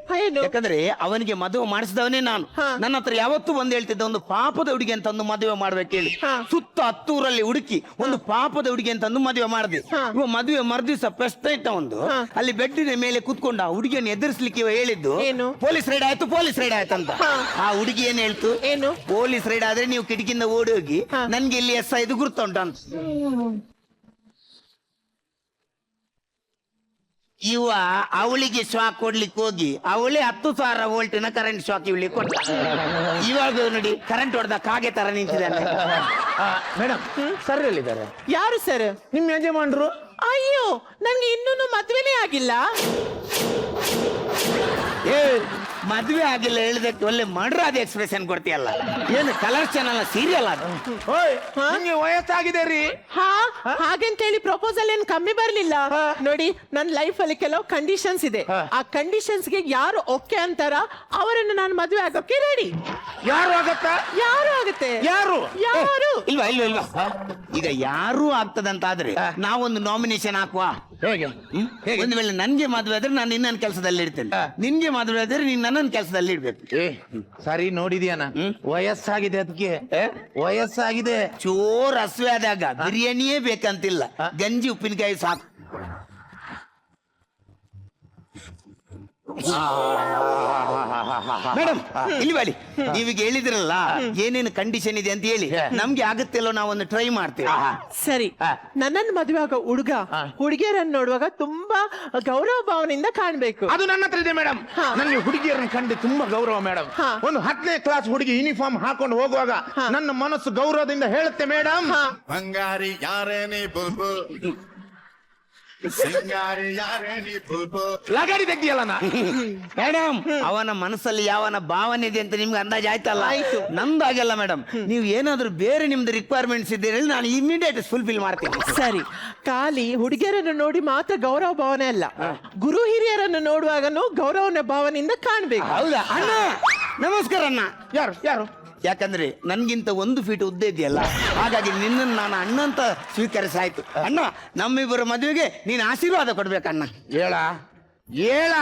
ಯಾಕಂದ್ರೆ ಅವನಿಗೆ ಮದುವೆ ಮಾಡಿಸಿದವನೇ ನಾನು. ನನ್ನ ಹತ್ರ ಯಾವತ್ತೂ ಬಂದು ಹೇಳ್ತಿದ್ದ, ಒಂದು ಪಾಪದ ಹುಡುಗಿ ಅಂತ ಒಂದು ಮದುವೆ ಮಾಡ್ಬೇಕು ಹೇಳಿ. ಸುತ್ತ 10 ಊರಲ್ಲಿ ಹುಡುಕಿ ಒಂದು ಪಾಪದ ಹುಡುಗಿ ಅಂತ ಒಂದು ಮದುವೆ ಮಾಡಿದೆ. ಇವ ಮದುವೆ ಮರುದಿವಸ ಫಸ್ಟ್ ನೈಟ್ ಒಂದು ಅಲ್ಲಿ ಬೆಡ್ಡಿನ ಮೇಲೆ ಕುತ್ಕೊಂಡು ಆ ಹುಡುಗಿಯನ್ನು ಎದುರಿಸ್ಲಿಕ್ಕೆ ಇವ ಹೇಳಿದ್ದು ಪೊಲೀಸ್ ರೈಡ್ ಆಯ್ತು ಅಂತ. ಆ ಹುಡುಗಿ ಏನ್ ಹೇಳ್ತು? ಏನು? ಪೊಲೀಸ್ ರೈಡ್ ಆದ್ರೆ ನೀವು ಕಿಟಕಿಯಿಂದ ಓಡಿ ಹೋಗಿ ನನ್ಗೆ ಇಲ್ಲಿ ಇದು ಗುರುತುಂಟು ಅಂತ. ಇವ ಅವಳಿಗೆ ಶಾಕ್ ಕೊಡ್ಲಿಕ್ಕೆ ಹೋಗಿ ಅವಳೇ 10,000 ವೋಲ್ಟಿನ ಕರೆಂಟ್ ಶಾಕ್ ಇವಳಿಗೆ ಕೊಟ್ಟ. ಇವಾಗ ನೋಡಿ ಕರೆಂಟ್ ಹೊಡೆದ ಕಾಗೆ ತರ ನಿಂತಿದ್ದಾನೆ. ಮೇಡಮ್ ಸರ್ ಹೇಳಿದ್ದಾರೆ. ಯಾರು ಸರ್? ನಿಮ್ ಯಜಮಾನ್ರು. ಅಯ್ಯೋ, ನನ್ಗೆ ಇನ್ನೂ ಮದ್ವೆನೇ ಆಗಿಲ್ಲ. ಮದ್ವೆ ಆಗಿಲ್ಲ ಹೇಳಿದಕ್ಕೆ ಒಳ್ಳೆ ಮಡ್ರಾದ ಎಕ್ಸ್ಪ್ರೆಷನ್ ಕೊಡ್ತೀಯಲ್ಲ. ಏನು ಕಲರ್ ಚಾನಲ್ ಸೀರಿಯಲ್ ಅದು? ನಿಮ್ಗೆ ವಯಸ್ಸಾಗಿದೆ ರೀ. ಹಾಗಂತೇಳಿ ಪ್ರಪೋಸಲ್ ಏನ್ ಕಮ್ಮಿ ಬರ್ಲಿಲ್ಲ. ನೋಡಿ, ನನ್ನ ಲೈಫ್ ಅಲ್ಲಿ ಕೆಲವು ಕಂಡೀಷನ್ಸ್ ಇದೆ. ಆ ಕಂಡೀಷನ್ಸ್ ಗೆ ಯಾರು ಓಕೆ ಅಂತಾರ ಅವರನ್ನು ನಾನು ಮದುವೆ ಆಗೋಕೆ ರೆಡಿ. ಯಾರು ಆಗತ್ತಾ? ಯಾರು ಆಗುತ್ತೆ? ಯಾರು? ಇಲ್ವಾ ಈಗ ಯಾರು ಆಗ್ತದಂತಾದ್ರೆ ನಾವೊಂದು ನಾಮಿನೇಷನ್ ಹಾಕುವ. ಹೇಗೆ? ಒಂದು ವೇಳೆ ನನ್ಗೆ ಮದುವೆ ಆದ್ರೆ ನಾನು ಇನ್ನೊಂದು ಕೆಲಸದಲ್ಲಿ ಇರ್ತೇನೆ, ನಿನ್ಗೆ ಮದುವೆ ಆದ್ರೆ ನೀನ್ ನನ್ನೊಂದು ಕೆಲಸದಲ್ಲಿ ಇಡ್ಬೇಕು. ಸರಿ ನೋಡಿದ್ಯಾನ? ವಯಸ್ಸಾಗಿದೆ, ಅದಕ್ಕೆ ವಯಸ್ಸಾಗಿದೆ. ಚೋರ್ ಹಸುವೆ ಆದಾಗ ಬಿರಿಯಾನಿಯೇ ಬೇಕಂತಿಲ್ಲ, ಗಂಜಿ ಉಪ್ಪಿನಕಾಯಿ ಸಾಕು. ಮೇಡಮ್ ಇಲ್ಲಿ ಬಳಿ, ನೀವೀಗ ಹೇಳಿದ್ರಲ್ಲ ಏನೇನು ಕಂಡೀಷನ್ ಇದೆ ಅಂತ ಹೇಳಿ, ನಮ್ಗೆ ಆಗುತ್ತಿಲ್ಲೋ ನಾವೊಂದು ಟ್ರೈ ಮಾಡ್ತೇವೆ. ಸರಿ, ನನ್ನನ್ನು ಮದುವೆ ಆಗೋ ಹುಡುಗಿಯರನ್ನು ನೋಡುವಾಗ ತುಂಬಾ ಗೌರವ ಭಾವನೆಯಿಂದ ಕಾಣ್ಬೇಕು. ಅದು ನನ್ನ ಹತ್ರ ಇದೆ ಮೇಡಮ್. ನನಗೆ ಹುಡುಗಿಯರನ್ನು ಕಂಡು ತುಂಬಾ ಗೌರವ ಮೇಡಮ್. ಒಂದು 10ನೇ ಕ್ಲಾಸ್ ಹುಡುಗಿ ಯೂನಿಫಾರ್ಮ್ ಹಾಕೊಂಡು ಹೋಗುವಾಗ ನನ್ನ ಮನಸ್ಸು ಗೌರವದಿಂದ ಹೇಳುತ್ತೆ ಮೇಡಮ್, ಬಂಗಾರಿ ಯಾರೇನಿ ಬುಲ್ಬುಲ್, ಲಗಾಡಿ ತೆಗ್ದಿಯಲ್ಲ ಮೇಡಮ್. ಅವನ ಮನಸ್ಸಲ್ಲಿ ಯಾವನ ಭಾವನೆ ಇದೆ ಅಂತ ನಿಮ್ಗೆ ಅಂದಾಜ್ ಆಯ್ತಲ್ಲ? ನಂದಾಗಲ್ಲ ಮೇಡಮ್. ನೀವು ಏನಾದ್ರೂ ಬೇರೆ ನಿಮ್ದು ರಿಕ್ವೈರ್ಮೆಂಟ್ಸ್ ಇದೆ ಹೇಳಿ ನಾನು ಇಮಿಡಿಯೇಟ್ ಫುಲ್ಫಿಲ್ ಮಾಡ್ತೀನಿ. ಸರಿ, ಖಾಲಿ ಹುಡುಗಿಯರನ್ನು ನೋಡಿ ಮಾತ್ರ ಗೌರವ ಭಾವನೆ ಅಲ್ಲ, ಗುರು ಹಿರಿಯರನ್ನು ನೋಡುವಾಗನು ಗೌರವನ ಭಾವನೆಯಿಂದ ಕಾಣ್ಬೇಕು. ಹೌದಾ ಅಣ್ಣ? ನಮಸ್ಕಾರ ಅಣ್ಣ. ಯಾರು? ಯಾಕಂದ್ರೆ ನನ್ಗಿಂತ 1 ಫೀಟ್ ಉದ್ದ ಇದೆಯಲ್ಲ, ಹಾಗಾಗಿ ನಿನ್ನನ್ನು ನಾನು ಅಣ್ಣ ಅಂತ ಸ್ವೀಕರಿಸಾಯ್ತು. ಅಣ್ಣ, ನಮ್ಮಿಬ್ಬರ ಮದುವೆಗೆ ನೀನು ಆಶೀರ್ವಾದ ಕೊಡ್ಬೇಕಣ್ಣ. ಹೇಳ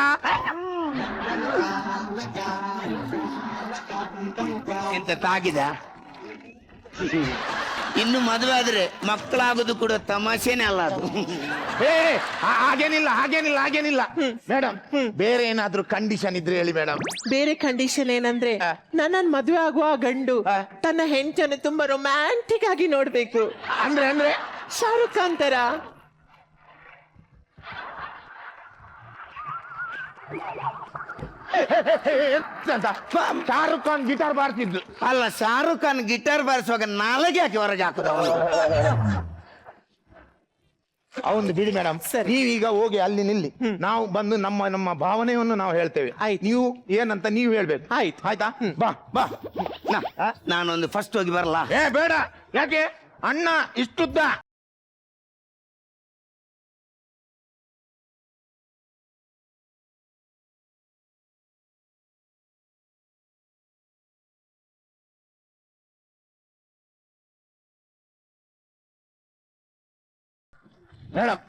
ಎಂತ ತಾಗಿದ? ಇನ್ನು ಮದುವೆ ಆದ್ರೆ ಮಕ್ಕಳಾಗೋದು ಕೂಡ ತಮಾಷೆನೇ ಅಲ್ಲ ಅದು. ಹಾಗೇನಿಲ್ಲ ಮೇಡಮ್. ಬೇರೆ ಏನಾದ್ರೂ ಕಂಡೀಷನ್ ಇದ್ರೆ ಹೇಳಿ ಮೇಡಮ್. ಬೇರೆ ಕಂಡೀಷನ್ ಏನಂದ್ರೆ, ನನ್ನನ್ನು ಮದುವೆ ಆಗುವ ಗಂಡು ತನ್ನ ಹೆಂಡತಿಯನ್ನು ತುಂಬಾ ರೊಮ್ಯಾಂಟಿಕ್ ಆಗಿ ನೋಡ್ಬೇಕು. ಅಂದ್ರೆ ಶಾರುಖ್ ಖಾನ್ ತರ. ಶಾರುಖ್ ಖಾನ್ ಗಿಟಾರ್ ಬಾರಿಸಿದ್ದು ಅಲ್ಲ, ಶಾರುಖ್ ಖಾನ್ ಗಿಟಾರ್ ಬಾರಿಸುವಾಗ ನಾಲಗೆ ಹಾಕಿ ಹೊರಗೆ ಹಾಕುದ. ಅವನು ಬಿಡಿ ಮೇಡಮ್. ನೀವೀಗ ಹೋಗಿ ಅಲ್ಲಿ ನಿಲ್ಲಿ, ನಾವು ಬಂದು ನಮ್ಮ ಭಾವನೆಯನ್ನು ನಾವು ಹೇಳ್ತೇವೆ. ನೀವು ಏನಂತ ನೀವು ಹೇಳ್ಬೇಕು. ಆಯ್ತಾ? ಬಾ. ನಾನೊಂದು ಫಸ್ಟ್ ಹೋಗಿ ಬರಲ್ಲ? ಬೇಡ. ಯಾಕೆ? ಅಣ್ಣ ಇಷ್ಟುದ್ದ ಮೇಡಮ್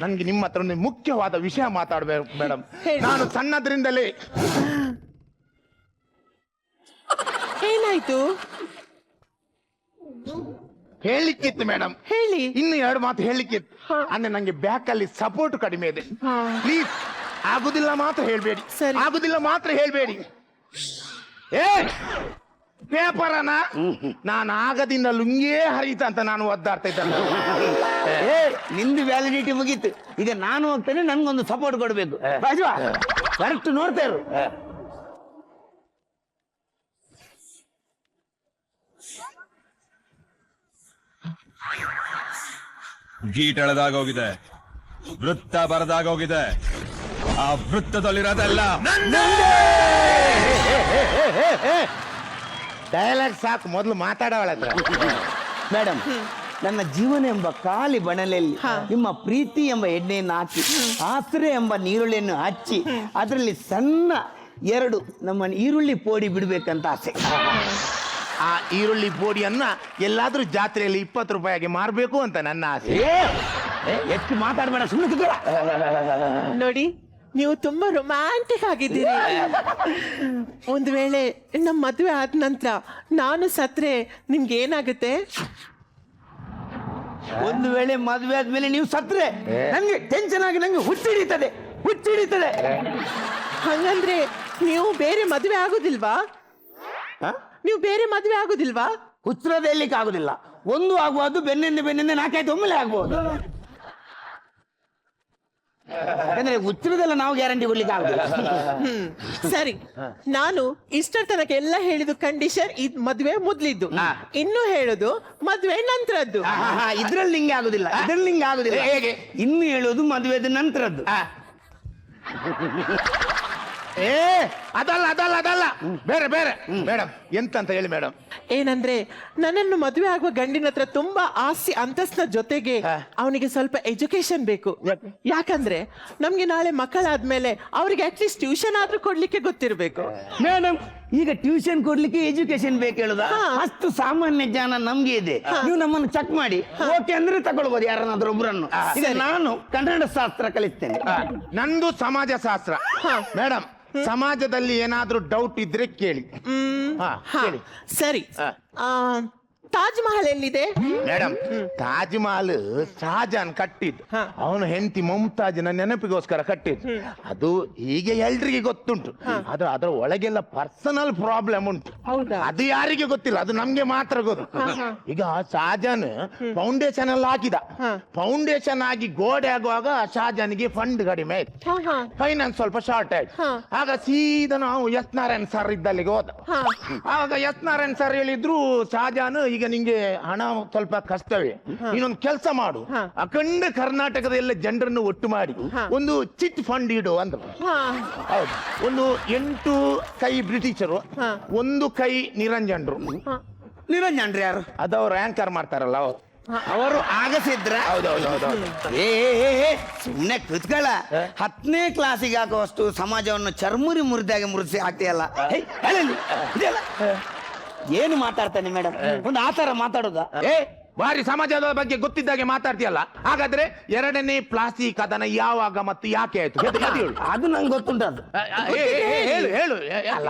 ನನ್ಗೆ ನಿಮ್ಮ ಹತ್ರ ಒಂದು ಮುಖ್ಯವಾದ ವಿಷಯ ಮಾತಾಡ್ಬೇಕು ಮೇಡಮ್. ನಾನು ಸಣ್ಣದ್ರಿಂದಲೇ ಏನಾಯ್ತು? ಹೇಳಿಕ್ಕಿತ್ತು ಮೇಡಮ್. ಹೇಳಿ. ಇನ್ನು 2 ಮಾತು ಹೇಳಿಕ್ಕಿತ್ತು. ಅಂದ್ರೆ ನಂಗೆ ಬ್ಯಾಕ್ ಅಲ್ಲಿ ಸಪೋರ್ಟ್ ಕಡಿಮೆ ಇದೆ. ಪ್ಲೀಸ್ ಆಗುದಿಲ್ಲ ಮಾತ್ರ ಹೇಳ್ಬೇಡಿ, ಆಗುದಿಲ್ಲ ಮಾತ್ರ ಹೇಳ್ಬೇಡಿ. ಏ ಪೇಪರನ ನಾನು ಆಗದಿಂದ ಲುಂಗಿಯೇ ಹರಿತ ಅಂತ ನಾನು ಒದ್ದಾಡ್ತಾ ಇದ್ದೆ. ನಿಂದು ವ್ಯಾಲಿಡಿಟಿ ಮುಗೀತು, ಈಗ ನಾನು ಹೋಗ್ತೇನೆ, ನನ್ಗೊಂದು ಸಪೋರ್ಟ್ ಕೊಡ್ಬೇಕು. ಕರೆಕ್ಟ್ ನೋಡ್ತಾ ಇರು. ಗೀಟ್ ಎಳೆದಾಗೋಗಿದೆ, ವೃತ್ತ ಬರದಾಗೋಗಿದೆ. ಆ ವೃತ್ತದಲ್ಲಿರೋದೆಲ್ಲ ಡೈಲಾಗ್ ಸಾಕು, ಮೊದಲು ಮಾತಾಡೋಳ ಹತ್ರ. ಮೇಡಮ್, ನನ್ನ ಜೀವನ ಎಂಬ ಖಾಲಿ ಬಣಲೆಯಲ್ಲಿ ನಿಮ್ಮ ಪ್ರೀತಿ ಎಂಬ ಎಣ್ಣೆಯನ್ನು ಹಾಕಿ, ಆಸರೆ ಎಂಬ ನೀರುಳ್ಳಿಯನ್ನು ಹಚ್ಚಿ, ಅದರಲ್ಲಿ ಸಣ್ಣ 2 ನಮ್ಮ ಈರುಳ್ಳಿ ಪೋಡಿ ಬಿಡ್ಬೇಕಂತ ಆಸೆ. ಆ ಈರುಳ್ಳಿ ಪೋಡಿಯನ್ನ ಎಲ್ಲಾದ್ರೂ ಜಾತ್ರೆಯಲ್ಲಿ 20 ರೂಪಾಯಿಗೆ ಮಾರ್ಬೇಕು ಅಂತ ನನ್ನ ಆಸೆ. ಎಷ್ಟು ಮಾತಾಡ್ಬೇಡ, ಸುಮ್ಮನೆ ನೋಡಿ, ನೀವು ತುಂಬಾ ರೊಮ್ಯಾಂಟಿಕ್ ಆಗಿದ್ದೀರಿ. ಒಂದು ವೇಳೆ ನಮ್ಮ ಮದುವೆ ಆದ ನಂತರ ನಾನು ಸತ್ರೆ ನಿಮ್ಗೆ ಏನಾಗುತ್ತೆ? ಒಂದು ವೇಳೆ ಮದುವೆ ಆದ್ಮೇಲೆ ನೀವು ಸತ್ರೆ ನಂಗೆ ಟೆನ್ಷನ್ ಆಗಿ ನಂಗೆ ಹುಚ್ಚಿಡಿತದೆ. ಹಂಗಂದ್ರೆ ನೀವು ಬೇರೆ ಮದುವೆ ಆಗುದಿಲ್ವಾ? ನೀವು ಬೇರೆ ಮದುವೆ ಆಗುದಿಲ್ವಾ? ಹುಚ್ಚರದ ಹೇಳಲಿಕ್ಕೆ ಆಗುದಿಲ್ಲ. ಒಂದು ಆಗ್ಬೋದು, ಬೆನ್ನಿಂದ 4-5 ಒಮ್ಮೆಲೆ ಆಗ್ಬೋದು. ಯಾಕಂದ್ರೆ ಹುಚ್ಚರದೆಲ್ಲ ನಾವು ಗ್ಯಾರಂಟಿ ಕೊಡ್ಲಿಕ್ಕೆ ಆಗುದಿಲ್ಲ. ಸರಿ, ನಾನು ಇಷ್ಟರ ತನಕ ಎಲ್ಲ ಹೇಳಿದ್ದು ಕಂಡೀಷನ್ ಮದುವೆ ಮೊದ್ಲಿದ್ದು, ಇನ್ನು ಹೇಳುದು ಮದುವೆ ನಂತರದ್ದು. ಇದ್ರಲ್ಲಿ ಹಿಂಗೆ ಆಗುದಿಲ್ಲ. ಹೇಗೆ? ಇನ್ನು ಹೇಳೋದು ಮದುವೆದ ನಂತರದ್ದು. ಅದಲ್ಲ ಬೇರೆ ಮೇಡಮ್. ಎಂತಂತ ಹೇಳಿ ಮೇಡಮ್. ಏನಂದ್ರೆ ನನ್ನನ್ನು ಮದುವೆ ಆಗುವ ಗಂಡಿನ ಹತ್ರ ತುಂಬಾ ಆಸ್ತಿ ಅಂತಸ್ತಿನ ಜೊತೆಗೆ ಅವನಿಗೆ ಸ್ವಲ್ಪ ಎಜುಕೇಶನ್ ಬೇಕು. ಯಾಕಂದ್ರೆ ನಮ್ಗೆ ನಾಳೆ ಮಕ್ಕಳಾದ್ಮೇಲೆ ಅವ್ರಿಗೆ ಅಟ್ಲೀಸ್ಟ್ ಟ್ಯೂಷನ್ ಆದ್ರೂ ಕೊಡ್ಲಿಕ್ಕೆ ಗೊತ್ತಿರ್ಬೇಕು. ಮೇಡಮ್, ಈಗ ಟ್ಯೂಷನ್ ಕೊಡ್ಲಿಕ್ಕೆ ಎಜುಕೇಶನ್ ಬೇಕು ಹೇಳುದ? ಅಷ್ಟು ಸಾಮಾನ್ಯ ಜ್ಞಾನ ನಮ್ಗೆ ಇದೆ. ನೀವು ನಮ್ಮನ್ನು ಚೆಕ್ ಮಾಡಿ, ಓಕೆ ಅಂದ್ರೆ ತಗೊಳ್ಬಹುದು ಯಾರನ್ನಾದ್ರೂ ಒಬ್ಬರನ್ನು. ಈಗ ನಾನು ಕನ್ನಡ ಶಾಸ್ತ್ರ ಕಲಿಸ್ತೇನೆ, ನಂದು ಸಮಾಜ ಶಾಸ್ತ್ರ. ಮೇಡಮ್, ಸಮಾಜದಲ್ಲಿ ಏನಾದ್ರೂ ಡೌಟ್ ಇದ್ರೆ ಕೇಳಿ. ಸರಿ, ತಾಜ್ ಮಹಲ್ ಎಲ್ಲಿದೆ? ಮೇಡಮ್, ತಾಜ್ ಮಹಲ್ ಶಹಜಾನ್ ಕಟ್ಟಿದ್ದು. ಅವನು ಹೆಂಡತಿ ಮುಮ್ತಾಜಿನ ನೆನಪಿಗೋಸ್ಕರ ಕಟ್ಟಿದ್ದು. ಅದು ಹೀಗೆ ಎಲ್ರಿಗೆ ಗೊತ್ತುಂಟು. ಅದು ಅದರ ಒಳಗೆಲ್ಲ ಪರ್ಸನಲ್ ಪ್ರಾಬ್ಲಮ್ ಉಂಟು. ಅದು ಯಾರಿಗೆ ಗೊತ್ತಿಲ್ಲ, ಅದು ನಮ್ಗೆ ಮಾತ್ರ ಗೊತ್ತು. ಈಗ ಶಹಜಾನ್ ಫೌಂಡೇಶನ್ ಎಲ್ಲ ಹಾಕಿದ. ಫೌಂಡೇಶನ್ ಆಗಿ ಗೋಡೆ ಆಗುವಾಗ ಶಹಜಾನ್ಗೆ ಫಂಡ್ ಕಡಿಮೆ ಆಯ್ತು, ಫೈನಾನ್ಸ್ ಸ್ವಲ್ಪ ಶಾರ್ಟ್ ಆಯ್ತು. ಆಗ ಸೀದಾ ನಾವು ಎಸ್ ನಾರಾಯಣ್ ಸರ್ ಇದ್ದಲ್ಲಿಗೆ ಹೋದ. ಆಗ ಎಸ್ ನಾರಾಯಣ್ ಸರ್ ಹೇಳಿದ್ರು, ಶಹಜಾನ್ ಈಗ ನಿಂಗೆ ಹಣ ಸ್ವಲ್ಪ ಕಷ್ಟವೇ, ಇನ್ನೊಂದು ಕೆಲಸ ಮಾಡು, ಅಖಂಡ ಕರ್ನಾಟಕದ ಎಲ್ಲ ಜನರನ್ನು ಒಟ್ಟು ಮಾಡಿ ಒಂದು ಚಿಟ್ ಫಂಡ್ ಇಡು ಅಂದ್ರು. ಹೌದು, ಒಂದು 8 ಕೈ ಬ್ರಿಟಿಷರು, 1 ಕೈ ನಿರಂಜನ್ರು. ನಿರಂಜನ್ರು ಯಾರು? ಅದವ್ರು ಆಂಕರ್ ಮಾಡ್ತಾರಲ್ಲ ಅವರು ಆಗಸಿದ್ರ. ಸುಮ್ಮನೆ ಕೃತ್ಗಳ 10ನೇ ಕ್ಲಾಸಿಗೆ ಹಾಕುವಷ್ಟು ಸಮಾಜವನ್ನು ಚರ್ಮುರಿ ಮುರಿದಾಗೆ ಮುರಿಸಿ ಹಾಕ್ತಿಯಲ್ಲ. ಏನು ಮಾತಾಡ್ತಾನೆ ಮೇಡಮ್? ಒಂದು ಆತರ ಮಾತಾಡೋದಾ? ಭಾರಿ ಸಮಾಜದ ಬಗ್ಗೆ ಗೊತ್ತಿದ್ದಾಗೆ ಮಾತಾಡ್ತೀಯಲ್ಲ. ಹಾಗಾದ್ರೆ 2ನೇ ಪ್ಲಾಸ್ಟಿಕ್ ಕದನ ಯಾವಾಗ ಮತ್ತು ಯಾಕೆ ಆಯ್ತು? ಅದು ನಂಗೆ ಗೊತ್ತುಂಟು. ಅದು ಹೇಳು.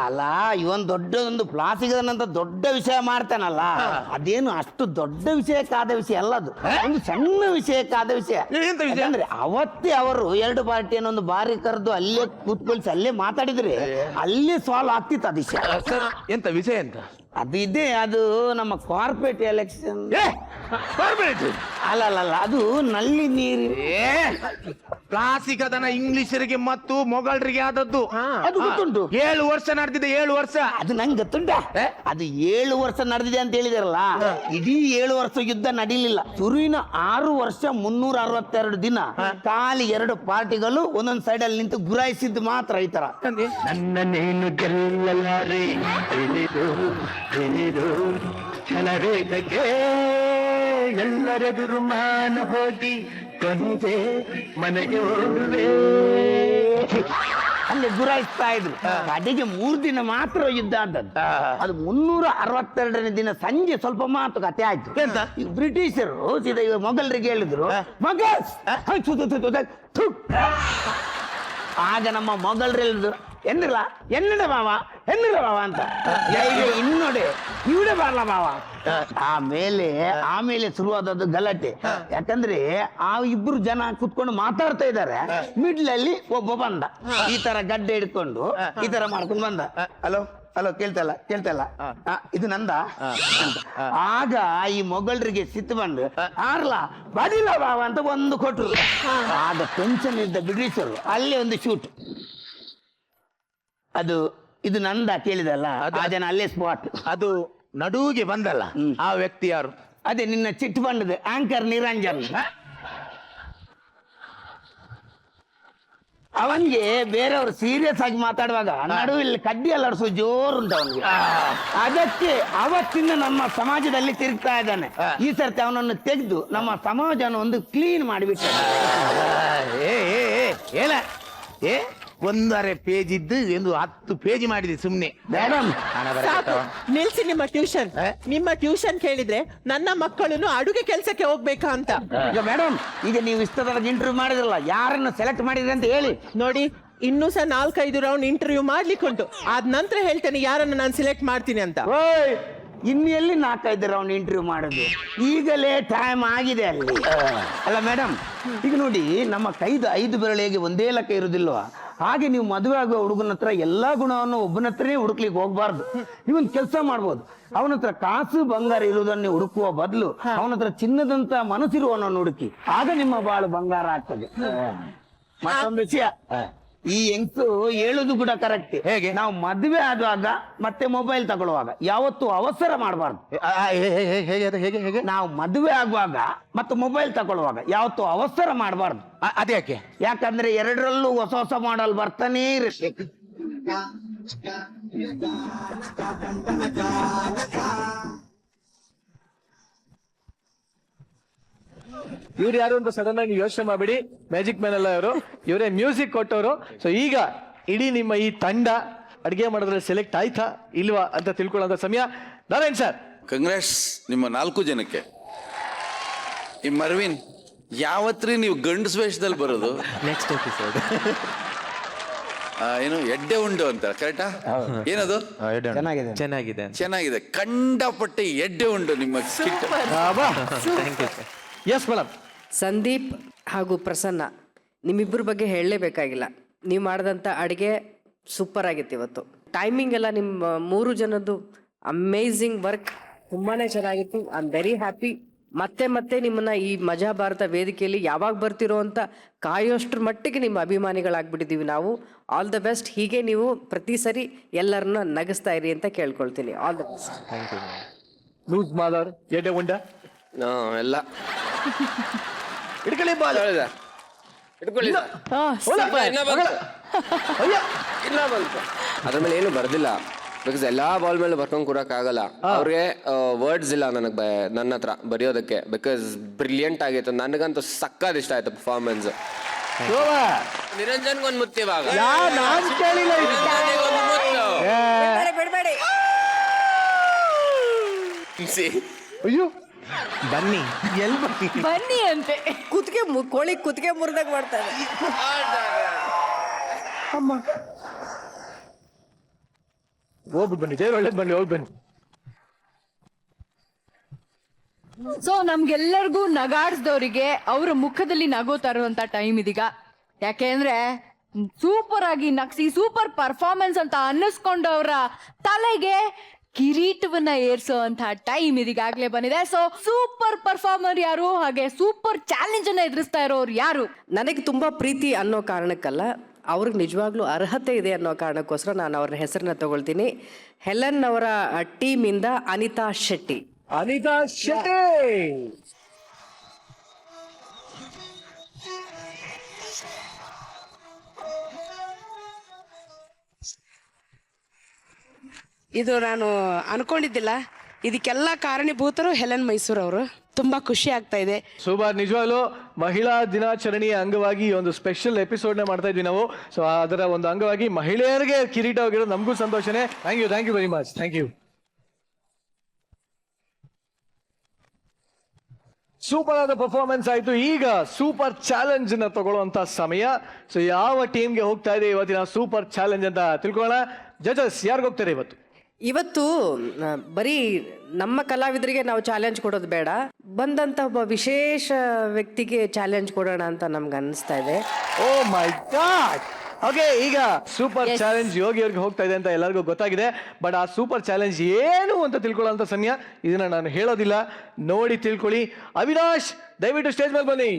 ಅಲ್ಲ, ಇವನ್ ದೊಡ್ಡದೊಂದು ಪ್ಲಾಸ್ಟಿಕ್ ಅಂತ ದೊಡ್ಡ ವಿಷಯ ಮಾಡ್ತಾನಲ್ಲ, ಅದೇನು ಅಷ್ಟು ದೊಡ್ಡ ವಿಷಯಕ್ಕಾದ ವಿಷಯ ಅಲ್ಲ. ಅದು ಒಂದು ಸಣ್ಣ ವಿಷಯಕ್ಕಾದ ವಿಷಯ. ಅಂದ್ರೆ ಅವತ್ತೇ ಅವರು 2 ಪಾರ್ಟಿಯನ್ನು ಒಂದು ಬಾರಿ ಕರೆದು ಅಲ್ಲೇ ಕೂತ್ಕೊಳ್ಸಿ ಅಲ್ಲೇ ಮಾತಾಡಿದ್ರೆ ಅಲ್ಲೇ ಸಾಲ್ವ್ ಆಗ್ತಿತ್ತು ಅದು ವಿಷಯ. ಎಂತ ವಿಷಯ ಎಂತ? ಅದು ಇದೆ, ಅದು ನಮ್ಮ ಕಾರ್ಪೊರೇಟ್ ಎಲೆಕ್ಷನ್. ಅಲ್ಲ, ಅದು ನಲ್ಲಿ ನೀರು. ಪ್ಲಾಸ್ಟಿಕ್ ಅದನ್ನ ಇಂಗ್ಲಿಷರಿಗೆ ಮತ್ತು ಮೊಘಲರಿಗೆ ಆದದ್ದು. ಅದು ಗೊತ್ತುಂಟು. 7 ವರ್ಷ ನಡೆದಿದೆ, 7 ವರ್ಷ. ಅದು ನಂಗೆ ಗೊತ್ತುಂಟ. ಅದು 7 ವರ್ಷ ನಡೆದಿದೆ ಅಂತ ಹೇಳಿದಾರಲ್ಲ, ಇಡೀ 7 ವರ್ಷ ಯುದ್ಧ ನಡೀಲಿಲ್ಲ. ಶುರುವಿನ 6 ವರ್ಷ 362 ದಿನ ಖಾಲಿ 2 ಪಾರ್ಟಿಗಳು ಒಂದೊಂದು ಸೈಡ್ ಅಲ್ಲಿ ನಿಂತು ಗುರಾಯಿಸಿದ್ದು ಮಾತ್ರ. ಈ ತರ ನನ್ನ ನೇನು ಗೆಲ್ಲಲಾರೆ ಛಲವೇದಕ್ಕೆ ಎಲ್ಲರೆದುರು ಮಾನ ಹೋಗಿ ಕೊನೆಗೆ ಮನೆಗೆ ಹೋಗುವೆ. ಹಂಗೆ ಗುರಾಯಿಸ್ತಾ ಇದ್ರು ಕಡೆಗೆ 3 ದಿನ ಮಾತ್ರ ಯುದ್ಧ ಆದದ್ದು. ಅದು 362ನೇ ದಿನ ಸಂಜೆ ಸ್ವಲ್ಪ ಮಾತುಕತೆ ಆಯ್ತು. ಎಂತ ಬ್ರಿಟಿಷರು ಸೀದಾ ಇವ ಮೊಘಲರಿಗೆ ಹೇಳಿದ್ರು ಮೊಘಲ್ಸ್. ಆಗ ನಮ್ಮ ಮೊಘಲರು ಹೇಳಿದ್ರು ಎನ್ನಡ ಬಾವ ಅಂತ ಇನ್ನೊಡೆ ಇವಡೆ ಬಾರ್ಲ ಬಾವ. ಆಮೇಲೆ ಶುರುವಾದದ್ದು ಗಲಾಟೆ. ಯಾಕಂದ್ರೆ ಆ 2 ಜನ ಕುತ್ಕೊಂಡು ಮಾತಾಡ್ತಾ ಇದ್ದಾರೆ, ಮಿಡ್ಲ್ ಅಲ್ಲಿ ಒಬ್ಬ ಬಂದ ಈ ತರ ಗಡ್ಡೆ ಹಿಡ್ಕೊಂಡು ಈ ತರ ಮಾಡ್ಕೊಂಡು ಬಂದ. ಹಲೋ ಕೇಳ್ತಲ್ಲ ಇದು ನಂದ ಅಂತ. ಆಗ ಈ ಮೊಘಲರಿಗೆ ಸಿಟ್ಟು ಬಂದು ಆರ್ಲ ಬಡಿಲ ಬಾವ ಅಂತ ಒಂದು ಕೊಟ್ರು. ಆಗ ಟೆನ್ಷನ್ ಇದ್ದ ಬ್ರಿಟಿಷರು ಅಲ್ಲಿ ಒಂದು ಶೂಟ್. ಇದು ನಂದ ಕೇಳಿದಲ್ಲ, ಆ ಜನ ಅಲ್ಲೇ ಸ್ಪಾಟ್. ಅದು ನಡುವಿಗೆ ಬಂದಲ್ಲ, ಆ ವ್ಯಕ್ತಿ ಯಾರು? ಅದೇ ನಿನ್ನ ಚಿಟ್ ಬಂಡದ ಆಂಕರ್ ನಿರಂಜನ್. ಅವನ್ಗೆ ಬೇರೆಯವರು ಸೀರಿಯಸ್ ಆಗಿ ಮಾತಾಡುವಾಗ ನಡುವಿಲ್ಲಿ ಕಡ್ಡಿ ಅಲ್ಲಾಡಿಸೋ ಜೋರುಂಟು ಅವನಿಗೆ. ಅದಕ್ಕೆ ಅವತ್ತಿಂದ ನಮ್ಮ ಸಮಾಜದಲ್ಲಿ ತಿರುಗ್ತಾ ಇದ್ದಾನೆ. ಈ ಸರ್ತಿ ಅವನನ್ನು ತೆಗೆದು ನಮ್ಮ ಸಮಾಜನ ಒಂದು ಕ್ಲೀನ್ ಮಾಡಿಬಿಟ್ಟ. ಏ 1.5 ಪೇಜ್ ಇದ್ದು 10 ಪೇಜ್ ಮಾಡಿದೆ ಸುಮ್ನೆ. ಮೇಡಮ್ ನಿಲ್ಸಿ ನಿಮ್ಮ ಟ್ಯೂಷನ್ ಕೇಳಿದ್ರೆ ನನ್ನ ಮಕ್ಕಳನ್ನು ಅಡುಗೆ ಕೆಲಸಕ್ಕೆ ಹೋಗ್ಬೇಕಾ ಅಂತ. ಈಗ ಮೇಡಮ್, ಈಗ ನೀವು ಇಷ್ಟದೊಳಗೆ ಇಂಟರ್ವ್ಯೂ ಮಾಡಿದ್ರಲ್ಲ, ಯಾರನ್ನು ಸೆಲೆಕ್ಟ್ ಮಾಡಿದ್ರಿ ಅಂತ ಹೇಳಿ. ನೋಡಿ, ಇನ್ನೂ ಸಹ 4-5 ರೌಂಡ್ ಇಂಟರ್ವ್ಯೂ ಮಾಡ್ಲಿಕ್ಕುಂಟು. ಆದ ನಂತರ ಹೇಳ್ತೇನೆ ಯಾರನ್ನು ನಾನು ಸೆಲೆಕ್ಟ್ ಮಾಡ್ತೀನಿ ಅಂತ. ಇನ್ನು ಎಲ್ಲಿ 4-5 ರೌಂಡ್ ಇಂಟರ್ವ್ಯೂ ಮಾಡೋದು, ಈಗಲೇ ಟೈಮ್ ಆಗಿದೆ ಅಲ್ಲಿ. ಅಲ್ಲ ಮೇಡಮ್, ಈಗ ನೋಡಿ, ನಮ್ಮ ಕೈದು 5 ಬೆರಳು ಹೇಗೆ ಒಂದೇ ಲೆಕ್ಕ ಇರುವುದಿಲ್ವಾ, ಹಾಗೆ ನೀವು ಮದುವೆ ಆಗುವ ಹುಡುಗನ ಹತ್ರ ಎಲ್ಲಾ ಗುಣವನ್ನು ಒಬ್ಬನ ಹತ್ರನೇ ಹುಡುಕ್ಲಿಕ್ಕೆ ಹೋಗ್ಬಾರ್ದು. ನೀವೊಂದು ಕೆಲಸ ಮಾಡ್ಬೋದು, ಅವನ ಹತ್ರ ಕಾಸು ಬಂಗಾರ ಇರುವುದನ್ನು ಹುಡುಕುವ ಬದಲು ಅವನ ಹತ್ರ ಚಿನ್ನದಂತ ಮನಸ್ಸಿರುವವನನ್ನು ಹುಡುಕಿ, ಆಗ ನಿಮ್ಮ ಬಾಳು ಬಂಗಾರ ಆಗ್ತದೆ. ಮತ್ತೊಂದು ವಿಷಯ, ಈ ಹೆಂಗ್ಸು ಹೇಳುದು ಕೂಡ ಕರೆಕ್ಟ್. ಹೇಗೆ? ನಾವು ಮದುವೆ ಆಗುವಾಗ ಮತ್ತೆ ಮೊಬೈಲ್ ತಗೊಳ್ಳುವಾಗ ಯಾವತ್ತು ಅವಸರ ಮಾಡಬಾರ್ದು. ಹೇಗೆ ನಾವು ಮದುವೆ ಆಗುವಾಗ ಮತ್ತು ಮೊಬೈಲ್ ತಗೊಳ್ಳುವಾಗ ಯಾವತ್ತು ಅವಸರ ಮಾಡಬಾರ್ದು. ಅದ್ಯಾಕೆ? ಯಾಕಂದ್ರೆ 2ರಲ್ಲೂ ಹೊಸ ಮಾಡಲ್ ಬರ್ತಾನೇ ಇರುತ್ತೆ. ಇವ್ರು ಯಾರು ಅಂತ ಸಡನ್ ಆಗಿ ಯೋಚನೆ ಮಾಡ್ಬಿಡಿ. ಮ್ಯಾಜಿಕ್ ಮ್ಯಾನ್ ಅಲ್ಲ ಇವರು, ಇವರೇ ಮ್ಯೂಸಿಕ್ ಕೊಟ್ಟವರು. ಸೊ ಈಗ ಇಡೀ ನಿಮ್ಮ ಈ ತಂಡ ಅಡಿಗೆ ಮಾಡೋದ್ರಲ್ಲಿ ಸೆಲೆಕ್ಟ್ ಆಯ್ತಾ ಇಲ್ವಾ ಅಂತ ತಿಳ್ಕೊಳ್ಳೋ ಸಮಯ. ನಾರಾಯಣ್ ಸರ್, ಕಂಗ್ರಾಟ್ಸ್ ನಿಮ್ಮ 4 ಜನಕ್ಕೆ. ಈ ಮರ್ವಿನ್, ಯಾವತ್ರಿ ನೀವು ಗಂಡಸ್ ವೇಷದಲ್ಲಿ ಬರೋದು? Next episode. ಏನು ಎಡ್ಡೆ ಉಂಡು ಅಂತ ಕರೆಕ್ಟಾ? ಏನದು? ಚೆನ್ನಾಗಿದೆ, ಕಂಡಪಟ್ಟೆ ಎಡ್ಡೆ ಉಂಡು ನಿಮ್ಮ ಸ್ಕಿಟ್. Yes madam. ಸಂದೀಪ್ ಹಾಗೂ ಪ್ರಸನ್ನ, ನಿಮ್ಮಿಬ್ಬರ ಬಗ್ಗೆ ಹೇಳಲೇಬೇಕಾಗಿಲ್ಲ. ನೀವು ಮಾಡಿದಂಥ ಅಡುಗೆ ಸೂಪರ್ ಆಗಿತ್ತು ಇವತ್ತು. ಟೈಮಿಂಗ್ ಎಲ್ಲ ನಿಮ್ಮ 3 ಜನದ್ದು ಅಮೇಝಿಂಗ್ ವರ್ಕ್, ತುಂಬಾ ಚೆನ್ನಾಗಿತ್ತು. I am very happy. ಮತ್ತೆ ನಿಮ್ಮನ್ನ ಈ ಮಜಾ ಭಾರತ ವೇದಿಕೆಯಲ್ಲಿ ಯಾವಾಗ ಬರ್ತಿರೋ ಅಂತ ಕಾಯೋಷ್ಟ್ರ ಮಟ್ಟಿಗೆ ನಿಮ್ಮ ಅಭಿಮಾನಿಗಳಾಗ್ಬಿಟ್ಟಿದ್ದೀವಿ ನಾವು. All the best. ಹೀಗೆ ನೀವು ಪ್ರತಿ ಸರಿ ಎಲ್ಲರನ್ನ ನಗಿಸ್ತಾ ಇರಿ ಅಂತ ಕೇಳ್ಕೊಳ್ತೀನಿ. All the best. ಲೂಸ್ ಮಾದರ್ ಎಡೆ ಉಂಡ ಎಲ್ಲ ಇಟ್ಕೊಳ್ಳಿ ಬಾಲ್ ಇಟ್ಕೊಳ್ಳಿ. ಅದ್ರ ಮೇಲೆ ಏನು ಬರ್ದಿಲ್ಲ, ಬಿಕಾಸ್ ಎಲ್ಲಾ ಬಾಲ್ ಮೇಲೆ ಬರ್ಕೊಂಡ್ ಕೊಡಕ್ ಆಗಲ್ಲ. ಅವ್ರಿಗೆ ವರ್ಡ್ಸ್ ಇಲ್ಲ ನನ್ನ ಹತ್ರ ಬರೆಯೋದಕ್ಕೆ. ಬಿಕಾಸ್ ಬ್ರಿಲಿಯಂಟ್ ಆಗಿತ್ತು, ನನಗಂತೂ ಸಕ್ಕತ್ ಇಷ್ಟ ಆಯ್ತು ಪರ್ಫಾರ್ಮೆನ್ಸ್. ನಿರಂಜನ್ಗೆ ಒಂದು ಮುತ್ತು ಇವಾಗ. ಅಯ್ಯೋ ಬನ್ನಿ ಅಂತೆ. ಕೋಳಿ ಕುತ್ತಿಗೆ ಮುರಿದಾಗ ಮಾಡ್ತಾರೆ. ಹೋಗ್ಬಿಟ್ಟು ಬನ್ನಿ, ಜೈ ಒಳ್ಳೇದ್ ಬನ್ನಿ, ಹೋಗಿ ಬನ್ನಿ. ಸೊ ನಮ್ಗೆಲ್ಲರಿಗೂ ನಗಾಡ್ಸ್ದವ್ರಿಗೆ ಅವರ ಮುಖದಲ್ಲಿ ನಗೋ ತರುವಂತ ಟೈಮ್ ಇದೀಗ. ಯಾಕೆಂದ್ರೆ ಸೂಪರ್ ಆಗಿ ನಗ್ಸಿ ಸೂಪರ್ ಪರ್ಫಾರ್ಮೆನ್ಸ್ ಅಂತ ಅನ್ನಿಸ್ಕೊಂಡವ್ರ ತಲೆಗೆ ಕಿರೀಟವನ್ನ ಏರ್ಸೋ ಅಂತ ಟೈಮ್ ಇದೀಗಾಗ್ಲೇ ಬಂದಿದೆ. ಸೊ ಸೂಪರ್ ಪರ್ಫಾರ್ಮರ್ ಯಾರು, ಹಾಗೆ ಸೂಪರ್ ಚಾಲೆಂಜ್ ಅನ್ನ ಎದುರಿಸ್ತಾ ಇರೋರು ಯಾರು? ನನಗೆ ತುಂಬಾ ಪ್ರೀತಿ ಅನ್ನೋ ಕಾರಣಕ್ಕಲ್ಲ, ಅವ್ರಿಗೆ ನಿಜವಾಗ್ಲೂ ಅರ್ಹತೆ ಇದೆ ಅನ್ನೋ ಕಾರಣಕ್ಕೋಸ್ಕರ ನಾನು ಅವ್ರ ಹೆಸರನ್ನ ತಗೊಳ್ತೀನಿ. ಹೆಲನ್ ಅವರ ಟೀಮಿಂದ ಅನಿತಾ ಶೆಟ್ಟಿ. ಇದು ನಾನು ಅನ್ಕೊಂಡಿದ್ದಿಲ್ಲ. ಇದಕ್ಕೆಲ್ಲ ಕಾರಣೀಭೂತರು ಹೆಲನ್ ಮೈಸೂರು ಅವರು. ತುಂಬಾ ಖುಷಿ ಆಗ್ತಾ ಇದೆ. ಸೂಪರ್. ನಿಜವಾಗ್ಲೂ ಮಹಿಳಾ ದಿನಾಚರಣೆಯ ಅಂಗವಾಗಿ ಈ ಒಂದು ಸ್ಪೆಷಲ್ ಎಪಿಸೋಡ್ನ ಮಾಡ್ತಾ ಇದ್ವಿ ನಾವು. ಸೊ ಅದರ ಒಂದು ಅಂಗವಾಗಿ ಮಹಿಳೆಯರಿಗೆ ಕಿರೀಟ ಹೋಗಿರೋದು ನಮಗೂ ಸಂತೋಷನೇ. Thank you very much. Thank you. Super ಆದ ಪರ್ಫಾರ್ಮೆನ್ಸ್ ಆಯ್ತು. ಈಗ ಸೂಪರ್ ಚಾಲೆಂಜ್ ನ ತಗೊಳ್ಳುವಂತ ಸಮಯ. ಸೊ ಯಾವ ಟೀಮ್ಗೆ ಹೋಗ್ತಾ ಇದೆ ಇವತ್ತಿನ ಸೂಪರ್ ಚಾಲೆಂಜ್ ಅಂತ ತಿಳ್ಕೊಳ್ಳೋಣ. ಜಜಸ್ ಯಾರಿಗೆ ಹೋಗ್ತಾರೆ ಇವತ್ತು? ಇವತ್ತು ಬರೀ ನಮ್ಮ ಕಲಾವಿದರಿಗೆ ನಾವು ಚಾಲೆಂಜ್ ಕೊಡೋದು ಬೇಡ, ಬಂದಂತ ಒಬ್ಬ ವಿಶೇಷ ವ್ಯಕ್ತಿಗೆ ಚಾಲೆಂಜ್ ಕೊಡೋಣ ಅಂತ ನಮ್ಗೆ ಅನಿಸ್ತಾ ಇದೆ. ಓ ಮೈ ಗಾಡ್. ಓಕೆ, ಈಗ ಸೂಪರ್ ಚಾಲೆಂಜ್ ಯೋಗಿ ಅವ್ರಿಗೆ ಹೋಗ್ತಾ ಇದೆ ಅಂತ ಎಲ್ಲರಿಗೂ ಗೊತ್ತಾಗಿದೆ. ಬಟ್ ಆ ಸೂಪರ್ ಚಾಲೆಂಜ್ ಏನು ಅಂತ ತಿಳ್ಕೊಳ್ಳೋ ಸಮಯ. ಇದನ್ನ ನಾನು ಹೇಳೋದಿಲ್ಲ, ನೋಡಿ ತಿಳ್ಕೊಳ್ಳಿ. ಅವಿನಾಶ್, ದಯವಿಟ್ಟು ಸ್ಟೇಜ್ ಮೇಲೆ ಬನ್ನಿ.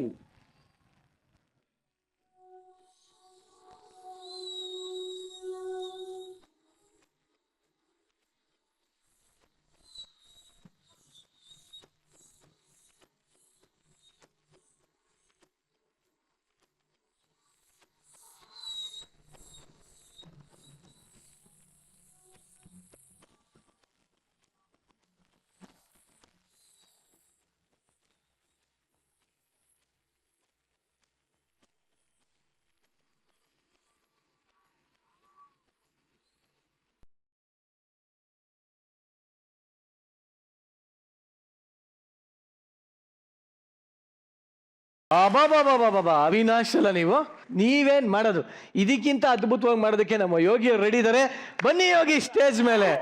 ಅವಿನಾಶ್ ಅಲ್ಲ ನೀವು, ನೀವೇನ್ ಮಾಡೋದು? ಇದಕ್ಕಿಂತ ಅದ್ಭುತವಾಗಿ ಮಾಡೋದಕ್ಕೆ ನಮ್ಮ ಯೋಗಿ ಅವ್ರು ರೆಡಿ ಇದ್ದಾರೆ. ಬನ್ನಿ ಯೋಗಿ ಸ್ಟೇಜ್ ಮೇಲೆ.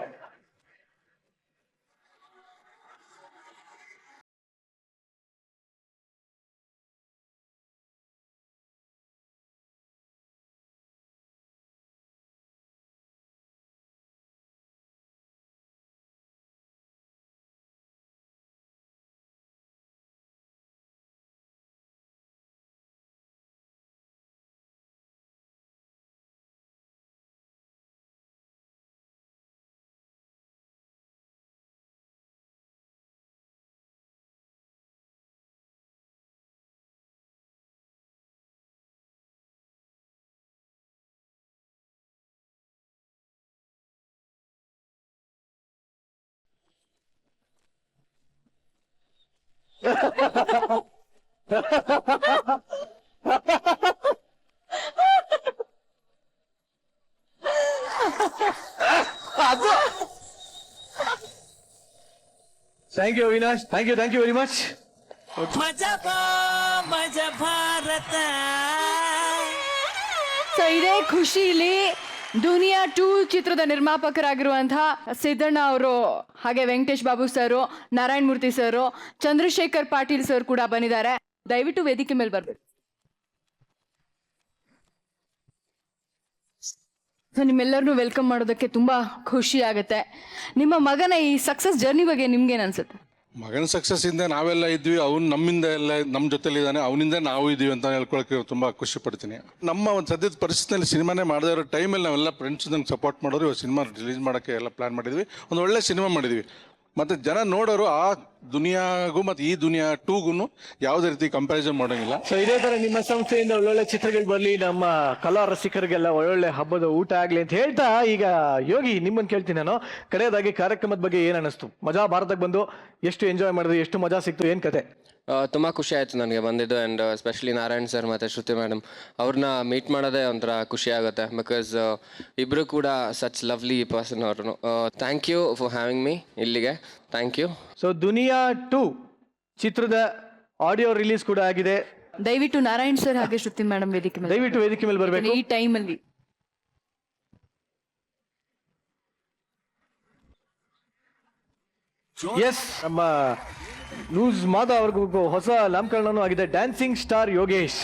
Thank you Avinash. Thank you very much. So ಇದೇ ಖುಷಿಲಿ ದುನಿಯಾ 2 ಚಿತ್ರದ ನಿರ್ಮಾಪಕರಾಗಿರುವಂತಹ ಸಿದ್ದಣ್ಣ ಅವರು, ಹಾಗೆ Venkatesh Babu sir, Narayana Murthy sir, Chandrashekhar Patil sir ಕೂಡ ಬಂದಿದ್ದಾರೆ. ದಯವಿಟ್ಟು ವೇದಿಕೆ ಮೇಲೆ ಬರ್ಬೇಕು. ಸೊ ನಿಮ್ಮೆಲ್ಲರನ್ನೂ ವೆಲ್ಕಮ್ ಮಾಡೋದಕ್ಕೆ ತುಂಬಾ ಖುಷಿ ಆಗುತ್ತೆ. ನಿಮ್ಮ ಮಗನ ಈ ಸಕ್ಸಸ್ ಜರ್ನಿ ಬಗ್ಗೆ ನಿಮ್ಗೇನು ಅನ್ಸುತ್ತೆ? ಮಗನ ಸಕ್ಸಸ್ ಇಂದ ನಾವೆಲ್ಲ ಇದ್ವಿ, ಅವ್ನು ನಮ್ಮಿಂದ ಎಲ್ಲ ನಮ್ಮ ಜೊತೆಲಿದ್ದಾನೆ, ಅವನಿಂದ ನಾವು ಇದ್ದೀವಿ ಅಂತ ಹೇಳ್ಕೊಳಕ್ಕೆ ತುಂಬ ಖುಷಿ ಪಡ್ತೀನಿ. ನಮ್ಮ ಒಂದು ಸದ್ಯದ ಪರಿಸ್ಥಿತಿಯಲ್ಲಿ ಸಿನಿಮಾನೇ ಮಾಡದೇ ಇರೋ ಟೈಮಲ್ಲಿ ನಾವೆಲ್ಲ ಫ್ರೆಂಡ್ಸ್ ನಂಗೆ ಸಪೋರ್ಟ್ ಮಾಡೋರು ಇವಾಗ ಸಿನಿಮಾ ರಿಲೀಸ್ ಮಾಡೋಕ್ಕೆ ಎಲ್ಲ ಪ್ಲ್ಯಾನ್ ಮಾಡಿದ್ವಿ. ಒಂದು ಒಳ್ಳೆ ಸಿನಿಮಾ ಮಾಡಿದ್ವಿ. ಮತ್ತು ಜನ ನೋಡೋರು ಆ ದುನಿಯಾಗೂ ಮತ್ತು ಈ ದುನಿಯಾ 2ಗೂ ಯಾವುದೇ ರೀತಿ ಕಂಪ್ಯಾರಿಸನ್ ಮಾಡೋಂಗಿಲ್ಲ. ಸೊ ಇದೇ ತರ ನಿಮ್ಮ ಸಂಸ್ಥೆಯಿಂದ ಒಳ್ಳೊಳ್ಳೆ ಚಿತ್ರಗಳು ಬರಲಿ, ನಮ್ಮ ಕಲಾ ರಸಿಕರಿಗೆಲ್ಲ ಒಳ್ಳೊಳ್ಳೆ ಹಬ್ಬದ ಊಟ ಆಗ್ಲಿ ಅಂತ ಹೇಳ್ತಾ, ಈಗ ಯೋಗಿ ನಿಮ್ಮನ್ನು ಕೇಳ್ತೀನಿ ನಾನು. ಕಡೆಯದಾಗಿ ಕಾರ್ಯಕ್ರಮದ ಬಗ್ಗೆ ಏನ್ ಅನಿಸ್ತು? ಮಜಾ ಭಾರತಕ್ಕೆ ಬಂದು ಎಷ್ಟು ಎಂಜಾಯ್ ಮಾಡಿದ್ರಿ, ಎಷ್ಟು ಮಜಾ ಸಿಕ್ತು, ಏನ್ ಕತೆ? ತುಂಬ ಖುಷಿ ಆಯಿತು ನನಗೆ ಬಂದಿದ್ದು. ಆ್ಯಂಡ್ ಎಸ್ಪೆಷಲಿ ನಾರಾಯಣ್ ಸರ್ ಮತ್ತು ಶ್ರುತಿ ಮೇಡಮ್ ಅವ್ರನ್ನ ಮೀಟ್ ಮಾಡೋದೇ ಒಂಥರ ಖುಷಿ ಆಗುತ್ತೆ. ಬಿಕಾಸ್ ಇಬ್ಬರು ಕೂಡ ಸಚ್ ಲವ್ಲಿ ಪರ್ಸನ್ ಅವರು. Thank you for having me ಇಲ್ಲಿಗೆ. Thank you. ಸೊ ದುನಿಯಾ 2 ಚಿತ್ರದ ಆಡಿಯೋ ರಿಲೀಸ್ ಕೂಡ ಆಗಿದೆ. ದಯವಿಟ್ಟು ನಾರಾಯಣ್ ಸರ್ ಹಾಗೆ ಶ್ರುತಿ ಮೇಡಮ್ ವೇದಿಕೆ ಮೇಲೆ ಬರಬೇಕು ಈ ಟೈಮಲ್ಲಿ. ಎಸ್, ನಮ್ಮ ಲೂಸ್ ಮಾದ ಅವ್ರಿಗೂ ಹೊಸ ನಾಮಕರಣನೂ ಆಗಿದೆ, dancing star Yogesh.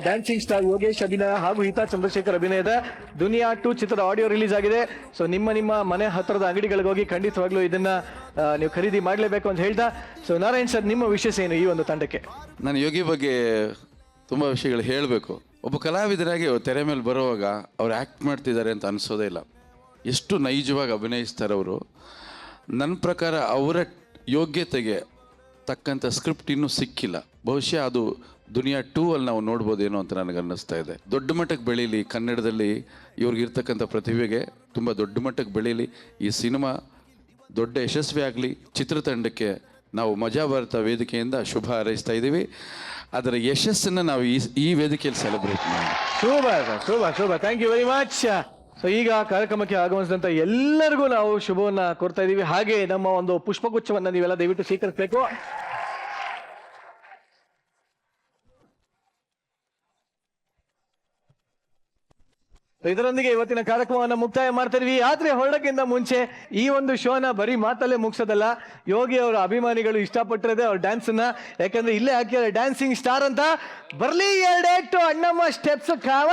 Dancing star Yogesh ಅಭಿನಯ ಹಾಗೂ ಹಿತಾ ಚಂದ್ರಶೇಖರ್ ಅಭಿನಯದ ದುನಿಯಾ 2 ಚಿತ್ರದ ಆಡಿಯೋ ರಿಲೀಸ್ ಆಗಿದೆ. ಸೊ ನಿಮ್ಮ ಮನೆ ಹತ್ತಿರದ ಅಂಗಡಿಗಳಿಗೆ ಹೋಗಿ ಖಂಡಿತವಾಗ್ಲೂ ಇದನ್ನ ನೀವು ಖರೀದಿ ಮಾಡಲೇಬೇಕು ಅಂತ ಹೇಳ್ತಾ, ಸೊ ನಾರಾಯಣ್ ಸರ್ ನಿಮ್ಮ ವಿಶೇಷ ಏನು ಈ ಒಂದು ತಂಡಕ್ಕೆ? ನಾನು ಯೋಗಿ ಬಗ್ಗೆ ತುಂಬ ವಿಷಯಗಳು ಹೇಳಬೇಕು. ಒಬ್ಬ ಕಲಾವಿದರಾಗಿ ತೆರೆ ಮೇಲೆ ಬರುವಾಗ ಅವ್ರು ಆ್ಯಕ್ಟ್ ಮಾಡ್ತಿದ್ದಾರೆ ಅಂತ ಅನಿಸೋದೇ ಇಲ್ಲ. ಎಷ್ಟು ನೈಜವಾಗಿ ಅಭಿನಯಿಸ್ತಾರೆ ಅವರು. ನನ್ನ ಪ್ರಕಾರ ಅವರ ಯೋಗ್ಯತೆಗೆ ತಕ್ಕಂಥ ಸ್ಕ್ರಿಪ್ಟ್ ಇನ್ನೂ ಸಿಕ್ಕಿಲ್ಲ. ಬಹುಶಃ ಅದು ದುನಿಯಾ 2 ಅಲ್ಲಿ ನಾವು ನೋಡ್ಬೋದೇನೋ ಅಂತ ನನಗೆ ಅನ್ನಿಸ್ತಾ ಇದೆ. ದೊಡ್ಡ ಮಟ್ಟಕ್ಕೆ ಬೆಳೀಲಿ, ಕನ್ನಡದಲ್ಲಿ ಇವ್ರಿಗಿರ್ತಕ್ಕಂಥ ಪ್ರತಿಭೆಗೆ ತುಂಬ ದೊಡ್ಡ ಮಟ್ಟಕ್ಕೆ ಬೆಳೀಲಿ. ಈ ಸಿನಿಮಾ ದೊಡ್ಡ ಯಶಸ್ವಿ ಆಗಲಿ, ಚಿತ್ರತಂಡಕ್ಕೆ ನಾವು ಮಜಾ ಭಾರತ ವೇದಿಕೆಯಿಂದ ಶುಭ ಹಾರೈಸ್ತಾ ಇದ್ದೀವಿ. ಅದರ ಯಶಸ್ಸನ್ನು ನಾವು ಈ ವೇದಿಕೆಯಲ್ಲಿ ಸೆಲೆಬ್ರೇಟ್ ಮಾಡಿ. Shubha thank you very much. So ಈಗ ಕಾರ್ಯಕ್ರಮಕ್ಕೆ ಆಗಮಿಸಿದಂತ ಎಲ್ಲರಿಗೂ ನಾವು ಶುಭವನ್ನ ಕೋರ್ತಾ ಇದ್ದೀವಿ. ಹಾಗೆ ನಮ್ಮ ಒಂದು ಪುಷ್ಪಗುಚ್ಛವನ್ನ ನೀವೆಲ್ಲ ದಯವಿಟ್ಟು ಸ್ವೀಕರಿಸಬೇಕು. ಇದರೊಂದಿಗೆ ಇವತ್ತಿನ ಕಾರ್ಯಕ್ರಮವನ್ನು ಮುಕ್ತಾಯ ಮಾಡ್ತಾ ಇದೀವಿ. ಆದ್ರೆ ಹೊರಡಕ್ಕಿಂತ ಮುಂಚೆ ಈ ಒಂದು ಶೋನ ಬರೀ ಮಾತಲ್ಲೇ ಮುಗಿಸೋದಲ್ಲ, ಯೋಗಿ ಅವರ ಅಭಿಮಾನಿಗಳು ಇಷ್ಟಪಟ್ಟಿರೋದೇ ಅವ್ರ ಡ್ಯಾನ್ಸ್ ನ. ಯಾಕಂದ್ರೆ ಇಲ್ಲೇ ಹಾಕಿದ್ದಾರೆ ಡ್ಯಾನ್ಸಿಂಗ್ ಸ್ಟಾರ್ ಅಂತ. ಬರ್ಲಿ 2 ಅಣ್ಣಮ್ಮ ಸ್ಟೆಪ್ಸ್ ಕಾವ.